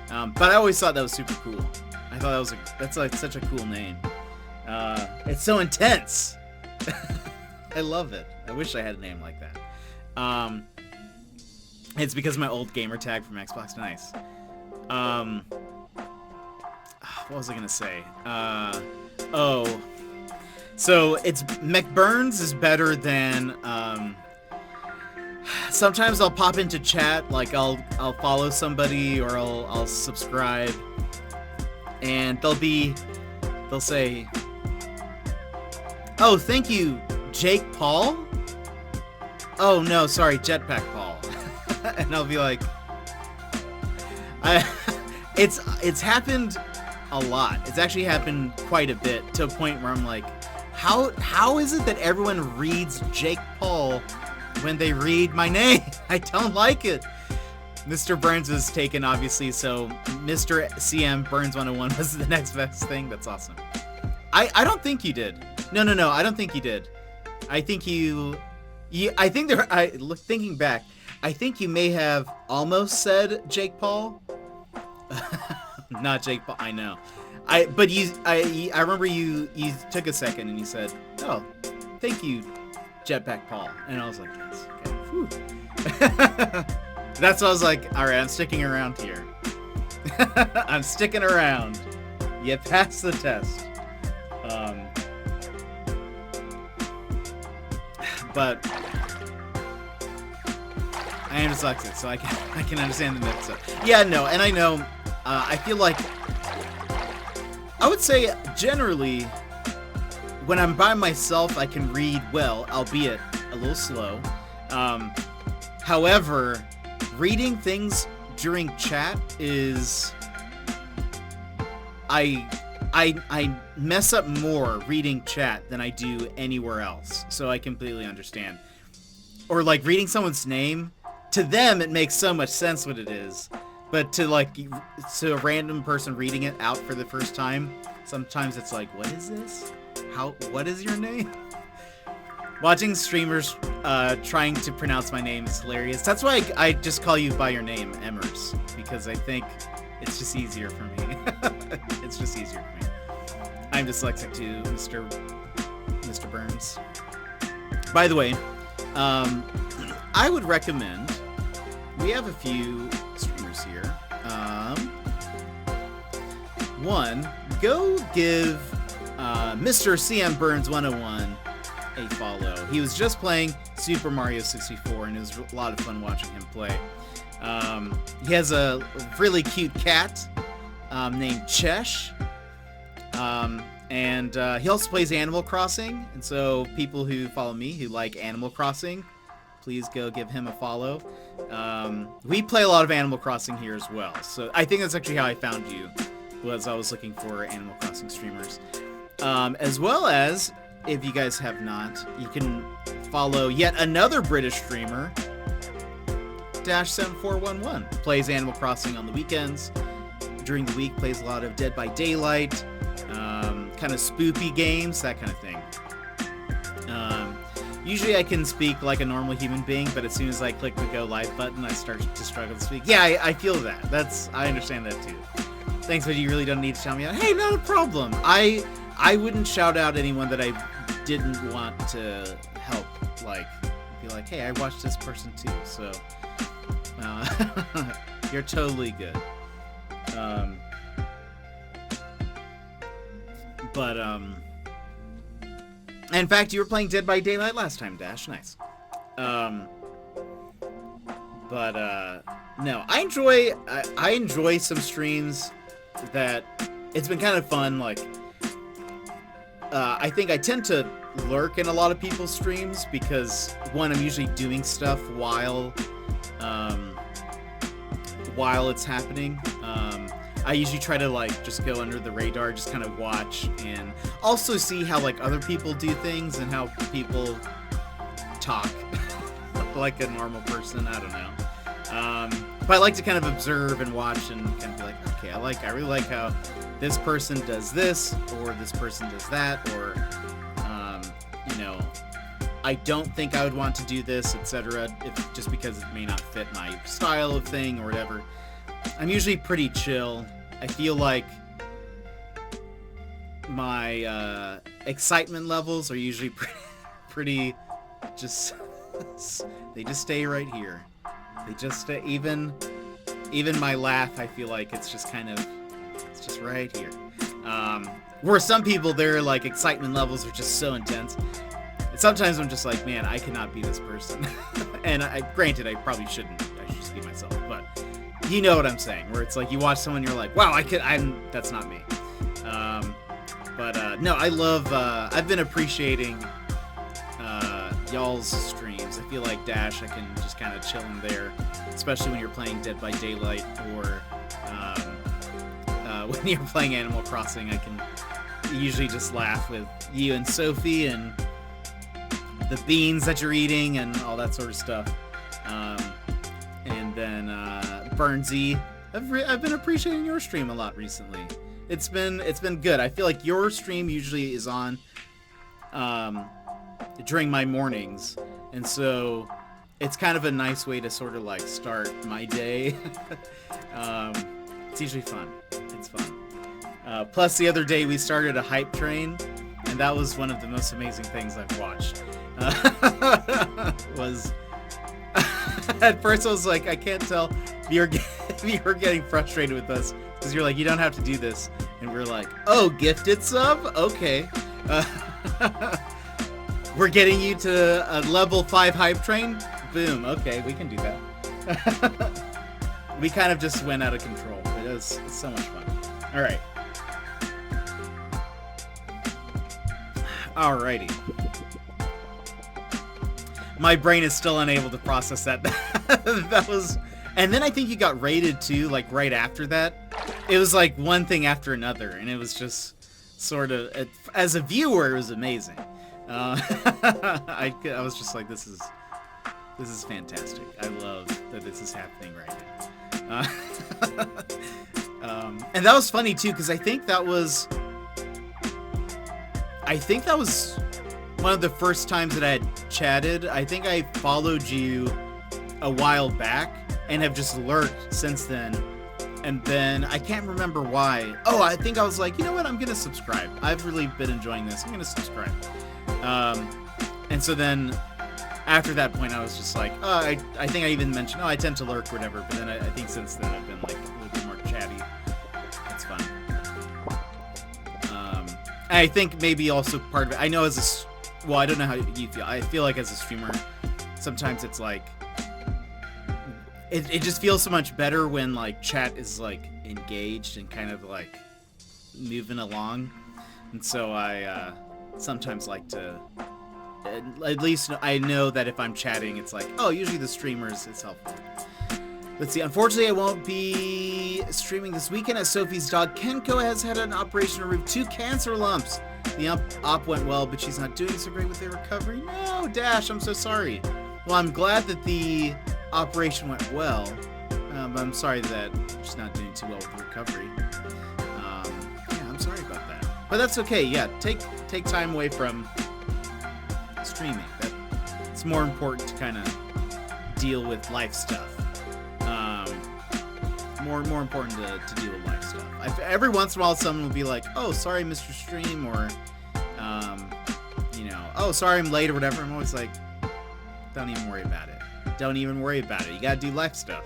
But I always thought that was super cool. I thought that's like such a cool name. It's so intense. I love it. I wish I had a name like that. It's because of my old gamer tag from Xbox. Nice. What was I gonna say? So it's McBurns is better than. Sometimes I'll pop into chat, like I'll follow somebody or I'll subscribe, and they'll say, "Oh, thank you, Jake Paul." Oh no, sorry, Jetpack Paul. And I'll be like, it's happened a lot. It's actually happened quite a bit, to a point where I'm like, how is it that everyone reads Jake Paul when they read my name? I don't like it. Mr. Burns was taken, obviously, so Mr. CM Burns 101 was the next best thing. That's awesome. I don't think you did. No, I don't think you did. I think thinking back, I think you may have almost said Jake Paul. Not Jake Paul, I know. I remember you took a second and you said, "Oh, thank you, Jetpack Paul. And I was like, yes, okay. Whew. That's why I was like, all right, I'm sticking around here. I'm sticking around. You passed the test. But I am dyslexic, so I can understand the myth. So yeah, no, and I know. I feel like I would say generally when I'm by myself, I can read well, albeit a little slow. However, reading things during chat is I mess up more reading chat than I do anywhere else. So I completely understand. Or like reading someone's name, to them it makes so much sense what it is. But to a random person reading it out for the first time, sometimes it's like, what is this? What is your name? Watching streamers trying to pronounce my name is hilarious. That's why I just call you by your name, Emmers, because I think it's just easier for me. It's just easier for me. I'm dyslexic too, Mr. Burns. By the way, I would recommend, we have a few streamers here. One, go give Mr. CM Burns 101 a follow. He was just playing Super Mario 64, and it was a lot of fun watching him play. He has a really cute cat named Chesh, and he also plays Animal Crossing, and so people who follow me who like Animal Crossing, please go give him a follow. We play a lot of Animal Crossing here as well, so I think that's actually how I found you, was I was looking for Animal Crossing streamers. As well as, if you guys have not, you can follow yet another British streamer, Dash7411. Plays Animal Crossing on the weekends. During the week, plays a lot of Dead by Daylight, kind of spoopy games, that kind of thing. Usually I can speak like a normal human being, but as soon as I click the go live button, I start to struggle to speak. Yeah, I feel that. I understand that too. Thanks, but you really don't need to shout me out. Hey, not a problem. I wouldn't shout out anyone that I didn't want to help. Like, be like, hey, I watched this person too, so you're totally good. In fact, you were playing Dead by Daylight last time, Dash. Nice. No, I enjoy some streams that it's been kind of fun. Like, I think I tend to lurk in a lot of people's streams because, one, I'm usually doing stuff while it's happening. I usually try to just go under the radar, just kind of watch and also see how other people do things and how people talk like a normal person. I don't know. But I like to kind of observe and watch and kind of be like, okay, I really like how this person does this or this person does that, or I don't think I would want to do this, etc. Just because it may not fit my style of thing or whatever. I'm usually pretty chill. I feel like my excitement levels are usually pretty just they just stay right here. They just even my laugh, I feel like it's just right here. Where some people, their excitement levels are just so intense. And sometimes I'm just like, man, I cannot be this person. And granted, I probably shouldn't. I should just be myself. But you know what I'm saying? Where it's like you watch someone, you're like, wow, that's not me. No, I love. I've been appreciating y'all's streams. I feel like Dash, I can just kind of chill in there, especially when you're playing Dead by Daylight or when you're playing Animal Crossing. I can usually just laugh with you and Sophie and the beans that you're eating and all that sort of stuff. And then Burnsy, I've been appreciating your stream a lot recently. It's been good. I feel like your stream usually is on during my mornings, and so it's kind of a nice way to sort of start my day. It's usually fun. It's fun. Plus, the other day we started a hype train and that was one of the most amazing things I've watched. Was at first I was like, I can't tell if you're getting frustrated with us because you're like, you don't have to do this, and we're like, oh, gifted sub, okay. We're getting you to a level 5 hype train. Boom. Okay, we can do that. We kind of just went out of control. It's so much fun. All right. Alrighty. My brain is still unable to process that. That was, and then I think you got raided too, like right after that. It was like one thing after another, and it was just sort of, as a viewer, it was amazing. I was just like, this is fantastic. I love that this is happening right now. And that was funny too, because I think that was one of the first times that I had chatted. I think I followed you a while back and have just lurked since then. And then I can't remember why. Oh, I think I was like, you know what? I'm going to subscribe. I've really been enjoying this. I'm going to subscribe. And so then after that point, I was just like, oh, I think I even mentioned, I tend to lurk or whatever. But then I think since then I've been like a little bit more chatty. That's fun. I think maybe also part of it, I know as I don't know how you feel. I feel like as a streamer, sometimes it's like, it just feels so much better when like chat is like engaged and kind of like moving along. And so I sometimes like to, at least I know that if I'm chatting, it's like, oh, usually the streamers, it's helpful. Let's see, unfortunately I won't be streaming this weekend as Sophie's dog Kenko has had an operation to remove 2 cancer lumps. The op went well, but she's not doing so great with the recovery. No, Dash, I'm so sorry. Well, I'm glad that the operation went well. I'm sorry that she's not doing too well with the recovery. Yeah, I'm sorry about that. But that's okay, yeah, take time away from streaming. It's more important to kind of deal with life stuff. More important to deal with life stuff. Every once in a while, someone will be like, "Oh, sorry, Mr. Stream," or, "Oh, sorry, I'm late," or whatever. I'm always like, "Don't even worry about it. Don't even worry about it. You gotta do life stuff."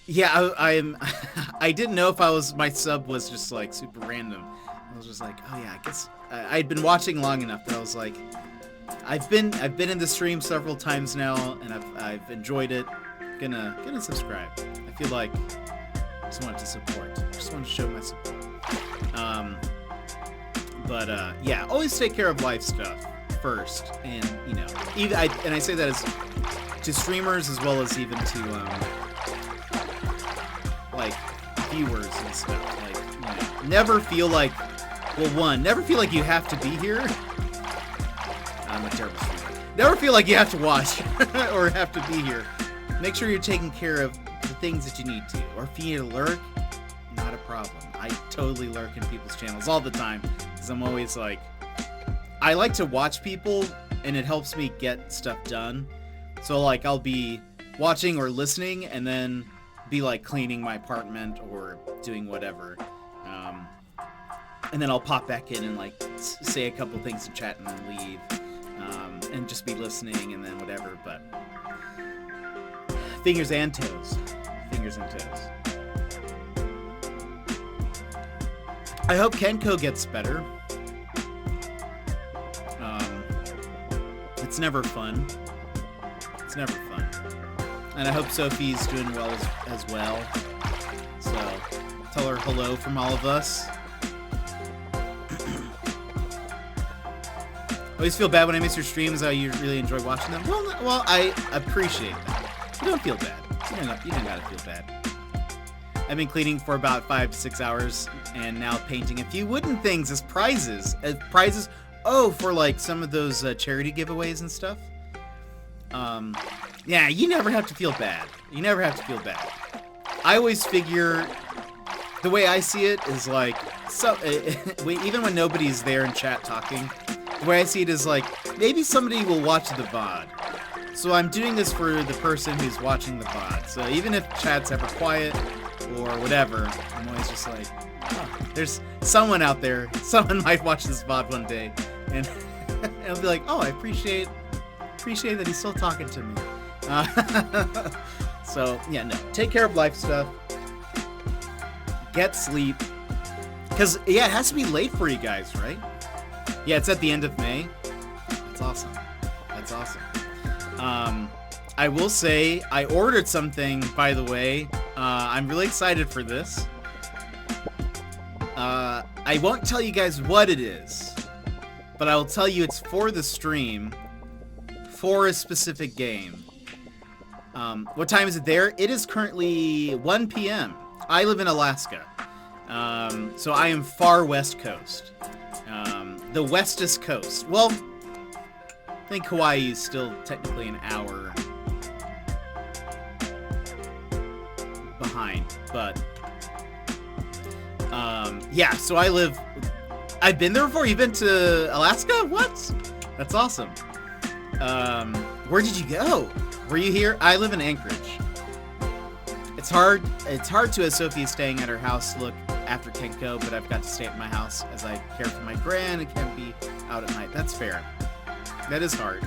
Yeah, I didn't know if my sub was just like super random. I was just like, oh yeah, I guess I'd been watching long enough that I was like, I've been in the stream several times now, and I've enjoyed it. Gonna subscribe. I feel like I just wanted to support. Just wanted to show my support. Yeah, always take care of life stuff first, and I say that as to streamers as well as even to like viewers and stuff. Like, never feel like, never feel like you have to be here. I'm a terrible streamer. Never feel like you have to watch or have to be here. Make sure you're taking care of the things that you need to. Or if you need to lurk, not a problem. I totally lurk in people's channels all the time because I'm always like, I like to watch people and it helps me get stuff done. So like I'll be watching or listening and then be like cleaning my apartment or doing whatever. And then I'll pop back in and like say a couple things in chat and then leave. And just be listening and then whatever, but fingers and toes. I hope Kenko gets better. It's never fun. And I hope Sophie's doing well as well. So tell her hello from all of us. I always feel bad when I miss your streams. How you really enjoy watching them. Well, I appreciate that. You don't feel bad. You don't gotta feel bad. I've been cleaning for about 5 to 6 hours, and now painting a few wooden things as prizes. Oh, for like some of those charity giveaways and stuff. Yeah, you never have to feel bad. I always figure the way I see it is like, even when nobody's there in chat talking. The way I see it is like, maybe somebody will watch the VOD. So I'm doing this for the person who's watching the VOD. So even if chat's ever quiet, or whatever, I'm always just like, oh, there's someone out there. Someone might watch this VOD one day, and I'll be like, oh, I appreciate that he's still talking to me. So yeah, no, take care of life stuff. Get sleep. Because, yeah, it has to be late for you guys, right? Yeah, it's at the end of May. That's awesome. That's awesome. I will say, I ordered something, by the way. I'm really excited for this. I won't tell you guys what it is, but I will tell you it's for the stream, for a specific game. What time is it there? It is currently 1 p.m. I live in Alaska. So I am far west coast. The westest coast. Well, I think Hawaii is still technically an hour behind, but yeah, so I've been there before. You've been to Alaska? What? That's awesome. Where did you go? Were you here? I live in Anchorage. It's hard to, as Sophie is staying at her house, look after Kenko, but I've got to stay at my house as I care for my gran and can't be out at night. That's fair. That is hard.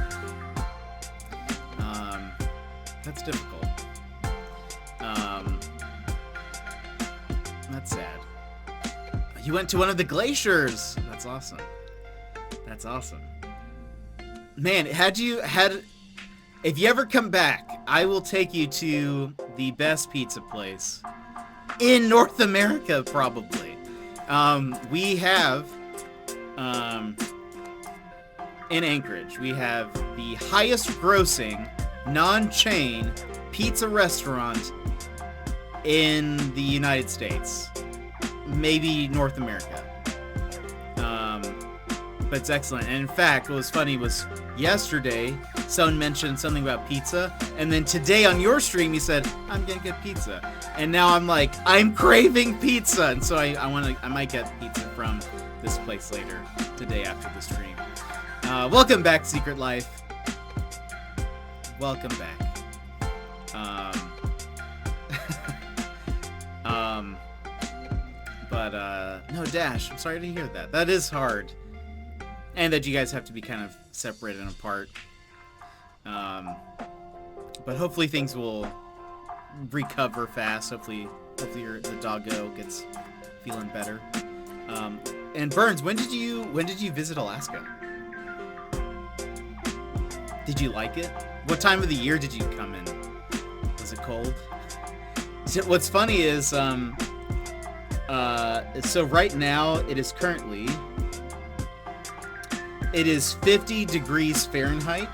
That's difficult. That's sad. You went to one of the glaciers. That's awesome. That's awesome. Man, if you ever come back, I will take you to the best pizza place in North America, probably. We have, in Anchorage, we have the highest grossing non-chain pizza restaurant in the United States. Maybe North America. But it's excellent. And in fact, what was funny was yesterday, someone mentioned something about pizza, and then today on your stream, you said, I'm gonna get pizza. And now I'm like, I'm craving pizza! And so I might get pizza from this place later today after the stream. Welcome back, Secret Life. Welcome back. No, Dash, I'm sorry to hear that. That is hard. And that you guys have to be kind of separated and apart. But hopefully things will recover fast. Hopefully the doggo gets feeling better. And Burns, when did you visit Alaska? Did you like it? What time of the year did you come in? Was it cold? So what's funny is, so right now it is 50 degrees Fahrenheit.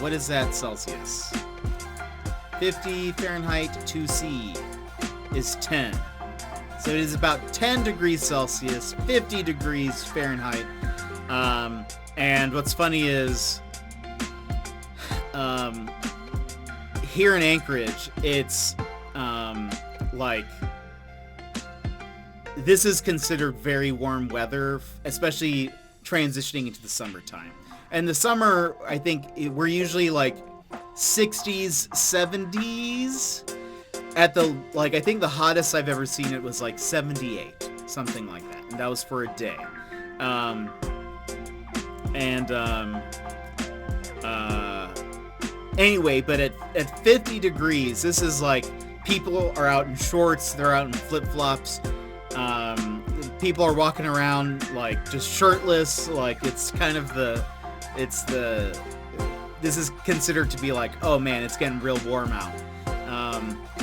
What is that Celsius? 50 Fahrenheit to C is 10. So it is about 10 degrees Celsius, 50 degrees Fahrenheit. And what's funny is, here in Anchorage, it's, like, this is considered very warm weather, especially transitioning into the summertime. And the summer, I think we're usually like 60s, 70s. At the, like, I think the hottest I've ever seen it was like 78, something like that. And that was for a day. Anyway, but at 50 degrees, this is like, people are out in shorts, they're out in flip-flops. People are walking around like just shirtless, like it's kind of this is considered to be like, oh man, it's getting real warm out.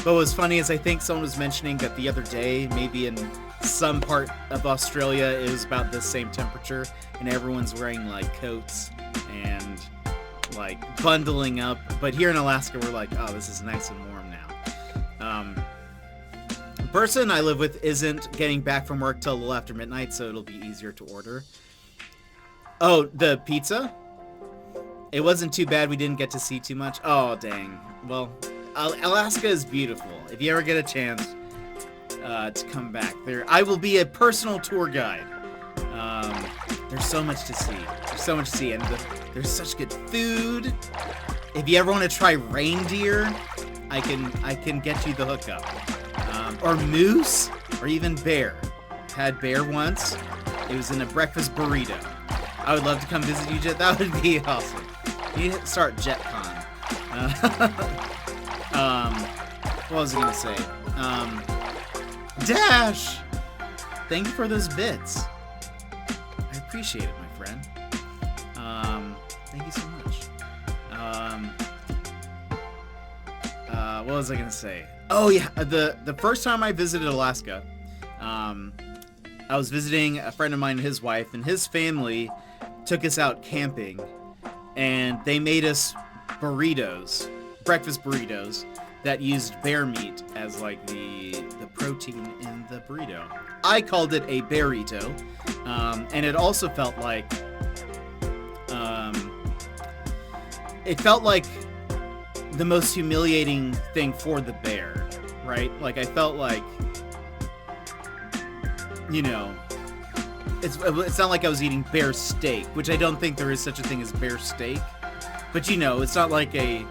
But what's funny is I think someone was mentioning that the other day, maybe in some part of Australia, it was about the same temperature, and everyone's wearing like coats and like bundling up. But here in Alaska, we're like, oh, this is nice and warm now. The person I live with isn't getting back from work till a little after midnight, so it'll be easier to order. Oh, the pizza? It wasn't too bad. We didn't get to see too much. Oh, dang. Well, Alaska is beautiful. If you ever get a chance to come back there, I will be a personal tour guide. There's so much to see. There's so much to see, and there's such good food. If you ever want to try reindeer, I can get you the hookup. or moose, or even bear. Had bear once. It was in a breakfast burrito. I would love to come visit you, Jet. That would be awesome. You need to start JetCon. What was I gonna say? Dash! Thank you for those bits. I appreciate it, my friend. Thank you so much. What was I gonna say? Oh yeah, the first time I visited Alaska, I was visiting a friend of mine and his wife, and his family took us out camping, and they made us burritos, breakfast burritos, that used bear meat as like the protein in the burrito. I called it a bearito, and it also felt like the most humiliating thing for the bear, right? Like I felt like, you know, it's not like I was eating bear steak, which I don't think there is such a thing as bear steak, but you know, it's not like a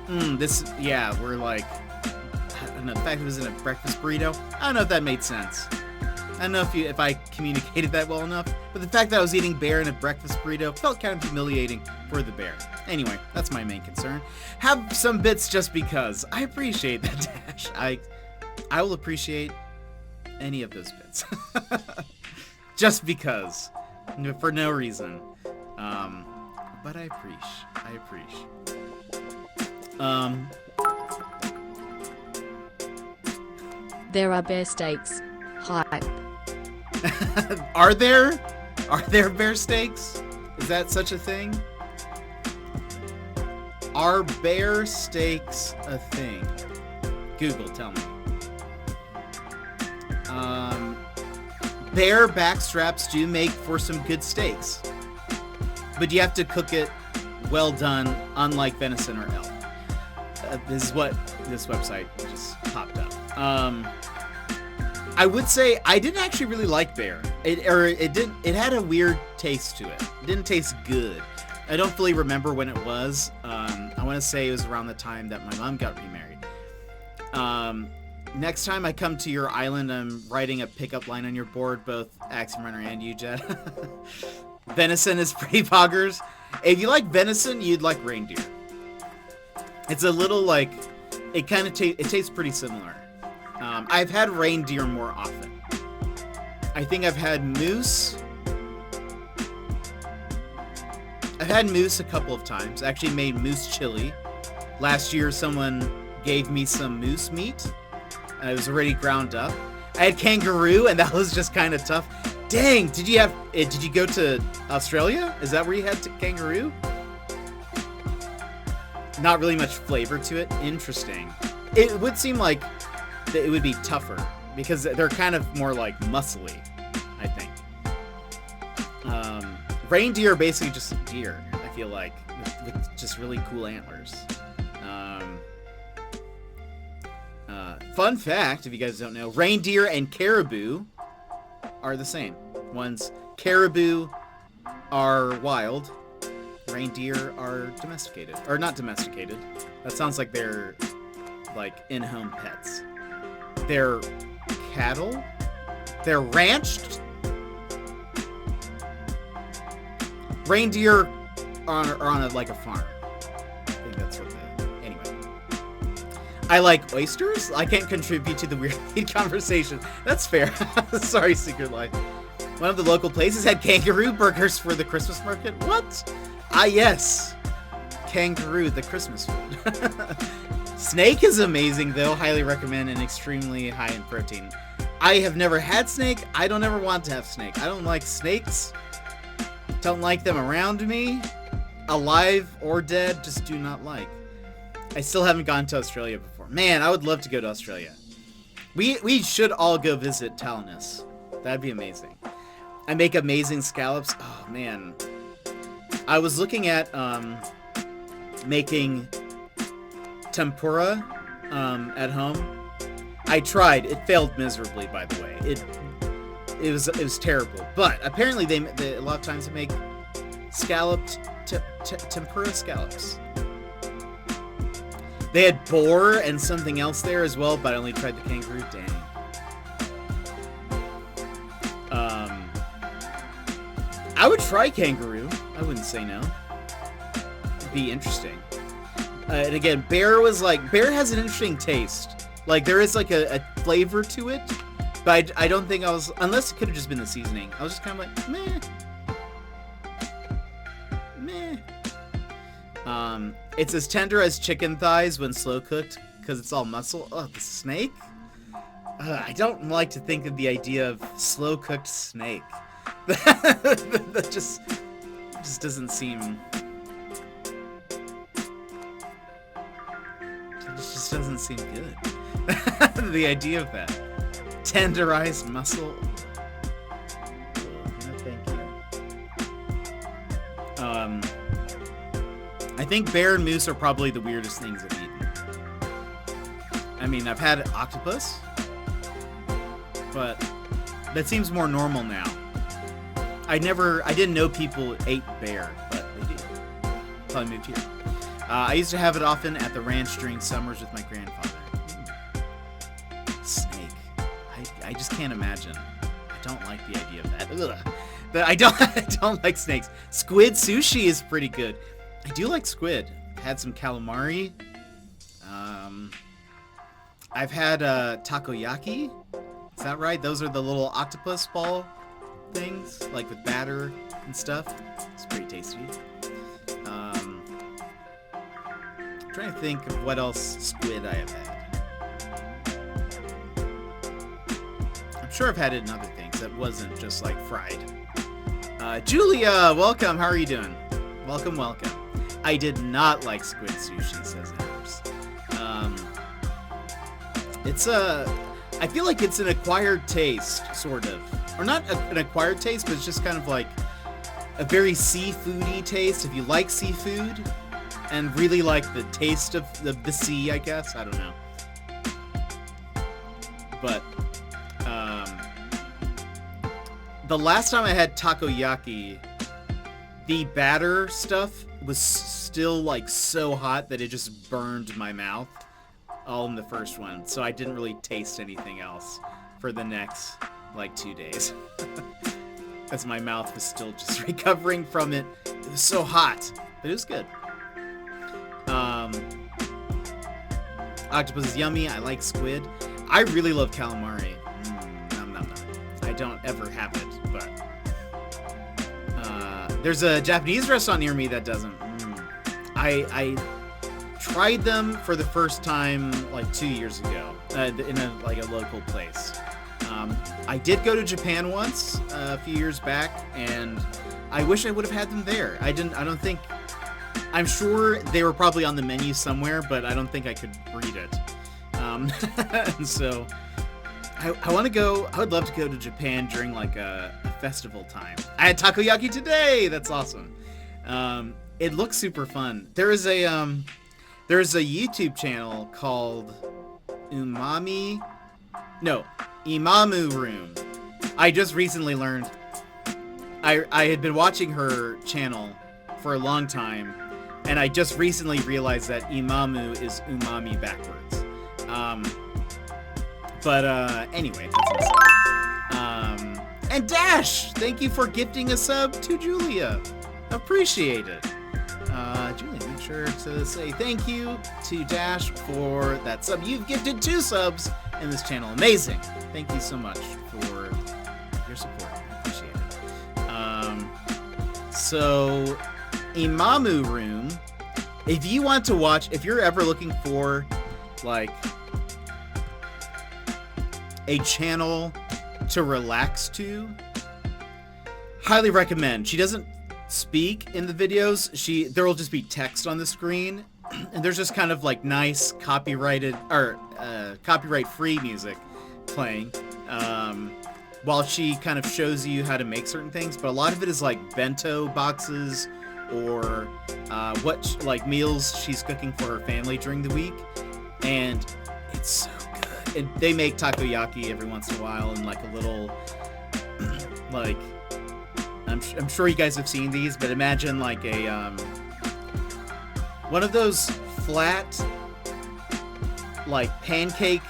we're like, I don't know, the fact it was in a breakfast burrito, I don't know if that made sense. I don't know if I communicated that well enough, but the fact that I was eating bear in a breakfast burrito felt kind of humiliating for the bear. Anyway, that's my main concern. Have some bits just because. I appreciate that, Dash. I will appreciate any of those bits. Just because. For no reason. But I appreciate. There are bear steaks. Hype. Are there bear steaks? Is that such a thing? Are bear steaks a thing? Google, tell me. Bear backstraps do make for some good steaks, but you have to cook it well done, unlike venison or elk. This is what this website just popped up. I would say I didn't actually really like bear. It had a weird taste to it. It didn't taste good. I don't fully remember when it was. I want to say it was around the time that my mom got remarried. Next time I come to your island, I'm writing a pickup line on your board, both Axiom Runner and you, Jet. Venison is pretty poggers. If you like venison, you'd like reindeer. It's a little like, it kind of it tastes pretty similar. I've had reindeer more often. I think I've had moose. I've had moose a couple of times. I actually made moose chili. Last year, someone gave me some moose meat. It was already ground up. I had kangaroo, and that was just kind of tough. Dang, did you go to Australia? Is that where you had kangaroo? Not really much flavor to it. Interesting. It would seem like that it would be tougher because they're kind of more like muscly, I think. Reindeer are basically just deer, I feel like, with just really cool antlers. Fun fact, if you guys don't know, reindeer and caribou are the same. Caribou are wild, reindeer are domesticated. Or not domesticated. That sounds like they're like in-home pets. They're cattle? They're ranched? Reindeer are on a farm. I think that's what anyway. I like oysters? I can't contribute to the weird conversation. That's fair. Sorry, Secret Life. One of the local places had kangaroo burgers for the Christmas market. What? Ah, yes. Kangaroo, the Christmas food. Snake is amazing, though. Highly recommend and extremely high in protein. I have never had snake. I don't ever want to have snake. I don't like snakes. Don't like them around me. Alive or dead, just do not like. I still haven't gone to Australia before. Man, I would love to go to Australia. We should all go visit Talnis. That'd be amazing. I make amazing scallops. Oh, man. I was looking at making tempura at home. I tried. It failed miserably, by the way. It was terrible. But apparently they a lot of times they make scalloped tempura scallops. They had boar and something else there as well, but I only tried the kangaroo. Dang. I would try kangaroo. I wouldn't say no. It'd be interesting. And again, bear has an interesting taste. Like, there is like a flavor to it, but I don't think unless it could have just been the seasoning. I was just kind of like, meh. It's as tender as chicken thighs when slow cooked because it's all muscle. Oh, the snake? I don't like to think of the idea of slow cooked snake. That just doesn't seem. It just doesn't seem good. The idea of that tenderized muscle. No, thank you. I think bear and moose are probably the weirdest things I've eaten. I mean, I've had octopus, but that seems more normal now. I didn't know people ate bear, but they do. Probably moved here. I used to have it often at the ranch during summers with my grandfather. Snake. I just can't imagine. I don't like the idea of that. Ugh. I don't like snakes. Squid sushi is pretty good. I do like squid. Had some calamari. I've had takoyaki. Is that right? Those are the little octopus ball things, like with batter and stuff. It's pretty tasty. I'm trying to think of what else squid I have had. I'm sure I've had it in other things that wasn't just like fried. Julia, welcome. How are you doing? Welcome. I did not like squid sushi, says Amber's. I feel like it's an acquired taste, sort of. Or not an acquired taste, but it's just kind of like a very seafoody taste. If you like seafood and really like the taste of the sea, I guess. I don't know. But the last time I had takoyaki, the batter stuff was still like so hot that it just burned my mouth all in the first one. So I didn't really taste anything else for the next like 2 days. As my mouth was still just recovering from it. It was so hot, but it was good. Octopus is yummy. I like squid. I really love calamari. Nom, nom, nom. I don't ever have it, but there's a Japanese restaurant near me that doesn't. I tried them for the first time like 2 years ago in a local place. I did go to Japan once a few years back, and I wish I would have had them there. I'm sure they were probably on the menu somewhere, but I don't think I could read it. And so I want to go. I would love to go to Japan during like a festival time. I had takoyaki today. That's awesome. It looks super fun. There's a YouTube channel called Imamu Room. I just recently learned. I had been watching her channel for a long time, and I just recently realized that Imamu is umami backwards. Anyway, that's awesome. And Dash, thank you for gifting a sub to Julia. Appreciate it. Julia, make sure to say thank you to Dash for that sub. You've gifted 2 subs in this channel. Amazing. Thank you so much for your support. I appreciate it. So, Imamu Room, if you want to watch, if you're ever looking for, like, a channel to relax to, highly recommend. She doesn't speak in the videos. There will just be text on the screen, and there's just kind of like nice copyrighted or copyright-free music playing while she kind of shows you how to make certain things. But a lot of it is like bento boxes or what like meals she's cooking for her family during the week, and it's so good. And they make takoyaki every once in a while in like a little like I'm sure you guys have seen these, but imagine like a one of those flat like pancake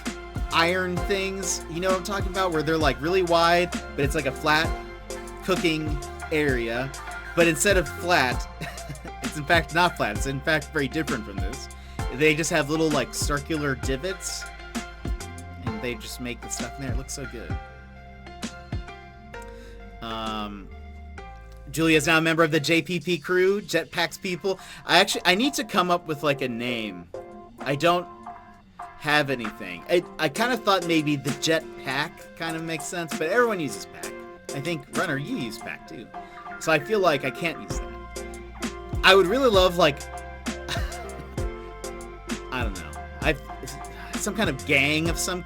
iron things, you know what I'm talking about, where they're like really wide, but it's like a flat cooking area, but instead of flat, it's in fact not flat. It's in fact very different from this. They just have little like circular divots, and they just make the stuff in there. It looks so good. Julia's now a member of the JPP crew, Jetpacks people. I need to come up with like a name. I don't have anything. I kind of thought maybe the Jetpack kind of makes sense, but everyone uses pack. I think, Runner, you use pack too. So I feel like I can't use that. I would really love like, I don't know. Some kind of gang of some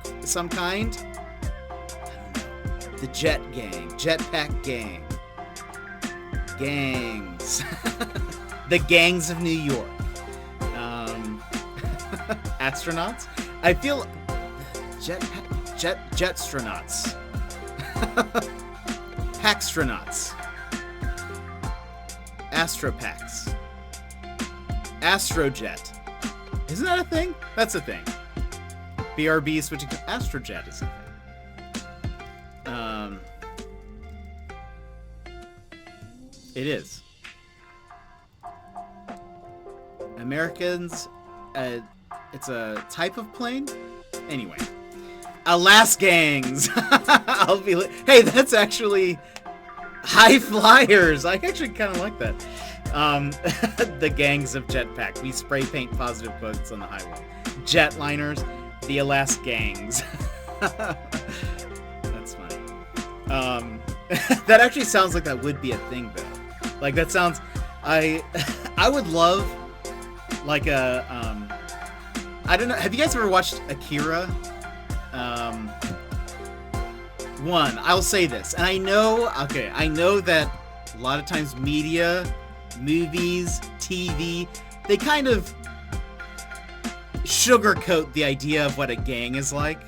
kind. I don't know. The Jet Gang. Jetpack Gang. Gangs. The Gangs of New York. Astronauts? I feel Jetstronauts. Packstronauts. Astropacks. Astrojet. Isn't that a thing? That's a thing. BRB switching to Astrojet is a thing. It is. Americans, it's a type of plane? Anyway. Alaskangs! I'll be like, hey, that's actually high flyers! I actually kind of like that. The gangs of Jetpack. We spray paint positive quotes on the highway. Jetliners, the Alaskangs. That's funny. That actually sounds like that would be a thing, though. Like, that sounds... I would love, like, a... I don't know. Have you guys ever watched Akira? I'll say this. And I know that a lot of times media, movies, TV, they kind of sugarcoat the idea of what a gang is like.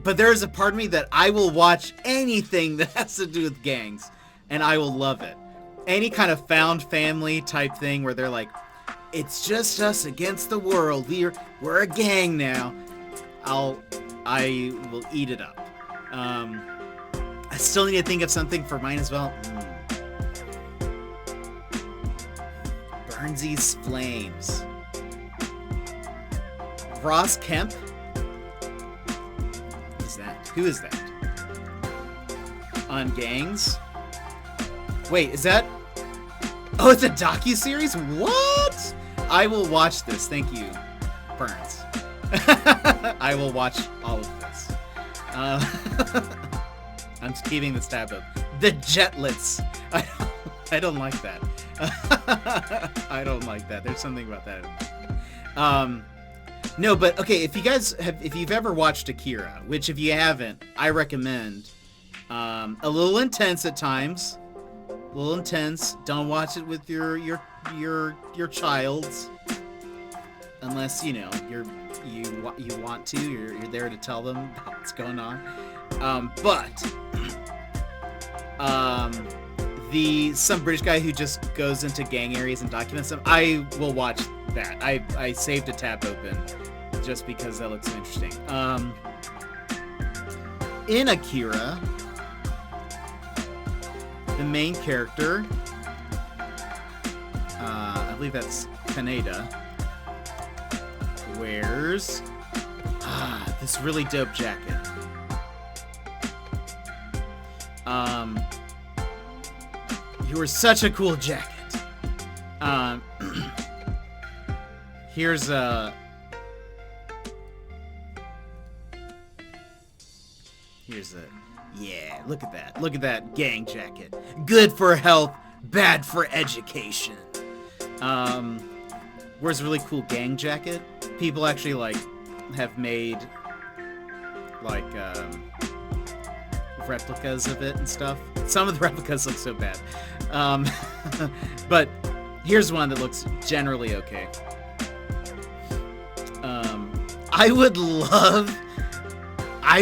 But there's a part of me that I will watch anything that has to do with gangs, and I will love it. Any kind of found family type thing where they're like, it's just us against the world. We're a gang now. I will eat it up. I still need to think of something for mine as well. Burnsy's Flames. Ross Kemp? Who is that? On gangs? Wait, is that... Oh, it's a docuseries? What? I will watch this. Thank you, Burns. I will watch all of this. I'm just keeping this tab up. The Jetlets. I don't like that. I don't like that. There's something about that. No, but okay, if you've ever watched Akira, which if you haven't, I recommend. A little intense at times. A little intense. Don't watch it with your child, unless you want to. You're there to tell them what's going on. Some British guy who just goes into gang areas and documents them. I will watch that. I saved a tab open just because that looks so interesting. In Akira, the main character, I believe that's Kaneda, wears this really dope jacket. You were such a cool jacket. Here's a... Yeah, look at that. Look at that gang jacket. Good for health, bad for education. Wears a really cool gang jacket. People actually, like, have made, like, replicas of it and stuff. Some of the replicas look so bad. But here's one that looks generally okay. I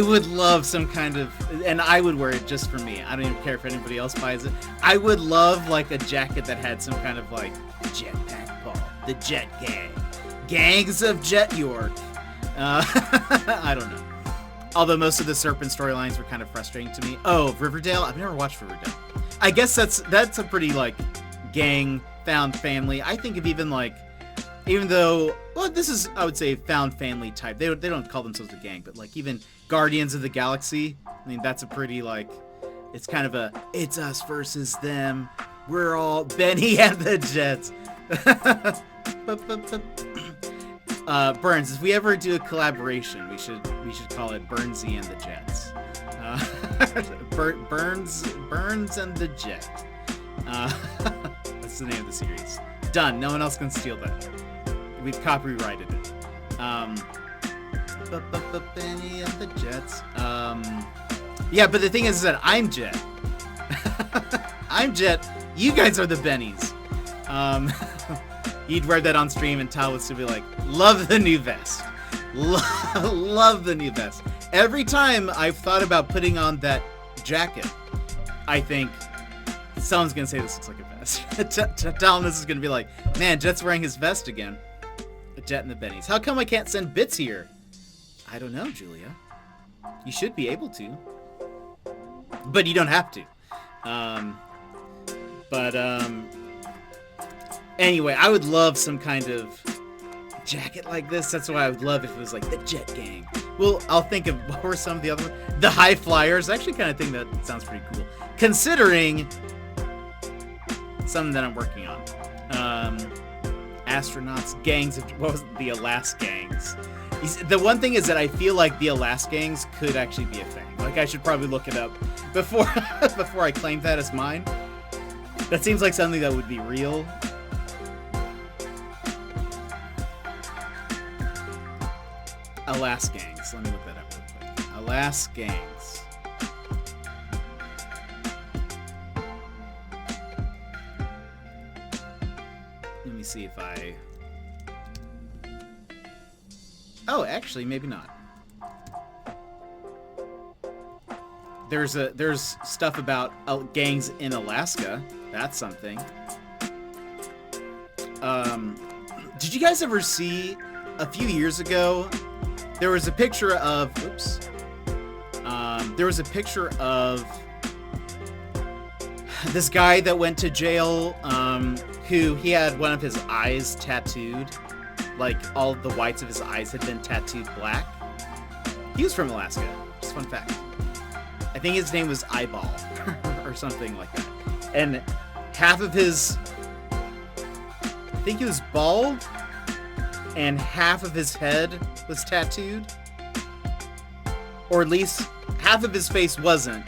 would love some kind of, and I would wear it just for me. I don't even care if anybody else buys it. I would love like a jacket that had some kind of like Jetpack Paul, the Jet Gang, Gangs of Jet York. I don't know. Although most of the Serpent storylines were kind of frustrating to me. Oh, Riverdale? I've never watched Riverdale. I guess that's a pretty, like, gang found family. I think of even, like, even though, well, this is, I would say, found family type. They don't call themselves a gang, but, like, even Guardians of the Galaxy, I mean, that's a pretty, like, it's kind of a, it's us versus them. We're all Benny and the Jets. Burns, if we ever do a collaboration, we should call it Burnsy and the Jets. Burns and the Jet. That's the name of the series. Done. No one else can steal that. We've copyrighted it. Benny and the Jets. Yeah, but the thing is that I'm Jet. I'm Jet. You guys are the Bennies. You'd wear that on stream and Tal would still be like, love the new vest. Love the new vest. Every time I've thought about putting on that jacket, I think someone's going to say this looks like a vest. Tal and this is going to be like, man, Jet's wearing his vest again. The Jet and the Bennies. How come I can't send bits here? I don't know, Julia. You should be able to. But you don't have to. Anyway, I would love some kind of jacket like this. That's why I would love if it was like the Jet Gang. Well, I'll think of, what were some of the other ones? The High Flyers. I actually kind of think that sounds pretty cool. Considering something that I'm working on. Astronauts, gangs of, what was it? The Alas Gangs. The one thing is that I feel like the Alas Gangs could actually be a thing. Like, I should probably look it up before I claim that as mine. That seems like something that would be real. Alas Gangs. Let me look that up real quick. Alas Gangs. Let me see if I... Oh, actually, maybe not. There's stuff about gangs in Alaska. That's something. Did you guys ever see a few years ago? There was a picture of. Oops. There was a picture of this guy that went to jail. Who he had one of his eyes tattooed, like all the whites of his eyes had been tattooed black. He was from Alaska. Just fun fact. I think his name was Eyeball or something like that. And half of his, I think he was bald, and half of his head was tattooed. Or at least half of his face wasn't.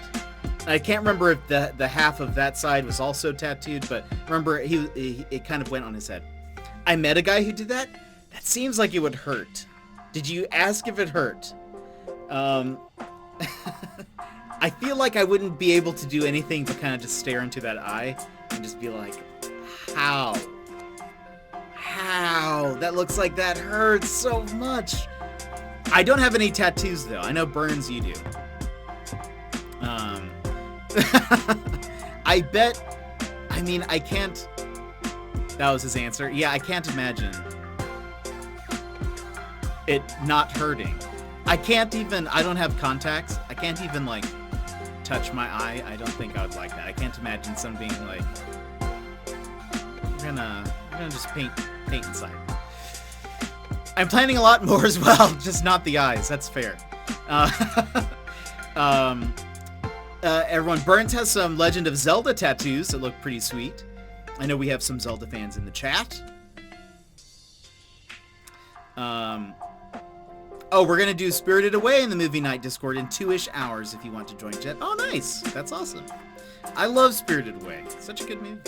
I can't remember if the half of that side was also tattooed, but remember it kind of went on his head. I met a guy who did that. That seems like it would hurt. Did you ask if it hurt? I feel like I wouldn't be able to do anything but kind of just stare into that eye and just be like, how? That looks like that hurts so much. I don't have any tattoos though. I know Burns, you do. I bet, I mean, I can't, that was his answer. Yeah, I can't imagine it not hurting. I don't have contacts. I can't even, like, touch my eye. I don't think I would like that. I can't imagine someone being like, we're gonna just paint inside. I'm planning a lot more as well, just not the eyes. That's fair. Everyone, Burns has some Legend of Zelda tattoos that look pretty sweet. I know we have some Zelda fans in the chat. Oh, we're going to do Spirited Away in the Movie Night Discord in 2-ish hours if you want to join, Jet. Oh, nice. That's awesome. I love Spirited Away. Such a good movie.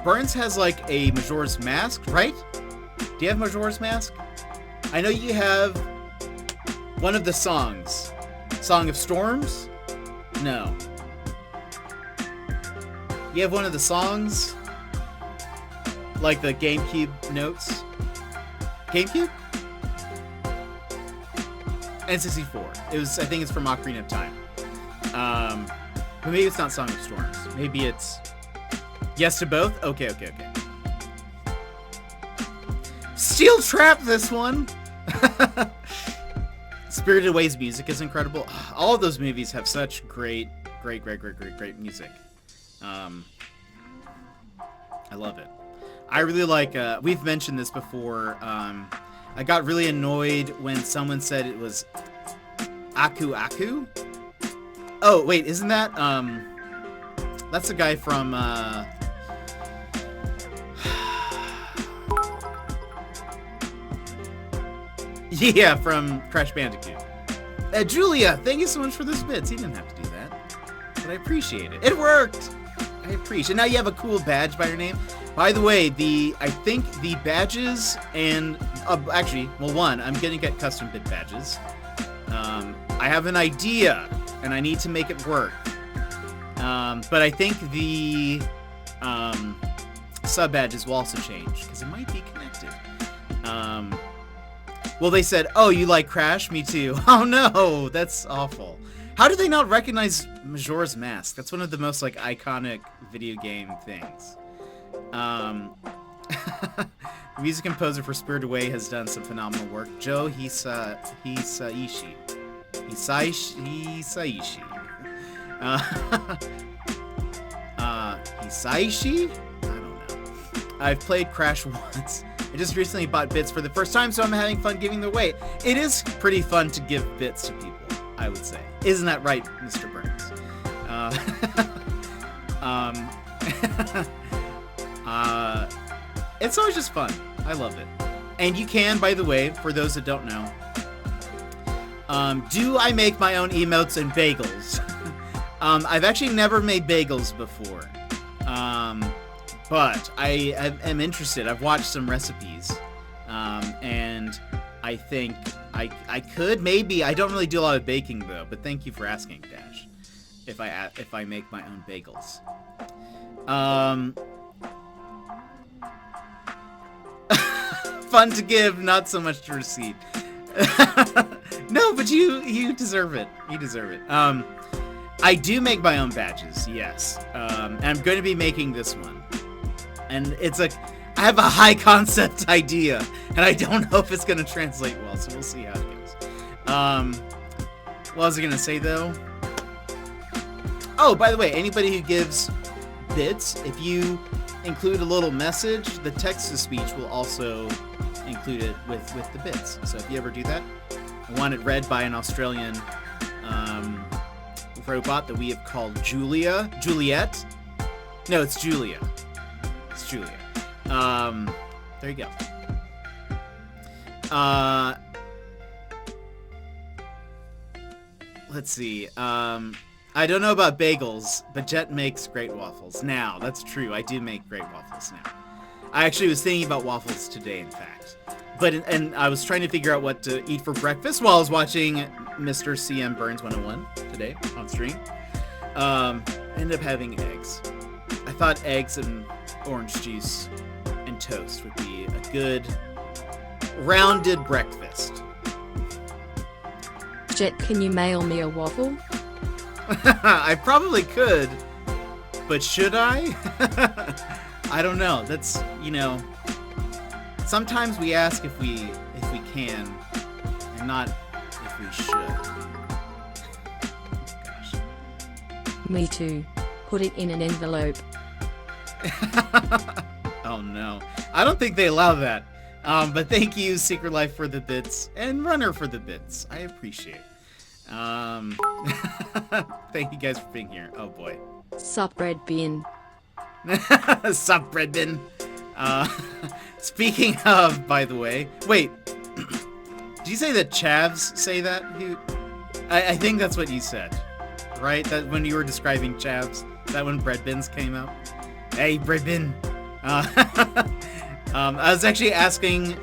Burns has, like, a Majora's Mask, right? Do you have Majora's Mask? I know you have one of the songs. Song of Storms? No. You have one of the songs? Like the GameCube notes? GameCube? N64. It was, I think it's from Ocarina of Time. But maybe it's not Song of Storms. Maybe it's yes to both? Okay. Steel Trap this one! Spirited Away's music is incredible. All of those movies have such great music. I love it. I really like, we've mentioned this before, I got really annoyed when someone said it was Aku Aku. Oh, wait, isn't that, that's the guy from, yeah, from Crash Bandicoot. Julia, thank you so much for this bits. You didn't have to do that, but I appreciate it. It worked! I appreciate it. Now you have a cool badge by your name. By the way, I think the badges and, actually, well, one, I'm gonna get custom bit badges. I have an idea, and I need to make it work. But I think the sub badges will also change, because it might be connected. Well, they said, oh, you like Crash? Me too. Oh no, that's awful. How do they not recognize Majora's Mask? That's one of the most, like, iconic video game things. The music composer for Spirited Away has done some phenomenal work. Joe Hisaishi. Hisaishi. Hisaishi? I don't know. I've played Crash once. I just recently bought bits for the first time, so I'm having fun giving them away. It is pretty fun to give bits to people, I would say. Isn't that right, Mr. Burns? It's always just fun. I love it. And you can, by the way, for those that don't know, do I make my own emotes and bagels? I've actually never made bagels before. But I am interested. I've watched some recipes. And I think I could, maybe. I don't really do a lot of baking, though. But thank you for asking, Dash. If I make my own bagels. Fun to give, not so much to receive. No, but you deserve it. You deserve it. I do make my own badges, yes. And I'm going to be making this one. And it's like, I have a high concept idea, and I don't know if it's going to translate well, so we'll see how it goes. What was I going to say, though? Oh, by the way, anybody who gives bits, if you include a little message, the text-to-speech will also include it with the bits. So if you ever do that, I want it read by an Australian robot that we have called Juliet. No, it's Julia. It's Julia. There you go. Let's see. I don't know about bagels, but Jet makes great waffles. Now, that's true. I do make great waffles now. I actually was thinking about waffles today, in fact. And I was trying to figure out what to eat for breakfast while I was watching Mr. CM Burns 101 today on stream. Ended up having eggs. I thought eggs and orange juice and toast would be a good, rounded breakfast. Jet, can you mail me a waffle? I probably could, but should I? I don't know. That's, sometimes we ask if we can, and not if we should. Gosh. Me too. Put it in an envelope. Oh no. I don't think they allow that. But thank you, Secret Life, for the bits, and Runner for the bits. I appreciate it. Thank you guys for being here. Oh boy. Sup, bread bin. Sup, bread bin. Speaking of, by the way, wait. Did you say that Chavs say that? I think that's what you said, right? That when you were describing Chavs, that when bread bins came out. Hey, bread bin. I was actually asking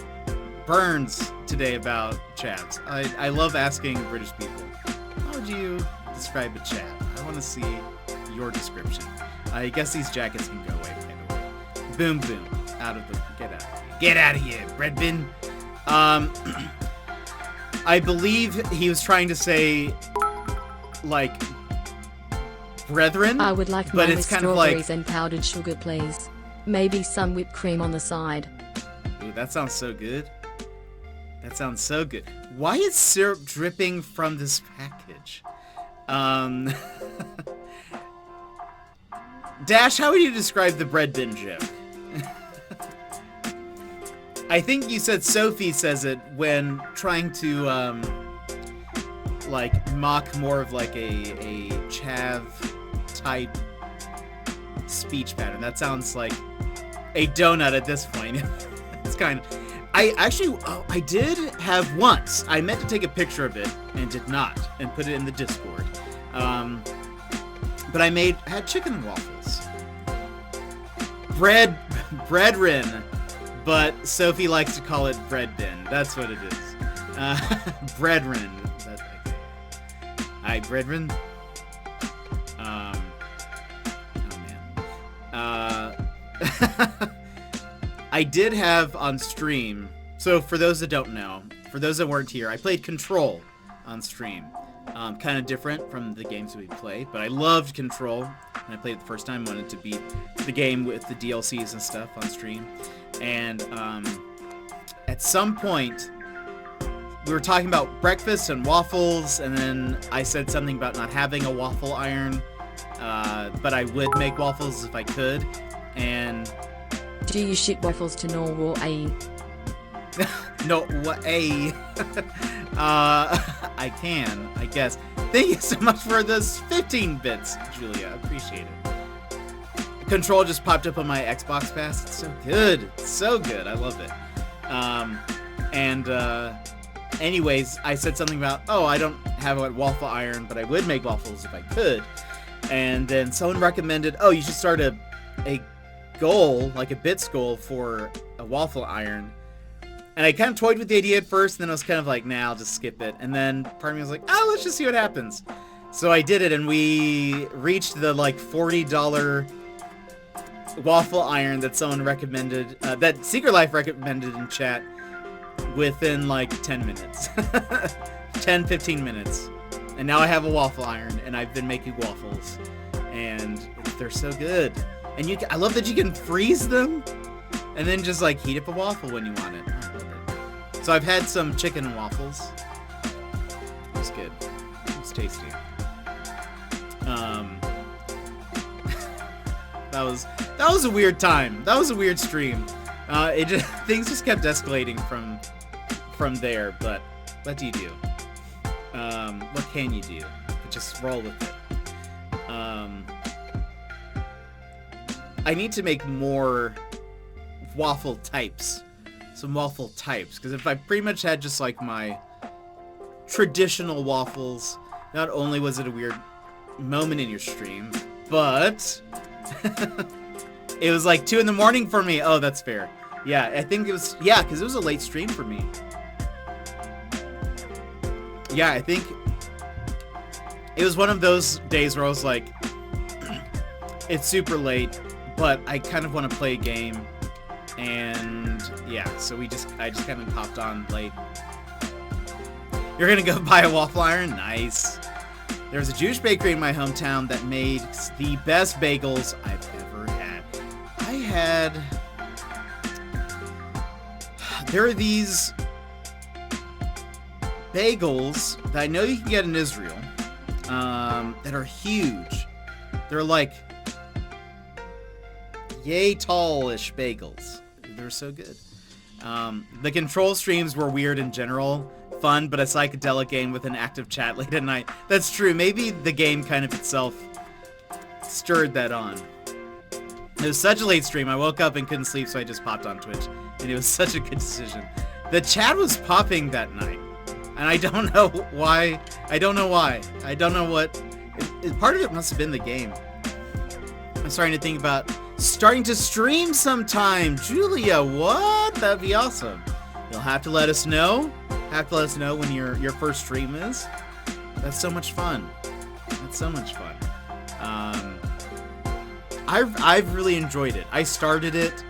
Burns today about Chavs. I love asking British people. How would you describe a Chav? I want to see your description. I guess these jackets can go away, by the way. Boom, boom. Get out of here. Get out of here, bread bin. I believe he was trying to say, like, brethren. I would like but mine it's with kind of like, strawberries and powdered sugar, please. Maybe some whipped cream on the side. Ooh, that sounds so good. That sounds so good. Why is syrup dripping from this package? Dash, how would you describe the bread bin joke? I think you said Sophie says it when trying to, like, mock more of, like, a chav-type speech pattern. That sounds like a donut at this point. It's kind of... I did have once. I meant to take a picture of it and did not, and put it in the Discord. But I had chicken and waffles. Breadrin, but Sophie likes to call it bread bin. That's what it is. Breadrin. Hi, Breadrin. Oh man. I did have on stream, so for those that don't know, for those that weren't here, I played Control on stream. Kind of different from the games we play, but I loved Control. When I played it the first time, wanted to beat the game with the DLCs and stuff on stream. And at some point, we were talking about breakfast and waffles, and then I said something about not having a waffle iron, but I would make waffles if I could. And Do you ship waffles to Norway? no, what a? I can, I guess. Thank you so much for those 15 bits, Julia. Appreciate it. Control just popped up on my Xbox Pass. It's so good. It's so good. I love it. Anyways, I said something about, oh, I don't have a waffle iron, but I would make waffles if I could. And then someone recommended, oh, you should start a goal, like a bits goal for a waffle iron. And I kind of toyed with the idea at first, and then I was kind of like, nah, I'll just skip it. And then part of me was like, oh, let's just see what happens. So I did it, and we reached the, like, $40 waffle iron that someone recommended, that Secret Life recommended in chat within, like, 10 minutes. 10, 15 minutes. And now I have a waffle iron, and I've been making waffles. And they're so good. And I love that you can freeze them, and then just, like, heat up a waffle when you want it. So I've had some chicken and waffles. It was good. It was tasty. That was a weird time. That was a weird stream. Things just kept escalating from there. But what do you do? What can you do? Just roll with it. I need to make more waffle types. Some waffle types, because if I pretty much had just like my traditional waffles, not only was it a weird moment in your stream, but it was like 2 in the morning for me. Oh, that's fair. Yeah, I think it was, yeah, because it was a late stream for me. Yeah, I think it was one of those days where I was like, it's super late, but I kind of want to play a game. And yeah, so I just kind of hopped on late. You're gonna go buy a waffle iron? Nice. There's a Jewish bakery in my hometown that made the best bagels I've ever had. There are these bagels that I know you can get in Israel, that are huge. They're like yay tall-ish bagels. They're so good. The Control streams were weird in general. Fun, but a psychedelic game with an active chat late at night. That's true. Maybe the game kind of itself stirred that on. It was such a late stream. I woke up and couldn't sleep, so I just popped on Twitch. And it was such a good decision. The chat was popping that night. And I don't know why. I don't know why. I don't know what... part of it must have been the game. I'm starting to think about starting to stream sometime. Julia, what? That'd be awesome. You'll have to let us know. Have to let us know when your first stream is. That's so much fun. That's so much fun. I've really enjoyed it. I started it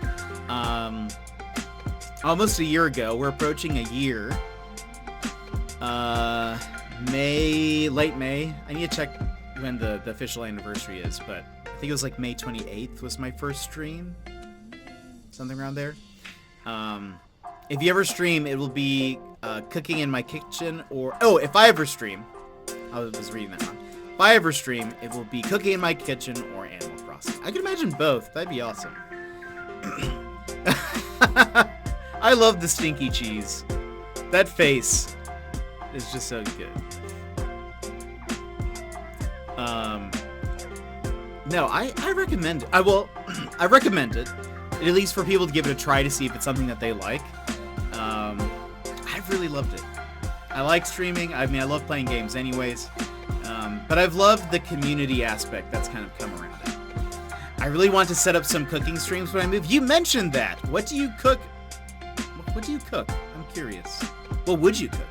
almost a year ago. We're approaching a year. Late May. I need to check when the official anniversary is, but I think it was like May 28th was my first stream. Something around there. if you ever stream, it will be cooking in my kitchen, or if I ever stream, I was reading that wrong. If I ever stream, it will be cooking in my kitchen or Animal Crossing. I can imagine both. That'd be awesome. I love the stinky cheese. That face is just so good. No, I recommend it. I recommend it, at least for people to give it a try to see if it's something that they like. I've really loved it. I like streaming. I mean, I love playing games anyways. But I've loved the community aspect that's kind of come around it. I really want to set up some cooking streams when I move. You mentioned that. What do you cook? What do you cook? I'm curious. What would you cook?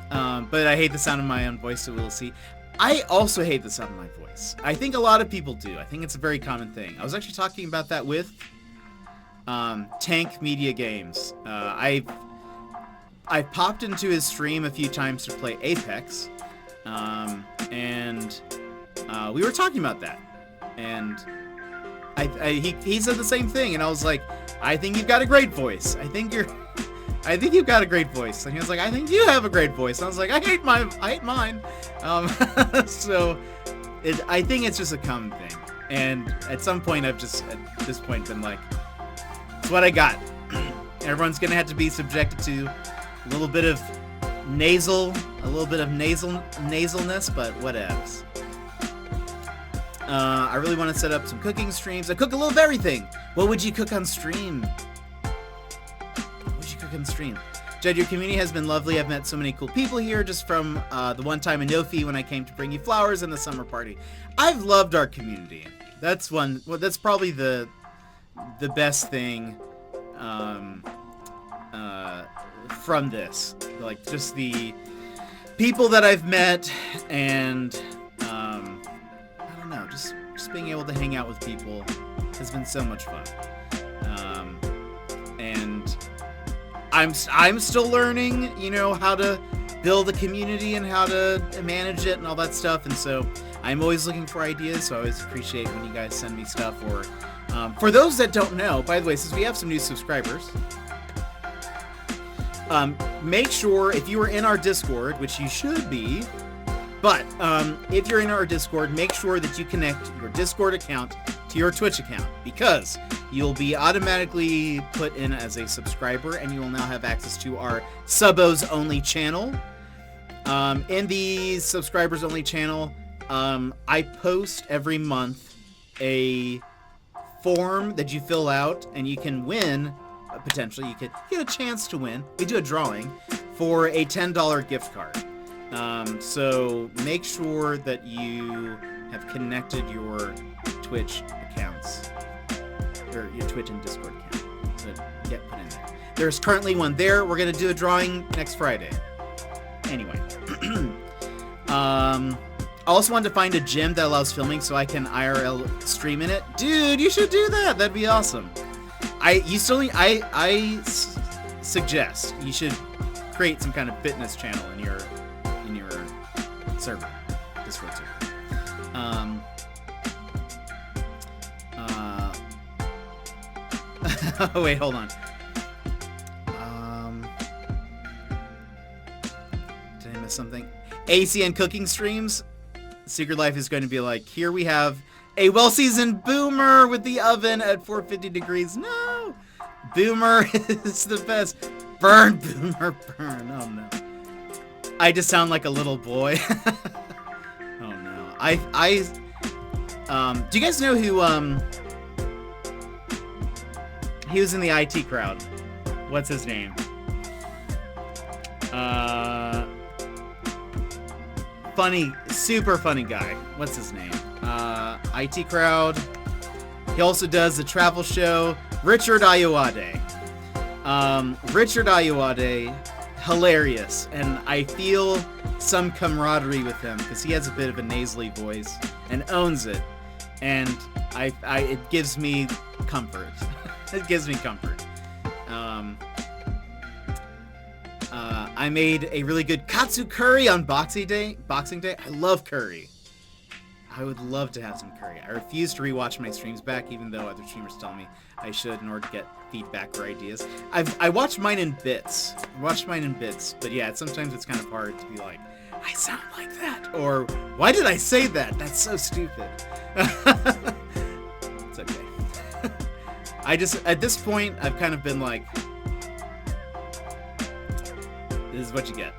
But I hate the sound of my own voice, so we'll see. I also hate the sound of my voice. I think a lot of people do. I think it's a very common thing. I was actually talking about that with Tank Media Games. I've popped into his stream a few times to play Apex, and we were talking about that. And he said the same thing, and I was like, I think you've got a great voice. I think you've got a great voice. And he was like, I think you have a great voice. And I was like, I hate mine. So I think it's just a common thing. And at some point, I've just, at this point, been like, it's what I got. Everyone's going to have to be subjected to a little bit of nasalness, but whatevs. I really want to set up some cooking streams. I cook a little of everything. What would you cook on stream? Jed, your community has been lovely. I've met so many cool people here just from the one time in Nofi when I came to bring you flowers in the summer party. I've loved our community. That's probably the best thing from this. Like, just the people that I've met, and I don't know, just being able to hang out with people has been so much fun. And I'm still learning, how to build a community and how to manage it and all that stuff. And so I'm always looking for ideas. So I always appreciate when you guys send me stuff. Or for those that don't know, by the way, since we have some new subscribers, make sure if you are in our Discord, which you should be, but if you're in our Discord, make sure that you connect your Discord account to your Twitch account, because you'll be automatically put in as a subscriber, and you will now have access to our Subos Only channel. In the Subscribers Only channel, I post every month a form that you fill out, and you can win, potentially, you could get a chance to win. We do a drawing for a $10 gift card. So make sure that you have connected your Twitch accounts, or your Twitch and Discord account, so get put in there. There's currently one there. We're gonna do a drawing next Friday. Anyway, I also wanted to find a gym that allows filming so I can IRL stream in it. Dude, you should do that. That'd be awesome. I suggest you should create some kind of fitness channel in your server, Discord server. Oh, wait, hold on. Did I miss something? ACN cooking streams. Secret Life is going to be like, here we have a well-seasoned Boomer with the oven at 450 degrees. No! Boomer is the best. Burn, Boomer, burn. Oh, no. I just sound like a little boy. Oh, no. Do you guys know who, he was in the IT crowd. What's his name? Funny, super funny guy. What's his name? IT crowd. He also does the travel show. Richard Ayoade. Richard Ayoade, hilarious, and I feel some camaraderie with him because he has a bit of a nasally voice and owns it, and it gives me comfort. It gives me comfort. I made a really good katsu curry on Boxing Day. I love curry. I would love to have some curry. I refuse to rewatch my streams back, even though other streamers tell me I should in order to get feedback or ideas. I watched mine in bits. But yeah, sometimes it's kind of hard to be like, I sound like that, or why did I say that? That's so stupid. It's okay. At this point, I've kind of been like, this is what you get.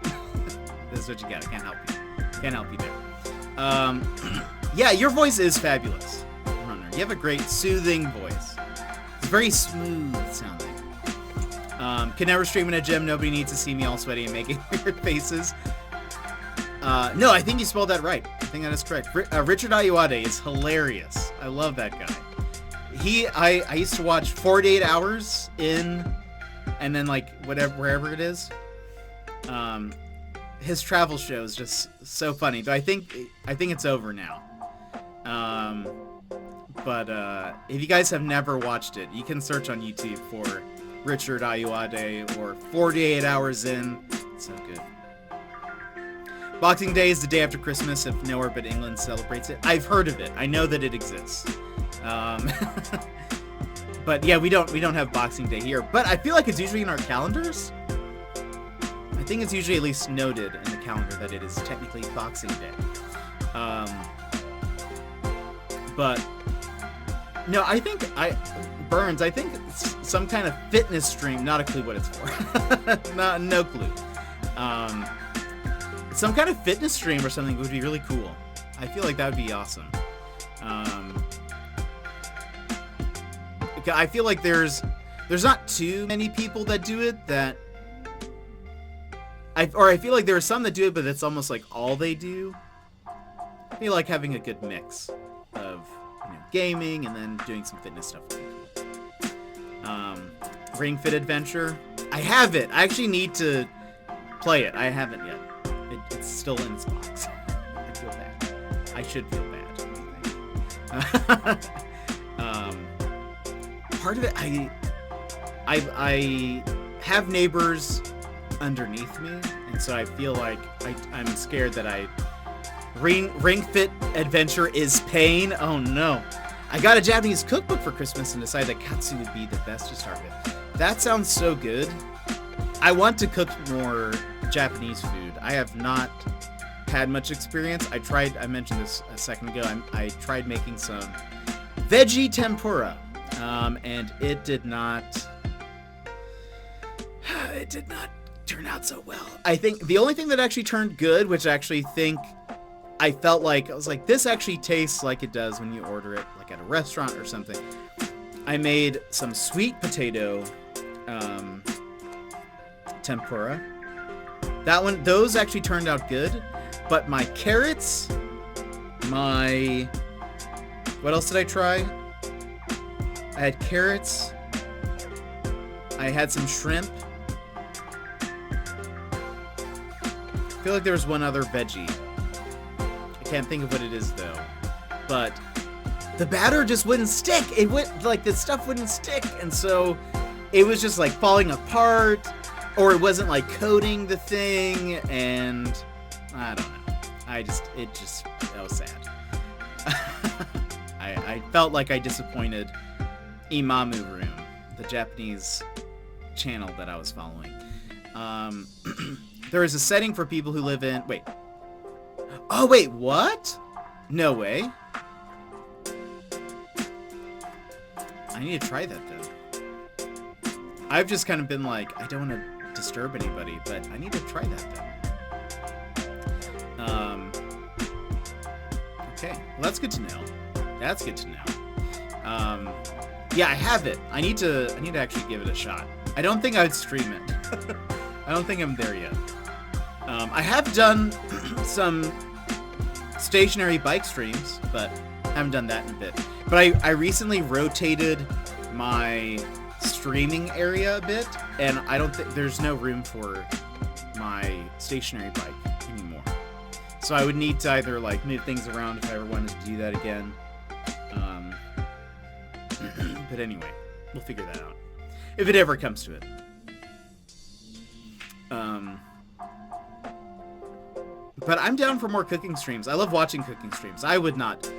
This is what you get. I can't help you. Can't help you there. Yeah, your voice is fabulous, Runner. You have a great, soothing voice. It's very smooth sounding. Can never stream in a gym. Nobody needs to see me all sweaty and making weird faces. No, I think you spelled that right. I think that is correct. Richard Ayoade is hilarious. I love that guy. I used to watch 48 Hours in, and then like wherever it is. His travel show is just so funny. Though I think it's over now. But if you guys have never watched it, you can search on YouTube for Richard Ayoade or 48 Hours in. It's so good. Boxing Day is the day after Christmas if nowhere but England celebrates it. I've heard of it. I know that it exists. But yeah, we don't have Boxing Day here. But I feel like it's usually in our calendars. I think it's usually at least noted in the calendar that it is technically Boxing Day. But no, I think it's some kind of fitness stream. Not a clue what it's for. No clue. Some kind of fitness stream or something would be really cool. I feel like that would be awesome. I feel like there's not too many people that do it that I feel like there are some that do it, but it's almost like all they do. I feel like having a good mix of gaming and then doing some fitness stuff. Ring Fit Adventure. I have it. I actually need to play it. I haven't yet. It's still in its box. I feel bad. I should feel bad. Part of it, I have neighbors underneath me, and so I feel like I'm scared that Ring Fit Adventure is pain. Oh no. I got a Japanese cookbook for Christmas and decided that katsu would be the best to start with. That sounds so good. I want to cook more Japanese food. I have not had much experience. I mentioned this a second ago, I tried making some veggie tempura, and it did not turn out so well. I think the only thing that actually turned good, which I actually think I felt like, I was like, this actually tastes like it does when you order it like at a restaurant or something. I made some sweet potato tempura. Those actually turned out good, but my carrots, what else did I try? I had carrots. I had some shrimp. I feel like there was one other veggie. I can't think of what it is though. But the batter just wouldn't stick. It went like the stuff wouldn't stick, and so it was just like falling apart, or it wasn't like coating the thing, and I don't know. That was sad. I felt like I disappointed Imamu Room, the Japanese channel that I was following. There is a setting for people who live in... Wait. Oh, wait, what? No way. I need to try that, though. I've just kind of been like, I don't want to disturb anybody, but I need to try that, though. Okay, well, that's good to know. That's good to know. Yeah, I have it. I need to actually give it a shot. I don't think I would stream it. I don't think I'm there yet. I have done some stationary bike streams, but I haven't done that in a bit. But I recently rotated my streaming area a bit, and I don't think there's no room for my stationary bike anymore. So I would need to either like move things around if I ever wanted to do that again. But anyway, we'll figure that out if it ever comes to it. But I'm down for more cooking streams. I love watching cooking streams. I would not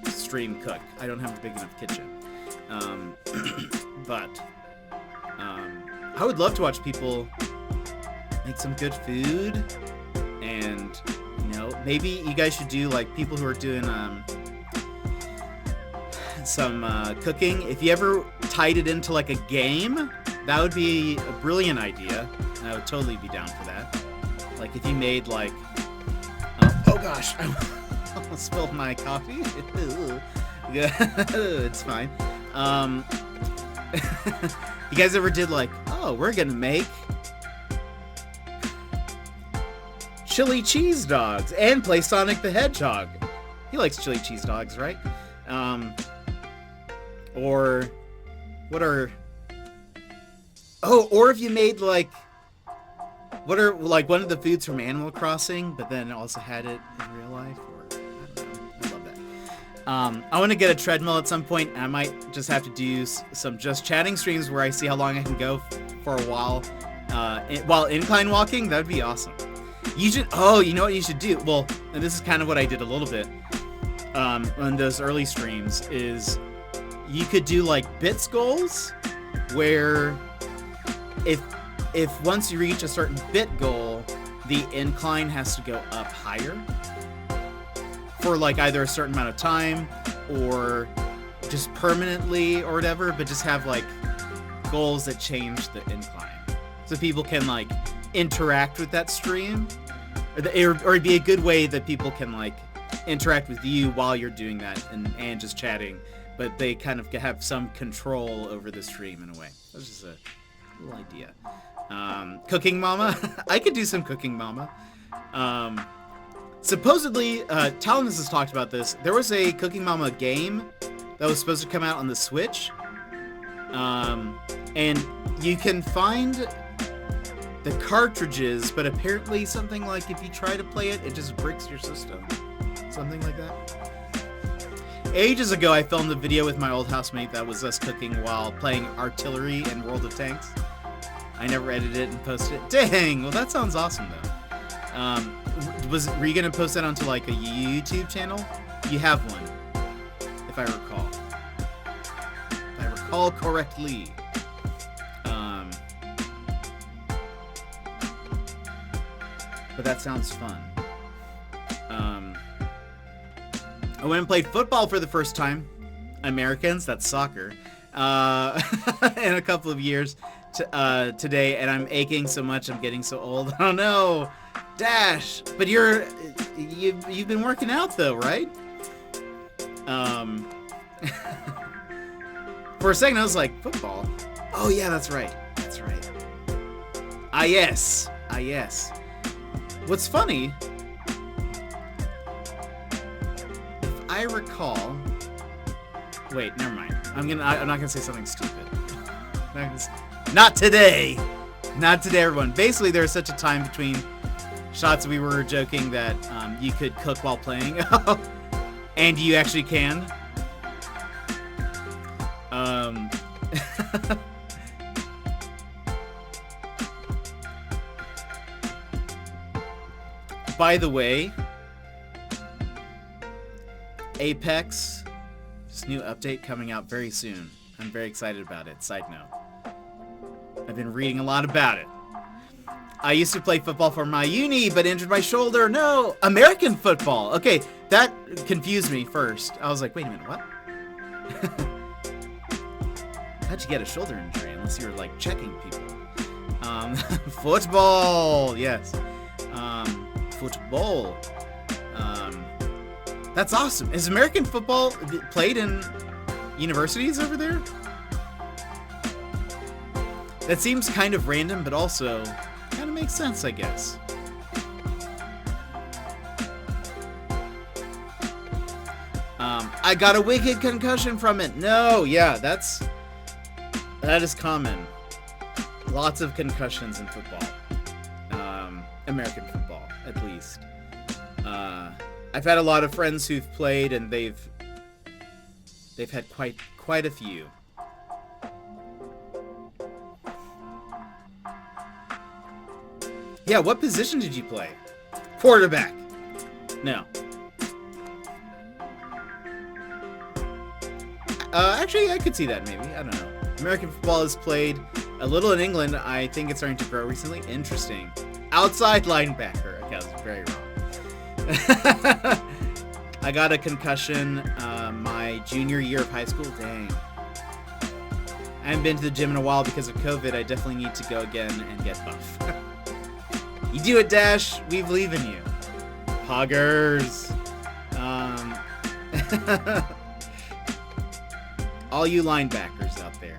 stream cook. I don't have a big enough kitchen. But I would love to watch people make some good food, and maybe you guys should do like people who are doing some cooking. If you ever tied it into like a game, that would be a brilliant idea, and I would totally be down for that. Like if you made like oh gosh, I almost spilled my coffee. It's fine. You guys ever did like, oh, we're gonna make chili cheese dogs and play Sonic the Hedgehog? He likes chili cheese dogs, right? Or what are... Oh, or if you made like... What are like one of the foods from Animal Crossing, but then also had it in real life? Or I don't know. I love that. I want to get a treadmill at some point. And I might just have to do some just chatting streams where I see how long I can go for a while. While incline walking, that would be awesome. You should... Oh, you know what you should do? Well, and this is kind of what I did a little bit on those early streams, is you could do like bits goals, where if once you reach a certain bit goal, the incline has to go up higher for like either a certain amount of time or just permanently or whatever, but just have like goals that change the incline so people can like interact with that stream, or it'd be a good way that people can like interact with you while you're doing that and just chatting, but they kind of have some control over the stream in a way. That's just a little idea. Cooking Mama. I could do some Cooking Mama. Supposedly, Talanis has talked about this. There was a Cooking Mama game that was supposed to come out on the Switch. And you can find the cartridges, but apparently something like if you try to play it, it just bricks your system. Something like that. Ages ago, I filmed a video with my old housemate that was us cooking while playing artillery in World of Tanks. I never edited it and posted it. Dang! Well, that sounds awesome, though. Were you gonna post that onto like a YouTube channel? You have one, if I recall. If I recall correctly. But that sounds fun. I went and played football for the first time. Americans, that's soccer. In a couple of years today, and I'm aching so much. I'm getting so old. Oh no, Dash! But you've been working out though, right? For a second, I was like, football. Oh yeah, that's right. That's right. Ah yes. What's funny? If I recall. Wait, never mind. I'm not gonna say something stupid. Not today, everyone. Basically, there's such a time between shots. We were joking that you could cook while playing, and you actually can. By the way, Apex, this new update coming out very soon. I'm very excited about it. Side note. I've been reading a lot about it. I used to play football for my uni, but injured my shoulder. No, American football. Okay, that confused me first. I was like, wait a minute, what? How'd you get a shoulder injury unless you were like checking people? Football, yes. Football. That's awesome. Is American football played in universities over there? That seems kind of random, but also kind of makes sense, I guess. I got a wicked concussion from it. No, yeah, that is common. Lots of concussions in football. American football, at least. I've had a lot of friends who've played, and they've had quite a few. Yeah, what position did you play? Quarterback. No. Actually, I could see that maybe. I don't know. American football is played a little in England. I think it's starting to grow recently. Interesting. Outside linebacker. Okay, I was very wrong. I got a concussion my junior year of high school. Dang. I haven't been to the gym in a while because of COVID. I definitely need to go again and get buff. You do it, Dash. We believe in you. Poggers. All you linebackers out there.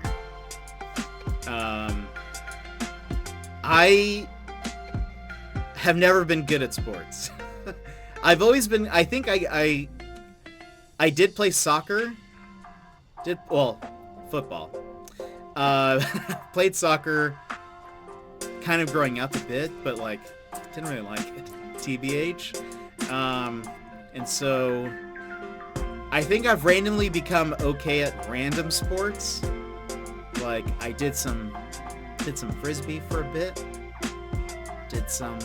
I have never been good at sports. I've always been. I think I did play soccer. Football. Played soccer kind of growing up a bit, but like didn't really like it. TBH. And so I think I've randomly become okay at random sports. Like I did some frisbee for a bit. Did some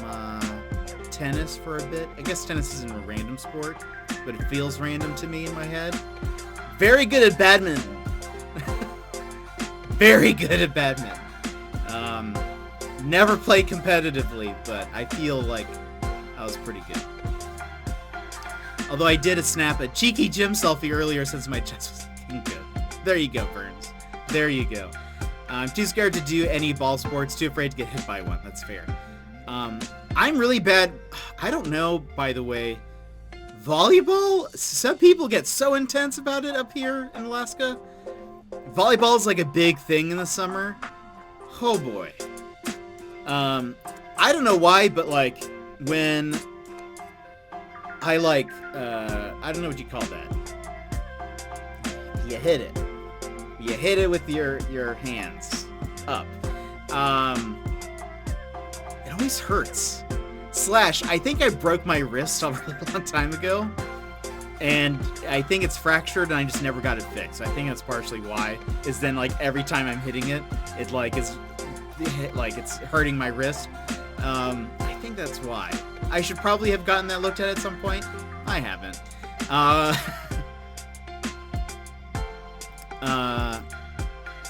tennis for a bit. I guess tennis isn't a random sport, but it feels random to me in my head. Very good at badminton. Very good at badminton. Never played competitively, but I feel like I was pretty good. Although I did snap a cheeky gym selfie earlier since my chest was looking good. There you go, Burns. There you go. I'm too scared to do any ball sports, too afraid to get hit by one. That's fair. I'm really bad. I don't know, by the way. Volleyball? Some people get so intense about it up here in Alaska. Volleyball is like a big thing in the summer. Oh boy. I don't know why, but like when I like, I don't know what you call that. You hit it. You hit it with your hands up. It always hurts. I think I broke my wrist a really long time ago. And I think it's fractured and I just never got it fixed. So I think that's partially why. Is then like every time I'm hitting it, it like is like it's hurting my wrist. I think that's why. I should probably have gotten that looked at some point. I haven't.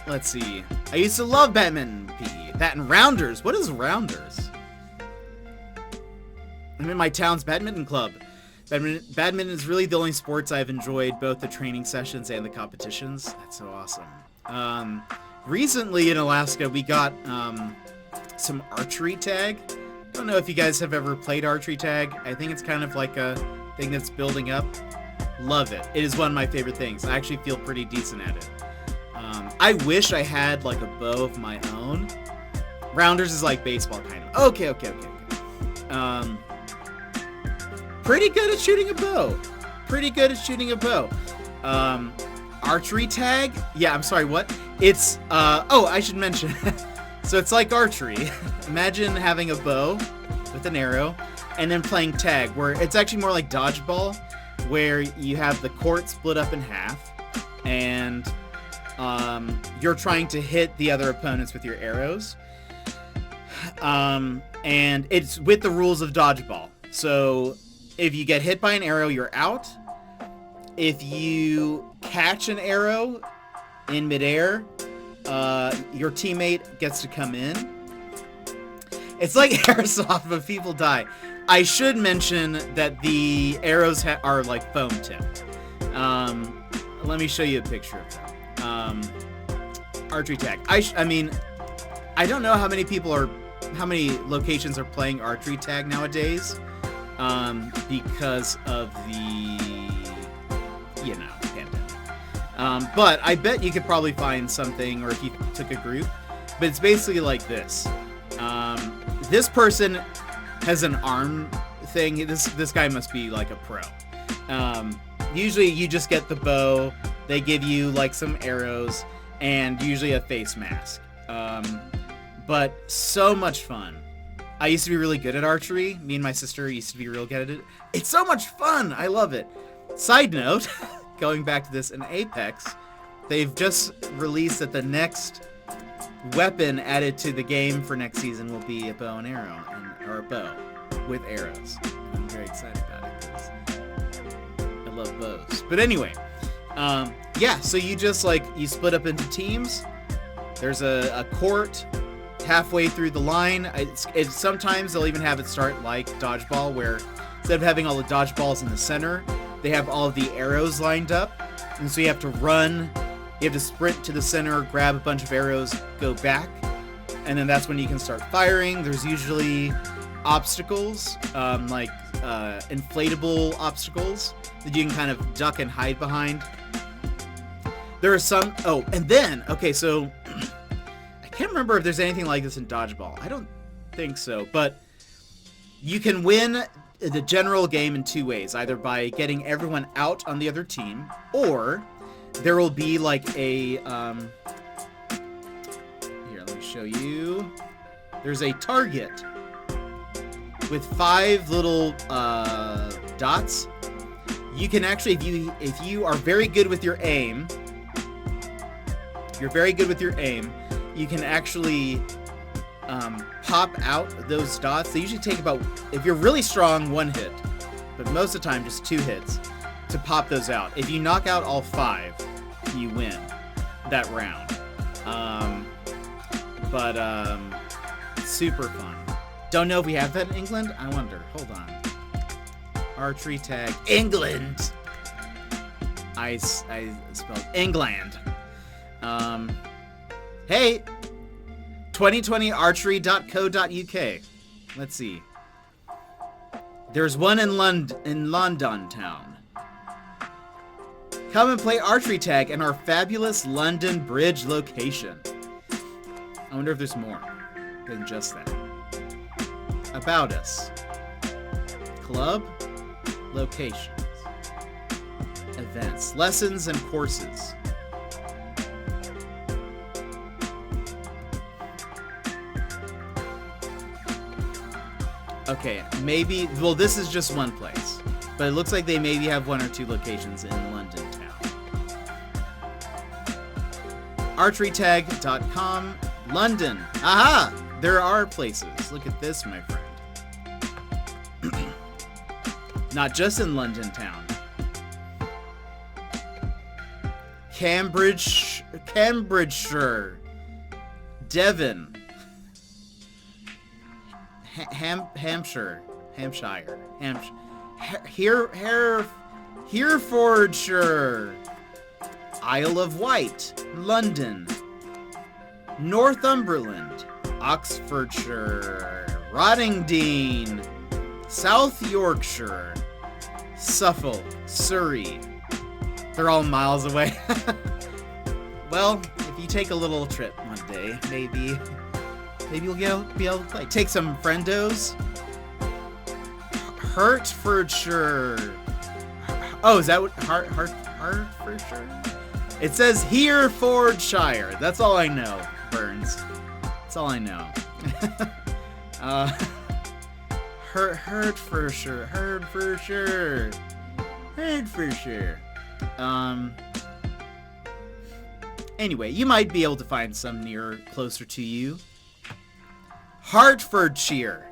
Let's see. I used to love badminton PE. That and rounders. What is rounders? I'm in my town's badminton club. Badminton is really the only sports I've enjoyed, both the training sessions and the competitions. That's so awesome. Recently in Alaska, we got some archery tag. Don't know if you guys have ever played archery tag. I think it's kind of like a thing that's building up. Love it. It is one of my favorite things. I actually feel pretty decent at it. I wish I had like a bow of my own. Rounders is like baseball kind of. Okay. Pretty good at shooting a bow. Archery tag? Yeah, I'm sorry, what? It's, I should mention. So it's like archery. Imagine having a bow with an arrow and then playing tag, where it's actually more like dodgeball, where you have the court split up in half and you're trying to hit the other opponents with your arrows. And it's with the rules of dodgeball. So if you get hit by an arrow, you're out. If you catch an arrow in midair, your teammate gets to come in. It's like airsoft, but people die. I should mention that the arrows are like foam tipped. Let me show you a picture of that. Archery tag. I mean, I don't know how many locations are playing archery tag nowadays, because of the, pandemic. But I bet you could probably find something, or if you took a group. But it's basically like this. This person has an arm thing. This guy must be like a pro. Usually you just get the bow. They give you like some arrows and usually a face mask. But so much fun. I used to be really good at archery. Me and my sister used to be real good at it. It's so much fun. I love it. Side note, going back to this in Apex, they've just released that the next weapon added to the game for next season will be a bow and arrow, or a bow. with arrows. I'm very excited about it because I love bows. But anyway, yeah, so you just like, you split up into teams. There's a court halfway through the line. It's sometimes they'll even have it start like dodgeball, where instead of having all the dodgeballs in the center, they have all of the arrows lined up. And so you have to run, you have to sprint to the center, grab a bunch of arrows, go back, and then that's when you can start firing. There's usually obstacles, like inflatable obstacles that you can kind of duck and hide behind. There are some, oh, and then, okay, so I can't remember if there's anything like this in dodgeball. I don't think so, but you can win the general game in two ways, either by getting everyone out on the other team, or there will be like a, here, let me show you. There's a target with 5 little dots. You can actually, if you are very good with your aim, you can actually pop out those dots. They usually take about, if you're really strong, 1 hit, but most of the time just 2 hits to pop those out. If you knock out all 5, you win that round. Super fun. Don't know if we have that in England. I wonder. Hold on. Archery tag England. I spelled England. Hey, 2020archery.co.uk. Let's see. There's one in London town. Come and play archery tag in our fabulous London Bridge location. I wonder if there's more than just that. About us. Club. Locations. Events. Lessons and courses. Okay, maybe, well, this is just one place, but it looks like they maybe have 1 or 2 locations in London town. Archerytag.com, London. Aha! There are places. Look at this, my friend. Not just in London town. Cambridgeshire, Devon, Hampshire, Herefordshire, Isle of Wight, London, Northumberland, Oxfordshire, Rottingdean, South Yorkshire, Suffolk, Surrey. They're all miles away. Well, if you take a little trip one day, maybe you'll be able to play. Take some friendos. Hertfordshire. Oh, is that what Hertfordshire? It says Herefordshire. That's all I know, Burns. That's all I know. Hertfordshire. Anyway, you might be able to find some closer to you. Hertfordshire.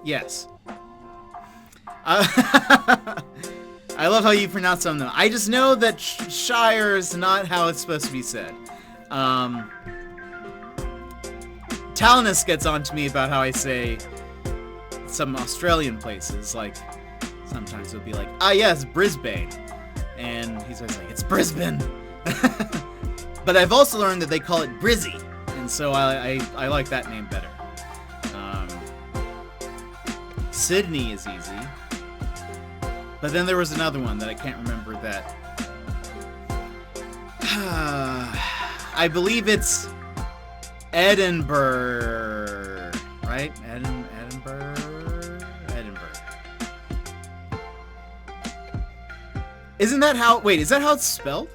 Yes. I love how you pronounce some of them. I just know that Shire is not how it's supposed to be said. Talinus gets on to me about how I say some Australian places. Like, sometimes it'll be like, ah yes, Brisbane. And he's always like, it's Brisbane. But I've also learned that they call it Brizzy. And so I like that name better. Sydney is easy. But then there was another one that I can't remember that. I believe it's Edinburgh, right? Edinburgh. Isn't that how, wait, is that how it's spelled?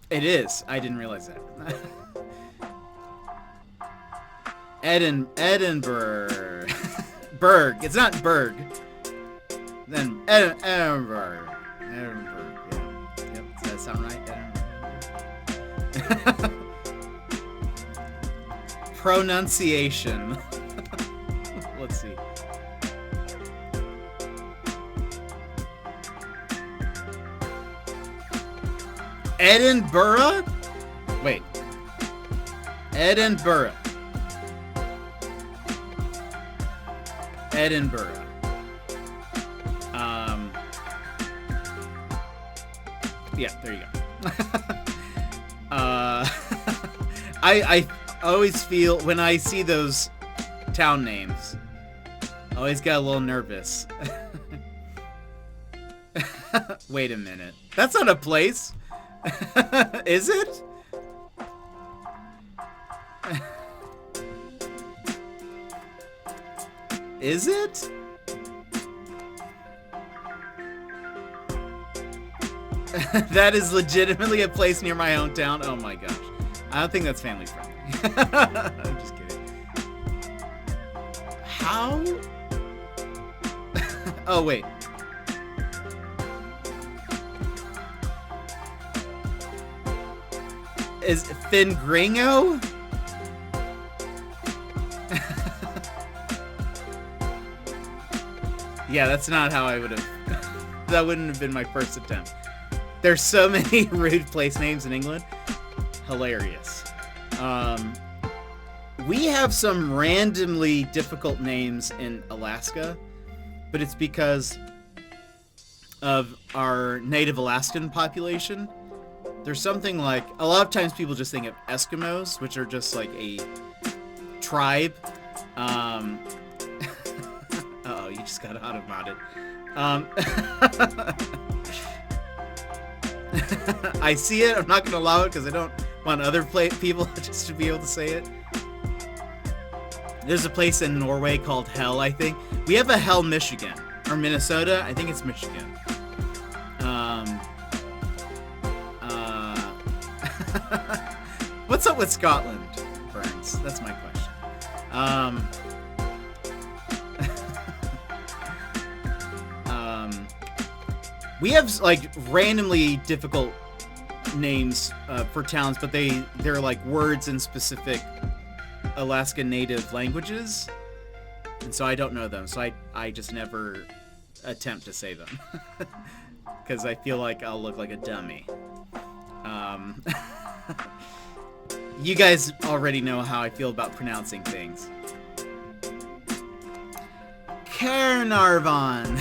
It is. I didn't realize that. Edinburgh. Berg. It's not Berg. Then Edinburgh. Edinburgh. Yeah. Yep. Does that sound right? Edinburgh. pronunciation. Let's see. Edinburgh? Wait. Edinburgh. Edinburgh. Yeah, there you go. I always feel when I see those town names, I always get a little nervous. Wait a minute. That's not a place. Is it? Is it? That is legitimately a place near my hometown. Oh my gosh. I don't think that's family friendly. I'm just kidding. How? Oh, wait. Is Fingringo? Yeah, that's not how I would have. That wouldn't have been my first attempt. There's so many rude place names in England. Hilarious. We have some randomly difficult names in Alaska, but it's because of our native Alaskan population. There's something like, a lot of times people just think of Eskimos, which are just like a tribe. Uh-oh, you just got auto-modded. I see it. I'm not going to allow it because I don't want other people just to be able to say it. There's a place in Norway called Hell, I think. We have a Hell, Michigan. Or Minnesota. I think it's Michigan. What's up with Scotland, Burns? That's my question. We have like randomly difficult names for towns, but they're like words in specific Alaska Native languages, and so I don't know them. So I just never attempt to say them because I feel like I'll look like a dummy. You guys already know how I feel about pronouncing things. Caernarvon.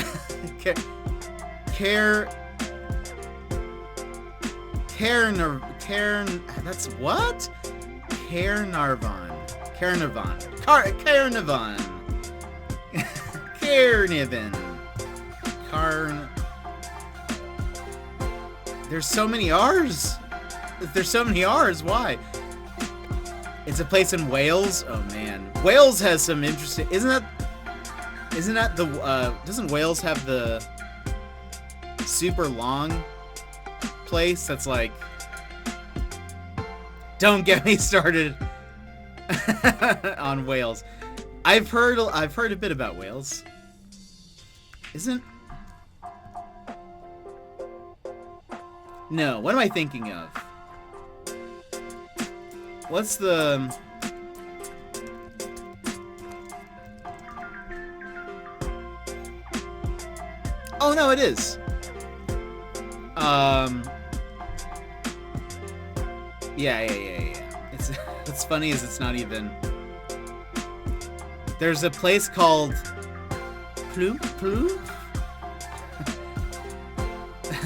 That's what? Caernarvon. There's so many R's. There's so many R's. Why? It's a place in Wales. Oh man, Wales has some interesting. Isn't that the? Doesn't Wales have the super long place that's like? Don't get me started on Wales. I've heard a bit about Wales. No, what am I thinking of? What's the... Oh no, it is. Yeah. It's funny as it's not even. There's a place called Ploop.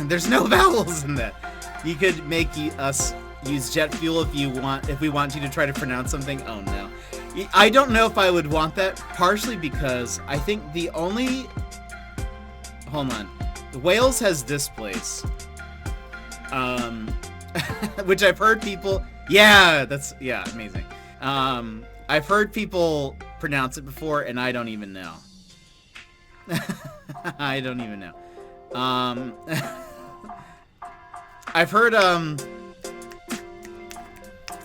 There's no vowels in that. You could make us use jet fuel if we want you to try to pronounce something. Oh no. I don't know if I would want that, partially because I think the only... Hold on. Wales has this place. Which I've heard people... Yeah, amazing. I've heard people pronounce it before, and I don't even know. I don't even know. I've heard,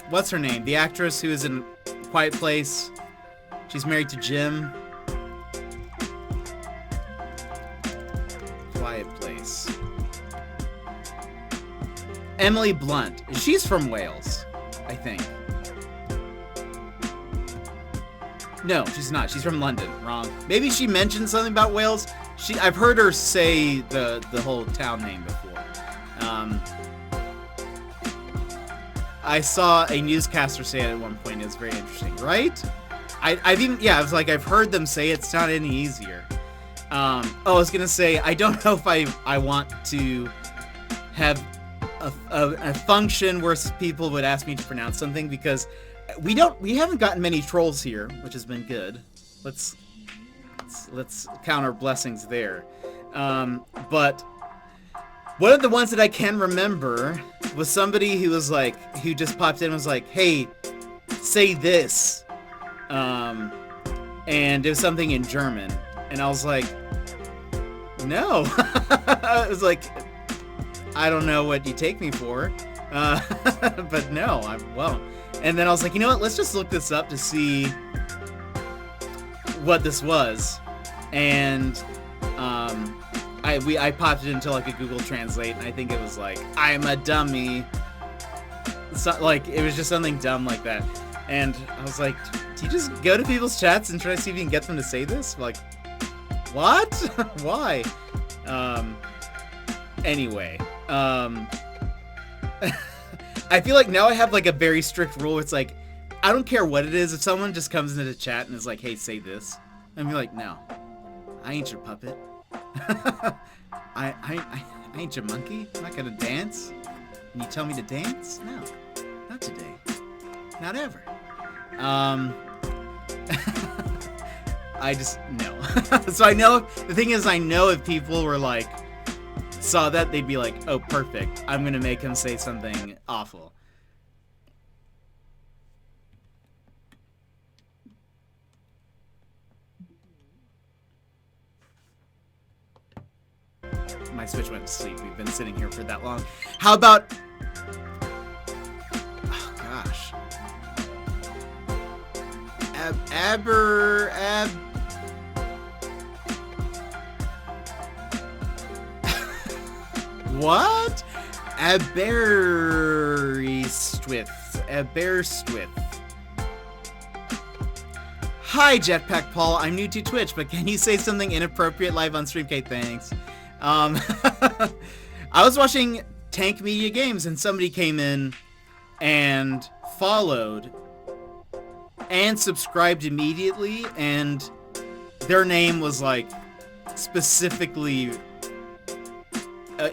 what's her name? The actress who is in Quiet Place. She's married to Jim. Quiet Place. Emily Blunt. She's from Wales, I think. No, she's not. She's from London. Wrong. Maybe she mentioned something about Wales. I've heard her say the whole town name before. I saw a newscaster say it at one point. It was very interesting, right? I've heard them say it's not any easier. I was gonna say, I don't know if I want to have a function where people would ask me to pronounce something, because we haven't gotten many trolls here, which has been good. Let's count our blessings there. But one of the ones that I can remember was somebody who just popped in and was like, hey, say this. And it was something in German. And I was like, no. I was like, I don't know what you take me for. But no, I won't. And then I was like, you know what? Let's just look this up to see what this was. And I popped it into like a Google Translate, and I think it was like, I'm a dummy. So, like, it was just something dumb like that. And I was like, do you just go to people's chats and try to see if you can get them to say this? Like, what? Why? Anyway. I feel like now I have like a very strict rule. It's like, I don't care what it is. If someone just comes into the chat and is like, hey, say this, I'm like, no, I ain't your puppet. I ain't your monkey. I'm not gonna dance. And you tell me to dance? No, not today. Not ever. I just, no. So I know, the thing is, I know if people were like, saw that, they'd be like, oh, perfect. I'm gonna make him say something awful. My Switch went to sleep. We've been sitting here for that long. How about... Oh, gosh. What? Aberystwyth. Hi, Jetpack Paul. I'm new to Twitch, but can you say something inappropriate live on stream? Okay, thanks. I was watching Tank Media Games, and somebody came in and followed and subscribed immediately, and their name was like specifically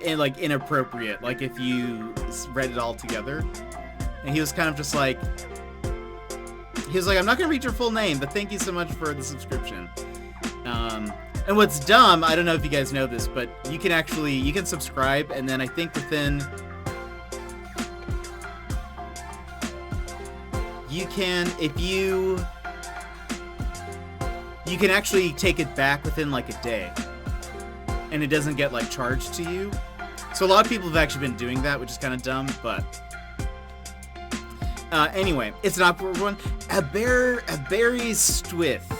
like inappropriate, like if you read it all together. And he was kind of just like, I'm not gonna read your full name, but thank you so much for the subscription. And what's dumb, I don't know if you guys know this, but you can subscribe, and then I think within, you can actually take it back within like a day, and it doesn't get like charged to you. So a lot of people have actually been doing that, which is kind of dumb, but anyway, it's not for everyone. Aberystwyth.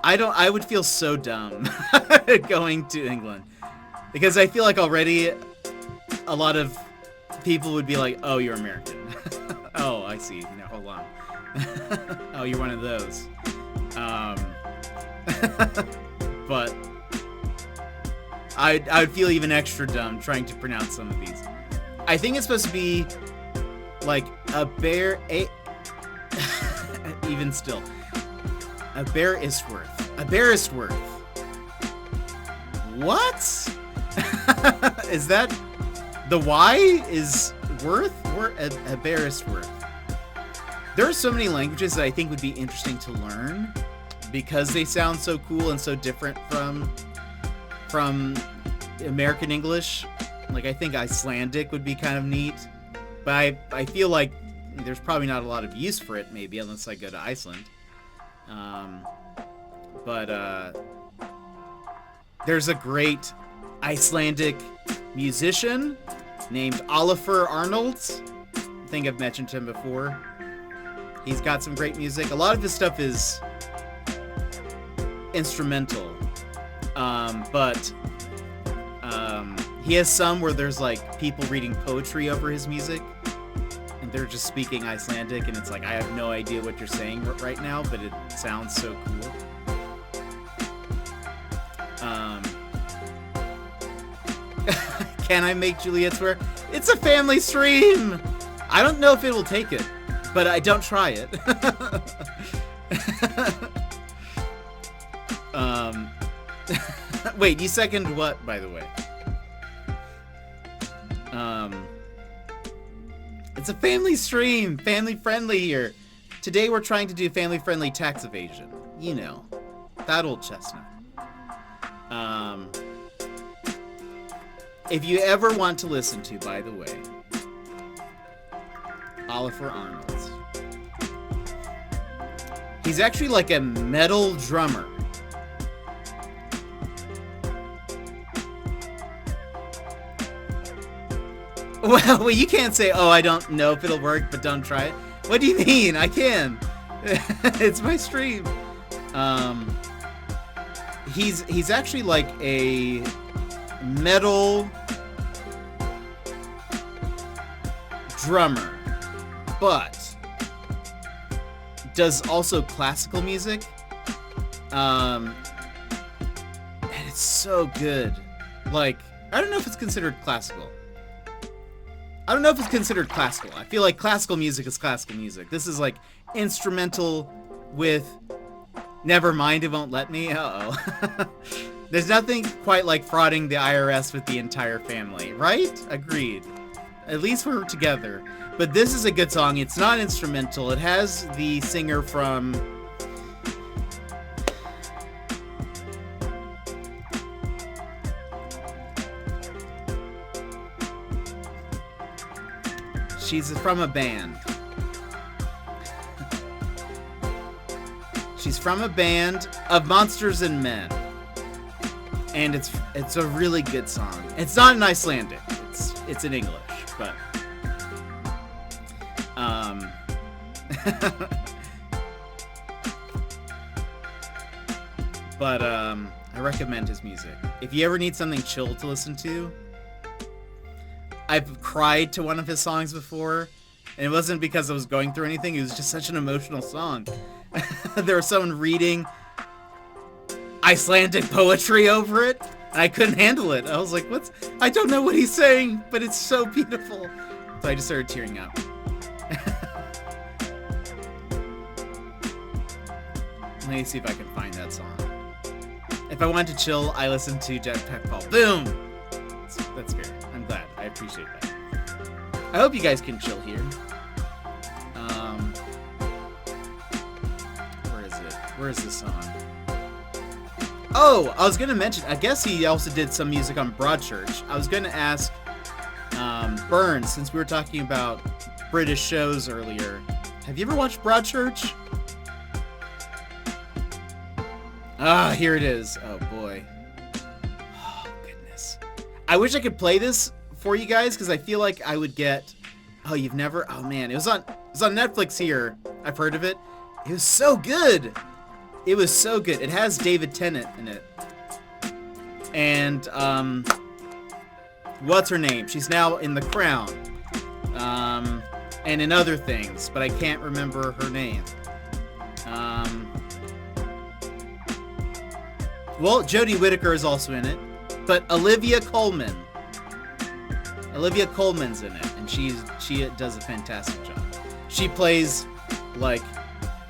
I would feel so dumb going to England, because I feel like already a lot of people would be like, oh, you're American. Oh, I see. No, hold on. Oh, you're one of those. But I would feel even extra dumb trying to pronounce some of these. I think it's supposed to be like even still. Aberystwyth. What? Is that the Y is worth? Aberystwyth. There are so many languages that I think would be interesting to learn, because they sound so cool and so different from American English. Like, I think Icelandic would be kind of neat, but I feel like there's probably not a lot of use for it, maybe, unless I go to Iceland. But there's a great Icelandic musician named Olafur Arnalds. I think I've mentioned him before. He's got some great music. A lot of his stuff is instrumental, but He has some where there's like people reading poetry over his music, and they're just speaking Icelandic, and it's like, I have no idea what you're saying right now, but it sounds so cool. Can I make Juliet swear? It's a family stream! I don't know if it will take it, but I don't try it. Wait, you second what, by the way? It's a family stream, family friendly here. Today we're trying to do family friendly tax evasion. You know, that old chestnut. If you ever want to listen to, by the way, Oliver Arnold. He's actually like a metal drummer. Well, you can't say, oh, I don't know if it'll work, but don't try it. What do you mean? I can. It's my stream. He's actually like a metal drummer, but does also classical music. And it's so good. Like, I don't know if it's considered classical. I feel like classical music is classical music. This is like instrumental with... Never mind, it won't let me. Uh-oh. There's nothing quite like frauding the IRS with the entire family, right? Agreed. At least we're together. But this is a good song. It's not instrumental. It has the singer from... She's from a band. She's from a band of Monsters and Men. And it's a really good song. It's not in Icelandic. It's in English, but I recommend his music. If you ever need something chill to listen to, I've cried to one of his songs before, and it wasn't because I was going through anything. It was just such an emotional song. There was someone reading Icelandic poetry over it, and I couldn't handle it. I was like, I don't know what he's saying, but it's so beautiful. So I just started tearing up. Let me see if I can find that song. If I want to chill, I listen to Jetpack Paul. Boom! That's fair. I'm glad. I appreciate that. I hope you guys can chill here. Where is it? Where is this song? Oh, I was gonna mention, I guess he also did some music on Broadchurch. I was gonna ask Burns, since we were talking about British shows earlier. Have you ever watched Broadchurch? Ah, here it is. Oh boy. Oh goodness. I wish I could play this for you guys, because I feel like I would get... Oh, you've never... Oh man, it was on Netflix here. I've heard of it. It was so good. It was so good. It has David Tennant in it. And, what's her name? She's now in The Crown. And in other things, but I can't remember her name. Well, Jodie Whittaker is also in it, but Olivia Colman's in it, and she does a fantastic job. She plays, like,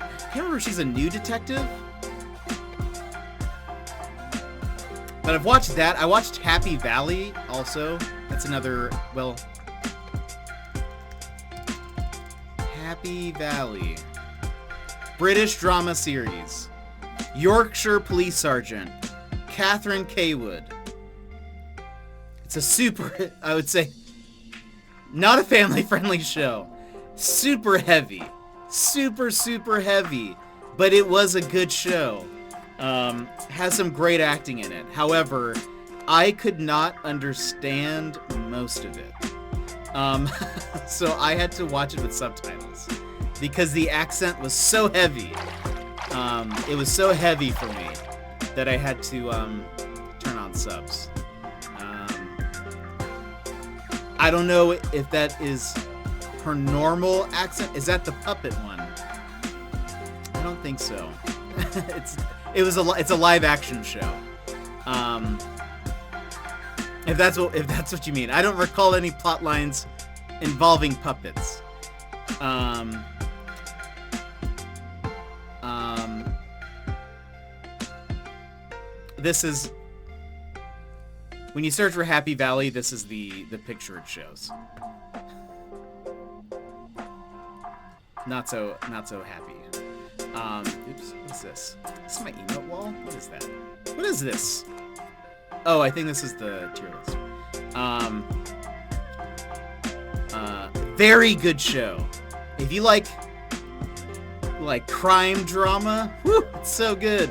I can't remember if she's a new detective, but I've watched that. I watched Happy Valley also. That's another, well, Happy Valley. British drama series. Yorkshire Police Sergeant. Catherine Kaywood. It's a super, I would say, not a family-friendly show. Super heavy. Super, super heavy. But it was a good show. Has some great acting in it. However, I could not understand most of it. So I had to watch it with subtitles. Because the accent was so heavy. It was so heavy for me that I had to turn on subs. I don't know if that is her normal accent. Is that the puppet one? I don't think so. It's a live action show. If that's what you mean. I don't recall any plot lines involving puppets. This is when you search for Happy Valley, this is the picture it shows. Not so happy. Oops, what's this? This is my emote wall? What is that? What is this? Oh, I think this is the tier list. Very good show. If you like crime drama, whew, it's so good.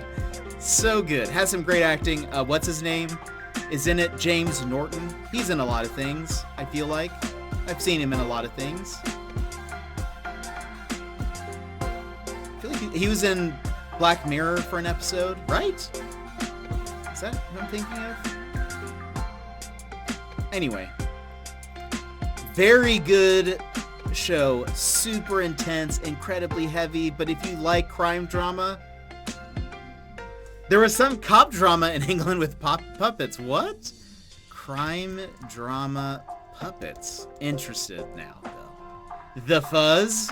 So good. Has some great acting. What's his name? Is in it James Norton. He's in a lot of things, I feel like. I've seen him in a lot of things. I feel like he was in Black Mirror for an episode, right? Is that who I'm thinking of? Anyway. Very good show. Super intense, incredibly heavy, but if you like crime drama... There was some cop drama in England with puppets. What? Crime drama puppets. Interested now, though. The Fuzz?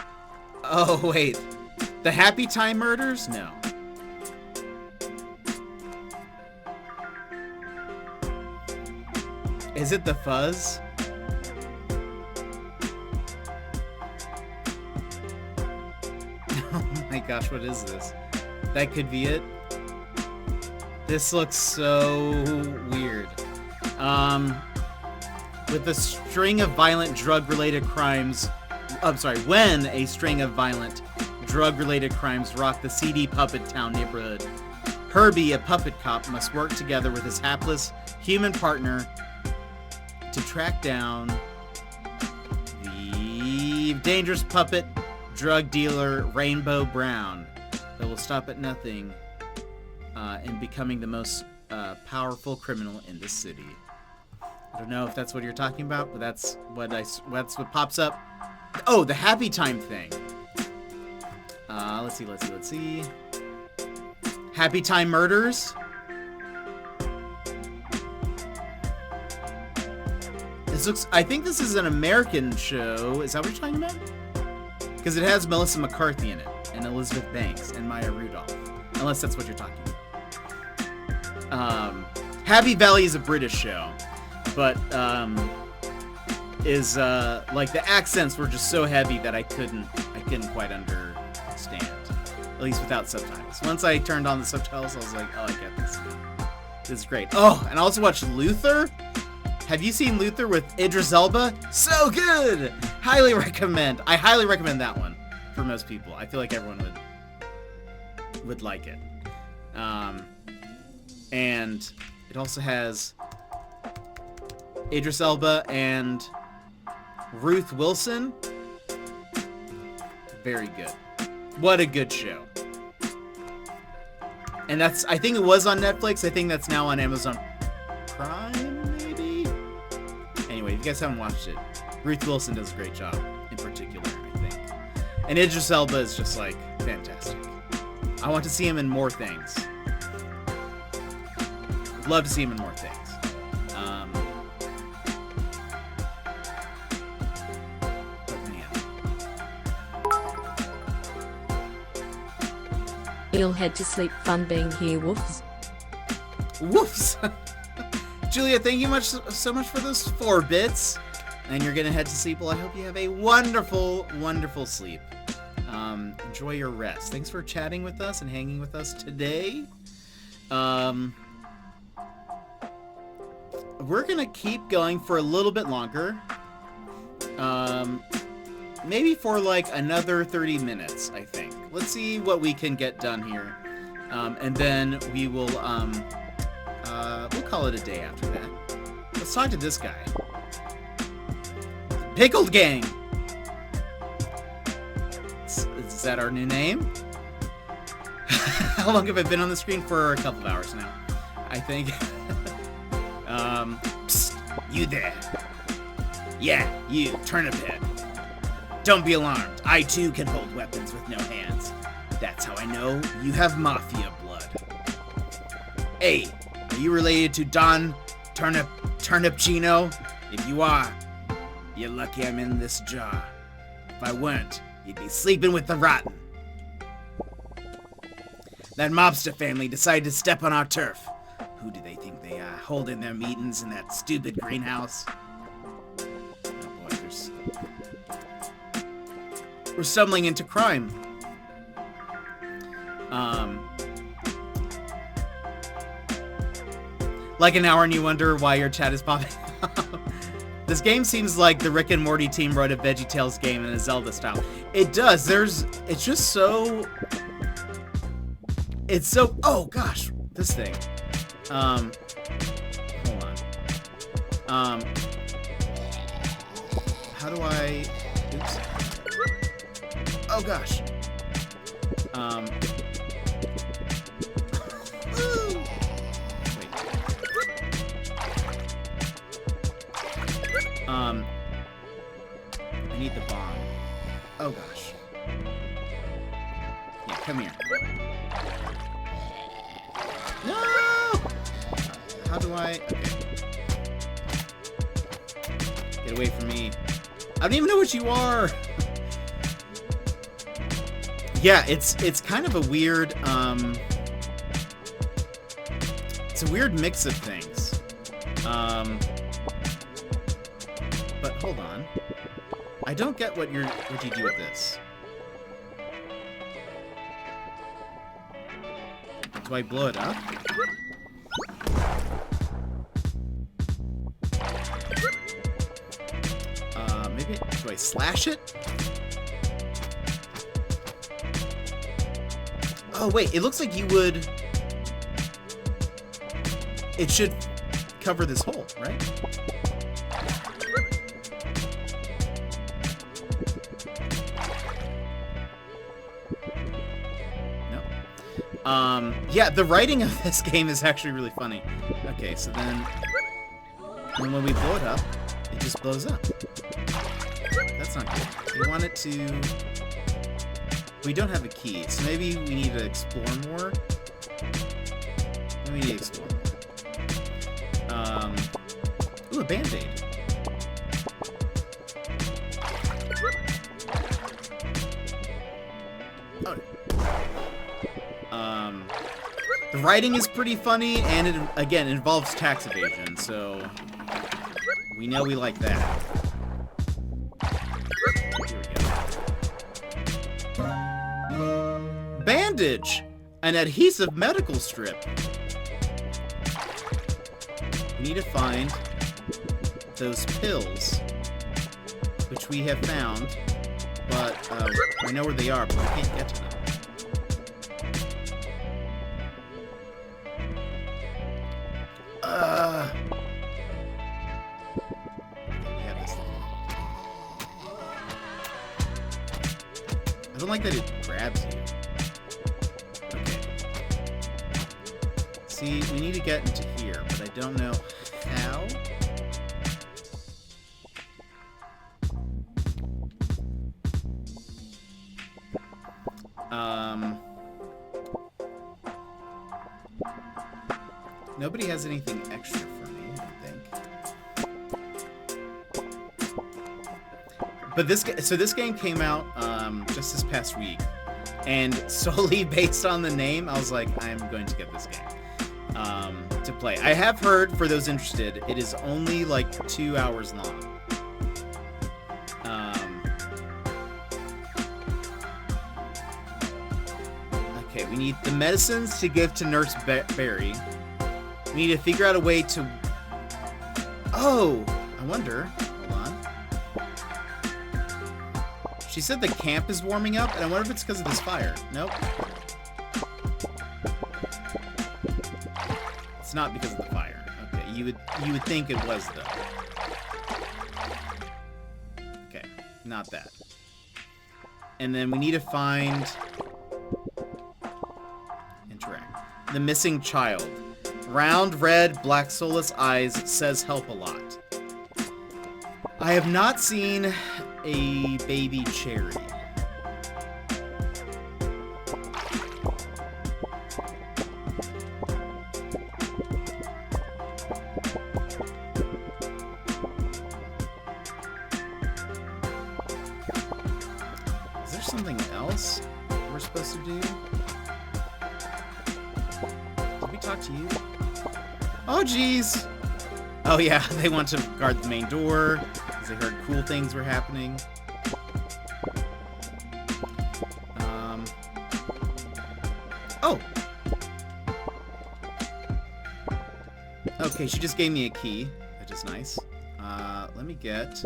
Oh, wait. The Happy Time Murders? No. Is it The Fuzz? Oh my gosh, what is this? That could be it. This looks so weird. With a string of violent drug-related crimes... when a string of violent drug-related crimes rock the seedy puppet town neighborhood, Herbie, a puppet cop, must work together with his hapless human partner to track down the dangerous puppet drug dealer Rainbow Brown that will stop at nothing in becoming the most powerful criminal in the city. I don't know if that's what you're talking about, but that's what pops up. Oh, the Happy Time thing. Let's see. Happy Time Murders. I think this is an American show. Is that what you're talking about? Because it has Melissa McCarthy in it, and Elizabeth Banks, and Maya Rudolph. Unless that's what you're talking about. Happy Valley is a British show, but is like the accents were just so heavy that I couldn't quite understand, at least without subtitles. Once I turned on the subtitles, I was like, oh, I get this. This is great. Oh, and I also watched Luther. Have you seen Luther with Idris Elba? So good. Highly recommend. I highly recommend that one for most people. I feel like everyone would like it. And it also has Idris Elba and Ruth Wilson. Very good. What a good show. And I think it was on Netflix. I think that's now on Amazon Prime, maybe? Anyway, if you guys haven't watched it, Ruth Wilson does a great job, in particular, I think. And Idris Elba is just, like, fantastic. I want to see him in more things. I'd love to see him in more things. But man. You'll head to sleep. Fun being here, woofs. Woofs! Julia, thank you so much for those 4 bits. And you're gonna head to sleep. Well, I hope you have a wonderful, wonderful sleep. Enjoy your rest. Thanks for chatting with us and hanging with us today. We're gonna keep going for a little bit longer. Maybe for like another 30 minutes, I think. Let's see what we can get done here. And then we will, we'll call it a day after that. Let's talk to this guy. Pickled Gang! Is that our new name? How long have I been on the screen? For a couple of hours now, I think. Psst, you there. Yeah, you, turnip head. Don't be alarmed. I too can hold weapons with no hands. That's how I know you have mafia blood. Hey, are you related to Don Turnipchino? If you are, you're lucky I'm in this jar. If I weren't, you'd be sleeping with the rotten. That mobster family decided to step on our turf. Who do they think they are, holding their meetings in that stupid greenhouse? Oh boy, we're stumbling into crime. Like an hour and you wonder why your chat is popping up. This game seems like the Rick and Morty team wrote a VeggieTales game in a Zelda style. It does. It's just so... It's so... Oh, gosh. This thing. Hold on. How do I... Oops. Oh, gosh. I need the bomb. Oh gosh. Yeah, come here. No! How do I... Okay. Get away from me. I don't even know what you are! Yeah, it's kind of a weird, it's a weird mix of things. But hold on. I don't get what you do with this. Do I blow it up? Maybe, do I slash it? Oh wait, it looks like you would... It should cover this hole, right? Yeah, the writing of this game is actually really funny. Okay, so then when we blow it up, it just blows up. That's not good. We want it to... We don't have a key, so maybe we need to explore more. Maybe we need to explore more. Ooh, a band-aid. The writing is pretty funny, and it, again, involves tax evasion, so we know we like that. Here we go. Bandage! An adhesive medical strip. We need to find those pills, which we have found, but we know where they are, but we can't get to them. I don't like that it grabs you. Okay. See, we need to get into here, but I don't know how. Nobody has anything extra for me, I think. But this game came out just this past week, and solely based on the name, I was like, I'm going to get this game to play. I have heard, for those interested, it is only like 2 hours long. Okay, we need the medicines to give to Nurse Barry. We need to figure out a way to... Oh! I wonder... Hold on. She said the camp is warming up, and I wonder if it's because of this fire. Nope. It's not because of the fire. Okay, you would think it was, though. Okay, not that. And then we need to find... Interact. The missing child. Round, red, black soulless eyes, says help a lot. I have not seen a baby cherry. Is there something else we're supposed to do? Did we talk to you? Oh, geez. Oh, yeah, they want to guard the main door because they heard cool things were happening. Oh. Okay, she just gave me a key, which is nice. Let me get...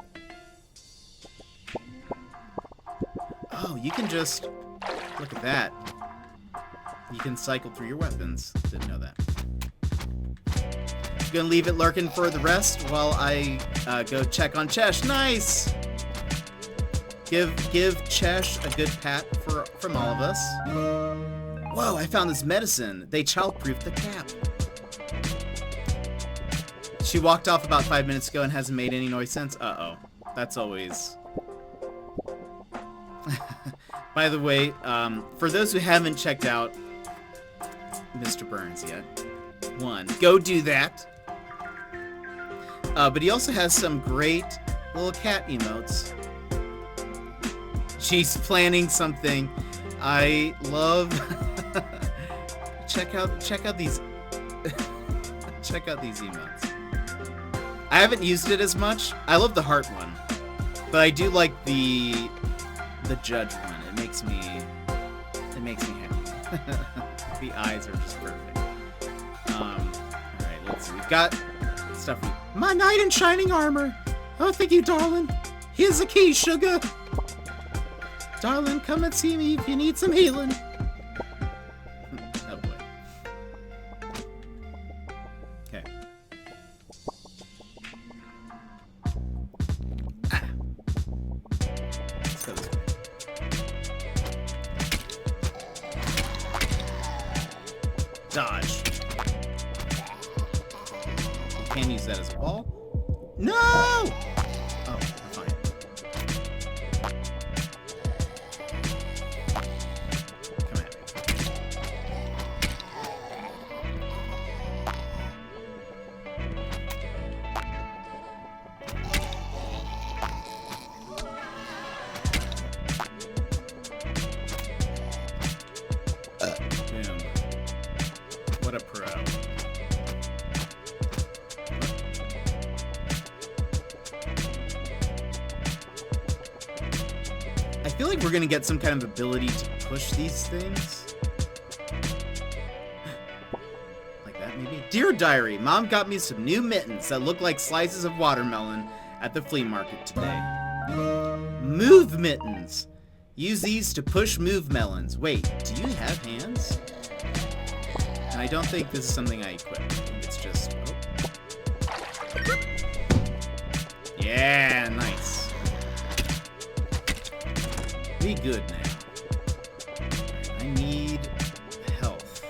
Oh, you can just... Look at that. You can cycle through your weapons. Didn't know that. Gonna leave it lurking for the rest while I go check on Chesh. Nice! Give Chesh a good pat from all of us. Whoa, I found this medicine. They child-proofed the cap. She walked off about 5 minutes ago and hasn't made any noise since. Uh-oh. That's always... By the way, for those who haven't checked out Mr. Burns yet, go do that. But he also has some great little cat emotes. She's planning something. I love... check out these... check out these emotes. I haven't used it as much. I love the heart one. But I do like the judge one. It makes me happy. The eyes are just perfect. Alright, let's see. We've got stuff. My knight in shining armor. Oh, thank you, darling. Here's the key, sugar. Darling, come and see me if you need some healing. Oh boy. Okay. Ah. Let's go this way. Dodge. Can't use that as a wall. No! Oh, fine. Come at me. Boom. What a pro. I feel like we're gonna get some kind of ability to push these things. Like that, maybe? Dear Diary, Mom got me some new mittens that look like slices of watermelon at the flea market today. Move mittens. Use these to push move melons. Wait, do you have hands? And I don't think this is something I equip. It's just... Oh. Yeah, nice. Be good now. I need health.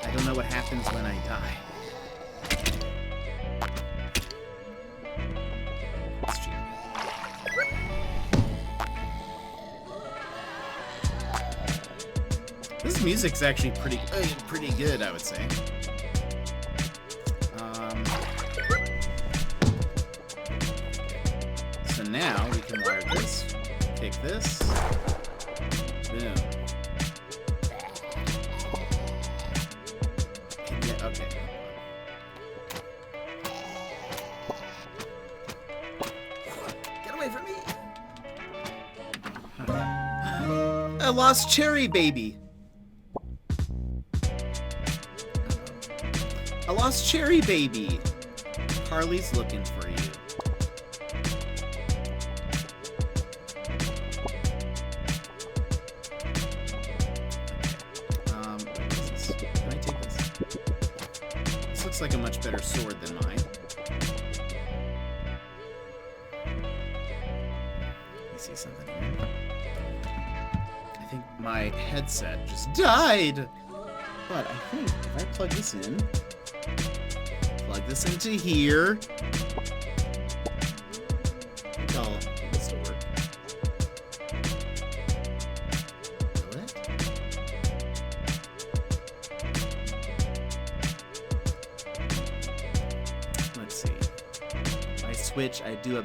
I don't know what happens when I die. Let's cheat. This music's actually pretty good, I would say. So now we can wire this, take this, boom. Yeah, okay. Get away from me! A lost cherry baby. A lost cherry baby. Carly's looking for you. Can I take this? This looks like a much better sword than mine. You see something here? I think my headset just died. But I think if I plug this into here, Twitch. I do a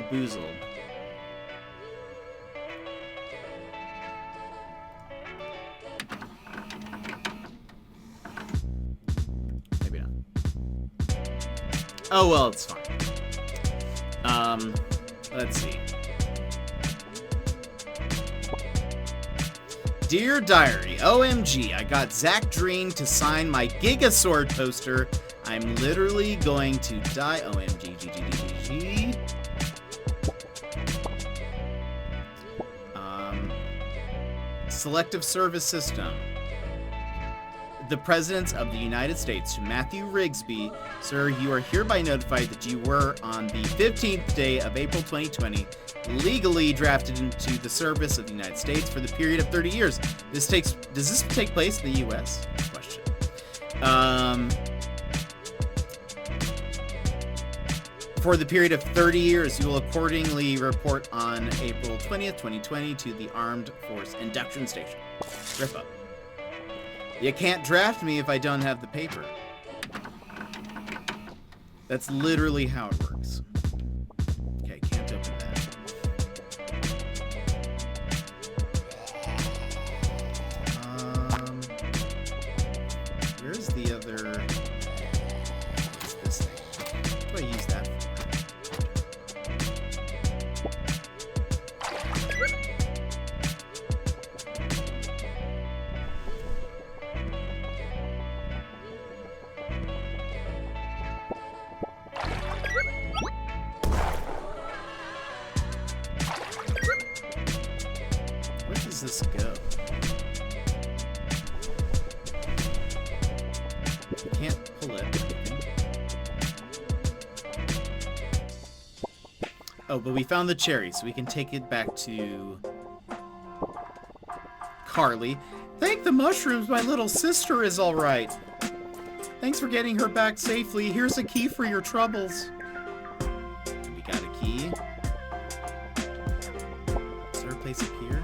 boozle. Maybe not. Oh well, it's fine. Let's see. Dear Diary, OMG, I got Zach Dreen to sign my Gigasword poster. I'm literally going to die. OMG, GGGGG. Selective Service System. The Presidents of the United States, to Matthew Rigsby. Sir, you are hereby notified that you were, on the 15th day of April 2020, legally drafted into the service of the United States for the period of 30 years. Does this take place in the U.S.? Question. For the period of 30 years, you will accordingly report on April 20th, 2020 to the Armed Force Induction Station. Rip up. You can't draft me if I don't have the paper. That's literally how it works. Okay, can't open that. Where's the other... What's this thing? What do I use that for? Where does this go? Can't pull it. Oh, but we found the cherry, so we can take it back to Carly. Thank the mushrooms, my little sister is all right. Thanks for getting her back safely. Here's a key for your troubles. We got a key. Is there a place up here?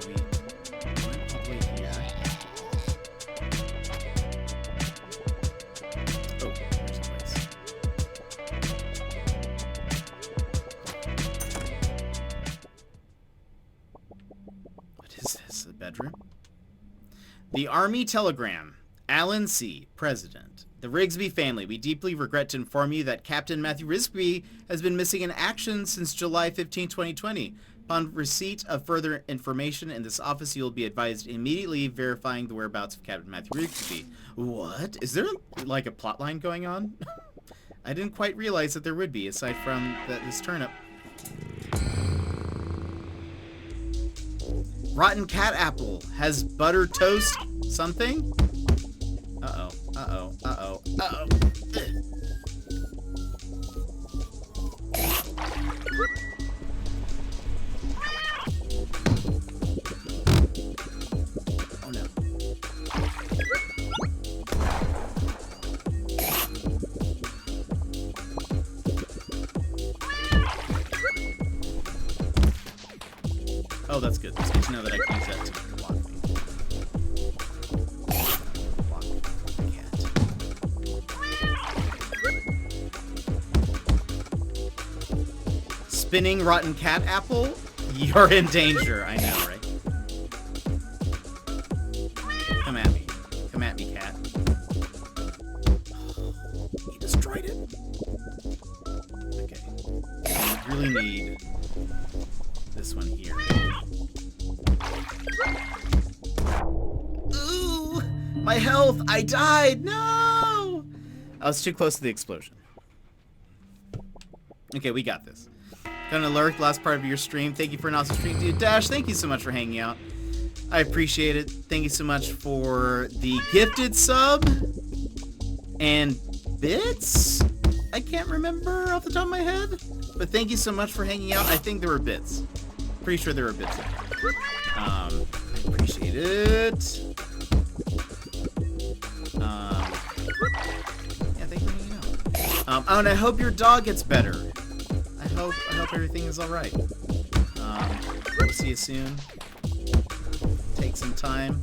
We went all the way here. Oh, there's a place. What is this? A bedroom? The Army Telegram. Alan C., President. The Rigsby family, we deeply regret to inform you that Captain Matthew Rigsby has been missing in action since July 15, 2020. Upon receipt of further information in this office, you will be advised immediately verifying the whereabouts of Captain Matthew Rigsby. What? Is there, like, a plotline going on? I didn't quite realize that there would be, aside from this turnip. Rotten cat apple has butter toast something? Uh-oh, uh-oh, uh-oh, uh-oh. Oh no. Oh, that's good. It's good to know that I can use that to block me. Block the cat. Spinning rotten cat apple? You're in danger. I know, right? Come at me. Come at me, cat. He destroyed it. Okay. I really need this one here. Ooh! My health! I died! No! I was too close to the explosion. Okay, we got this. Got an alert, last part of your stream. Thank you for an awesome stream, dude. Dash, thank you so much for hanging out. I appreciate it. Thank you so much for the gifted sub. And bits? I can't remember off the top of my head. But thank you so much for hanging out. I think there were bits. Pretty sure there were bits in there. I appreciate it. Yeah, thank you for hanging out. Oh, and I hope your dog gets better. I hope everything is all right. see you soon. Take some time.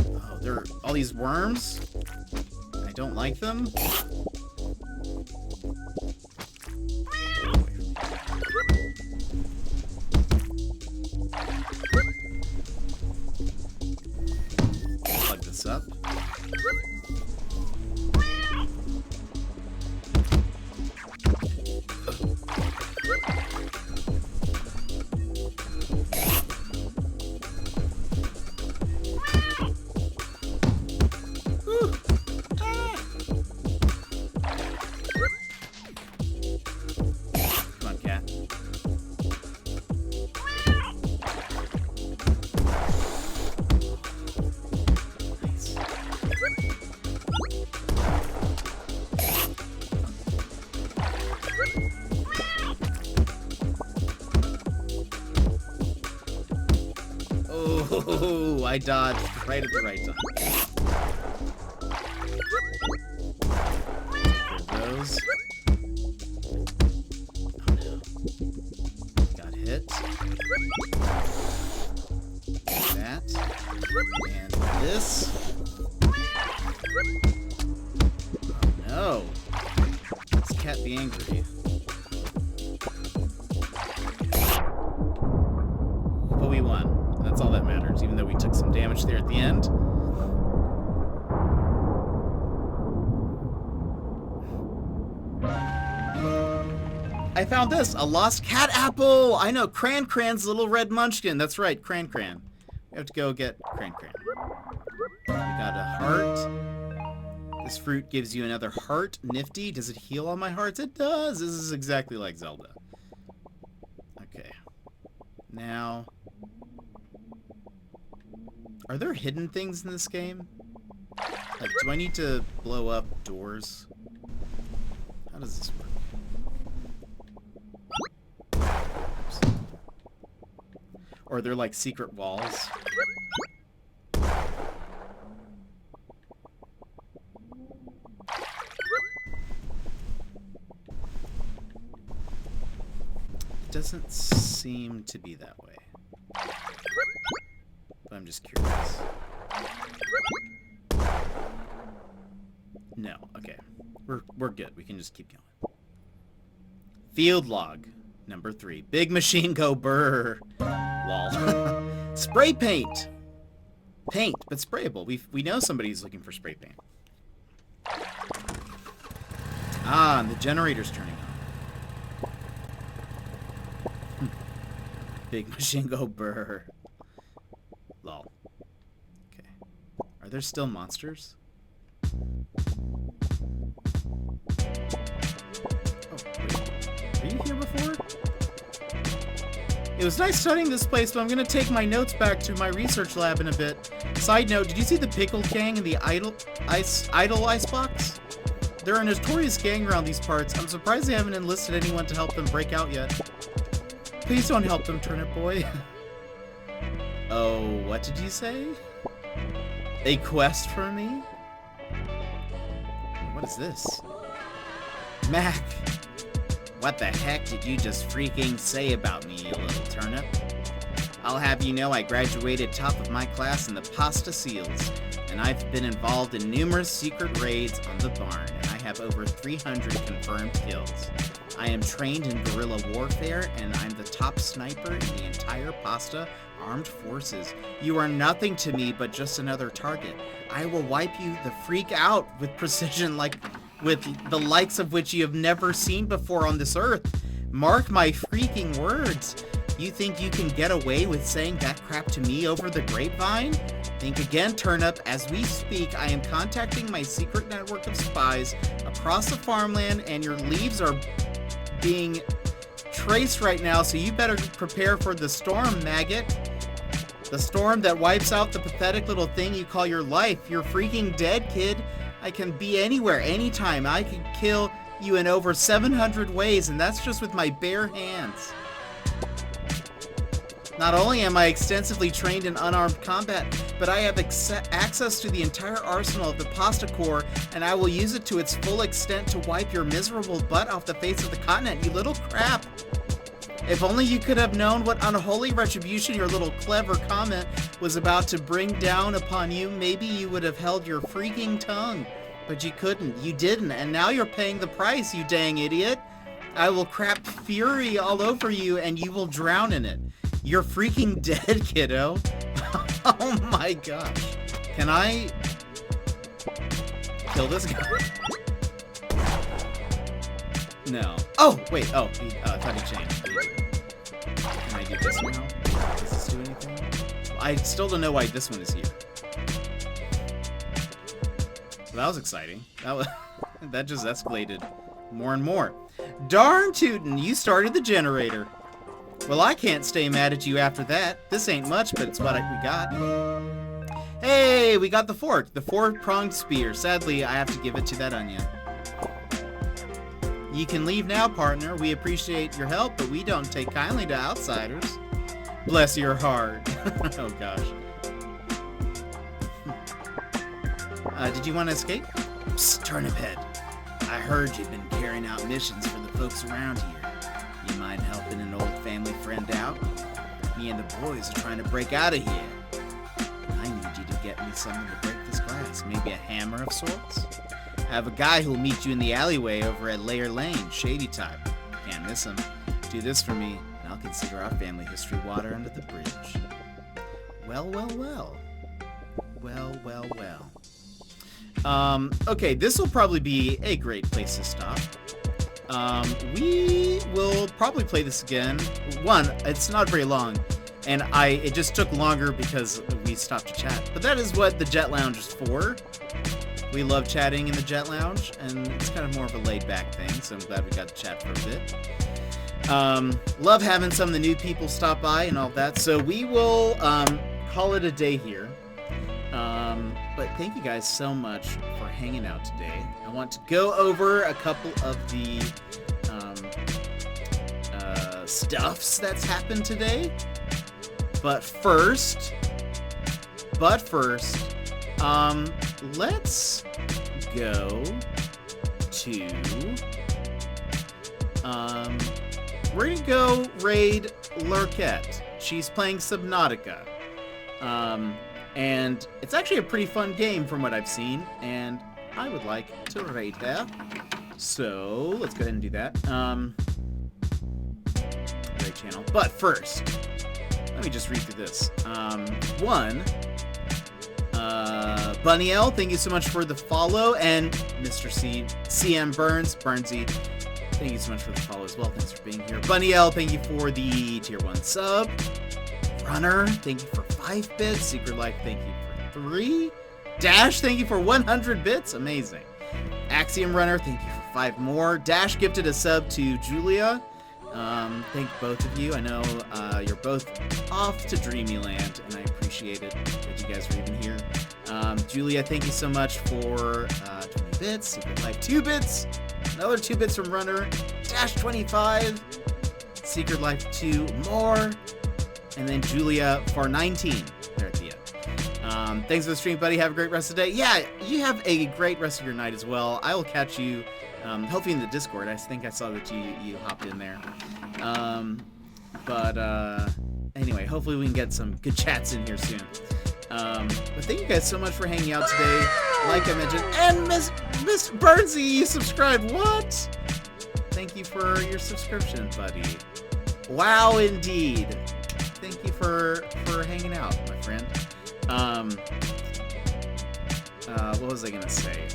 Oh, there are all these worms. I don't like them. Plug this up. Come on, cat. Nice. Oh, I dodged right at the right time. There goes. Oh no. Got hit. That. And this. Oh no. This cat be angry. But we won. That's all that matters, even though we took some damage there at the end. I found this, a lost cat apple. I know, Cran Cran's little red munchkin. That's right, Cran Cran. We have to go get Cran Cran. We got a heart. This fruit gives you another heart. Nifty. Does it heal all my hearts? It does. This is exactly like Zelda. Okay. Now, are there hidden things in this game? Like, do I need to blow up doors? How does this work? Or are there like secret walls? It doesn't seem to be that way. But I'm just curious. No, okay. We're good. We can just keep going. Field log number 3. Big machine go brr. Lol. Spray paint. Paint, but sprayable. We know somebody's looking for spray paint. Ah, and the generator's turning on. Big machine go brr. Lol. Okay. Are there still monsters? Oh, wait. Are you here before? It was nice studying this place, but I'm gonna take my notes back to my research lab in a bit. Side note, did you see the pickled gang in the idle icebox? They're a notorious gang around these parts. I'm surprised they haven't enlisted anyone to help them break out yet. Please don't help them, Turnip Boy. Oh, what did you say? A quest for me? What is this? Mac! What the heck did you just freaking say about me, you little turnip? I'll have you know I graduated top of my class in the pasta seals, and I've been involved in numerous secret raids on the barn, and I have over 300 confirmed kills. I am trained in guerrilla warfare, and I'm the top sniper in the entire pasta armed forces. You are nothing to me but just another target. I will wipe you the freak out with precision with the likes of which you have never seen before on this earth. Mark my freaking words. You think you can get away with saying that crap to me over the grapevine? Think again, Turnip. As we speak, I am contacting my secret network of spies across the farmland, and your leaves are being traced right now, so you better prepare for the storm, maggot. The storm that wipes out the pathetic little thing you call your life. You're freaking dead, kid. I can be anywhere, anytime. I can kill you in over 700 ways, and that's just with my bare hands. Not only am I extensively trained in unarmed combat, but I have access to the entire arsenal of the pasta core, and I will use it to its full extent to wipe your miserable butt off the face of the continent, you little crap. If only you could have known what unholy retribution your little clever comment was about to bring down upon you, maybe you would have held your freaking tongue. But you couldn't, you didn't, and now you're paying the price, you dang idiot. I will crap fury all over you, and you will drown in it. You're freaking dead, kiddo. Oh my gosh. Can I kill this guy? No. Oh, wait. Oh, he thought he changed. Can I do this now? Does this do anything? I still don't know why this one is here. Well, that was exciting. That just escalated more and more. Darn tootin', you started the generator. Well, I can't stay mad at you after that. This ain't much, but it's what we got. Hey, we got the fork. The four-pronged spear. Sadly, I have to give it to that onion. You can leave now, partner. We appreciate your help, but we don't take kindly to outsiders. Bless your heart. Oh, gosh. Did you want to escape? Psst, turnip head. I heard you've been carrying out missions for the folks around here. You mind helping an old family friend out? Me and the boys are trying to break out of here. I need you to get me something to break this glass. Maybe a hammer of sorts? I have a guy who'll meet you in the alleyway over at Layer Lane, shady type. Can't miss him. Do this for me, and I'll consider our family history water under the bridge. Well, well, well. Well, well, well. Okay, this will probably be a great place to stop. We will probably play this again. One, it's not very long, and it just took longer because we stopped to chat. But that is what the Jet Lounge is for. We love chatting in the Jet Lounge, and it's kind of more of a laid-back thing, so I'm glad we got to chat for a bit. Love having some of the new people stop by and all that, so we will call it a day here. But thank you guys so much for hanging out today. I want to go over a couple of the stuffs that's happened today. But first, let's go to we're gonna go raid Lurkette. She's playing Subnautica. And it's actually a pretty fun game from what I've seen, and I would like to raid her. So, let's go ahead and do that. Raid channel. But first, let me just read through this. Bunny L, thank you so much for the follow, and Mr. CM Burnsy, thank you so much for the follow as well. Thanks for being here. Bunny L, thank you for the tier 1 sub. Runner, thank you for 5 bits. Secret Life, thank you for 3. Dash, thank you for 100 bits. Amazing. Axiom Runner, thank you for 5 more. Dash gifted a sub to Julia. Thank both of you. I know you're both off to Dreamyland, and I appreciate it that you guys are even here. Julia, thank you so much for 20 bits. Secret Life, 2 bits. Another 2 bits from Runner. Dash 25. Secret Life, 2 more. And then Julia for 19 there at the end. Thanks for the stream, buddy. Have a great rest of the day. Yeah, you have a great rest of your night as well. I will catch you, hopefully in the Discord. I think I saw that you hopped in there. Anyway, hopefully we can get some good chats in here soon. But thank you guys so much for hanging out today. Like I mentioned, and Miss Burnsy, you subscribed. What? Thank you for your subscription, buddy. Wow, indeed. Thank you for hanging out, my friend. What was I gonna say?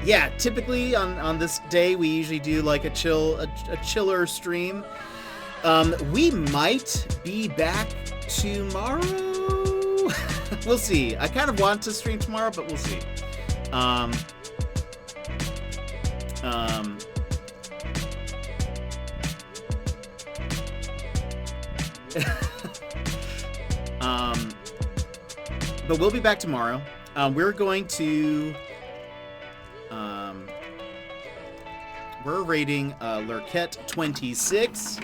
Yeah, typically on this day we usually do like a chiller stream. We might be back tomorrow. We'll see. I kind of want to stream tomorrow, but we'll see. But we'll be back tomorrow. We're going to... we're rating Lurkette 26.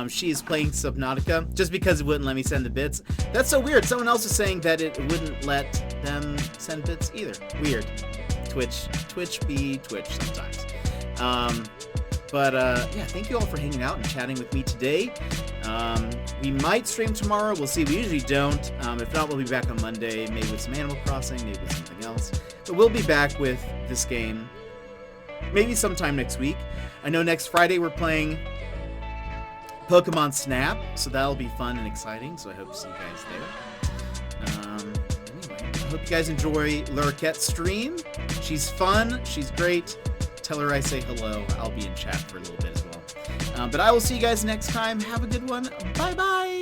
She is playing Subnautica, just because it wouldn't let me send the bits. That's so weird. Someone else is saying that it wouldn't let them send bits either. Weird. Twitch be Twitch sometimes. Yeah, thank you all for hanging out and chatting with me today. We might stream tomorrow. We'll see. We usually don't. If not, we'll be back on Monday, maybe with some Animal Crossing, maybe with something else. But we'll be back with this game maybe sometime next week. I know next Friday we're playing Pokemon Snap, so that'll be fun and exciting, so I hope to see you guys there. Anyway, I hope you guys enjoy Lurkette's stream. She's fun, she's great. Tell her I say hello. I'll be in chat for a little bit as well. But I will see you guys next time. Have a good one. Bye-bye!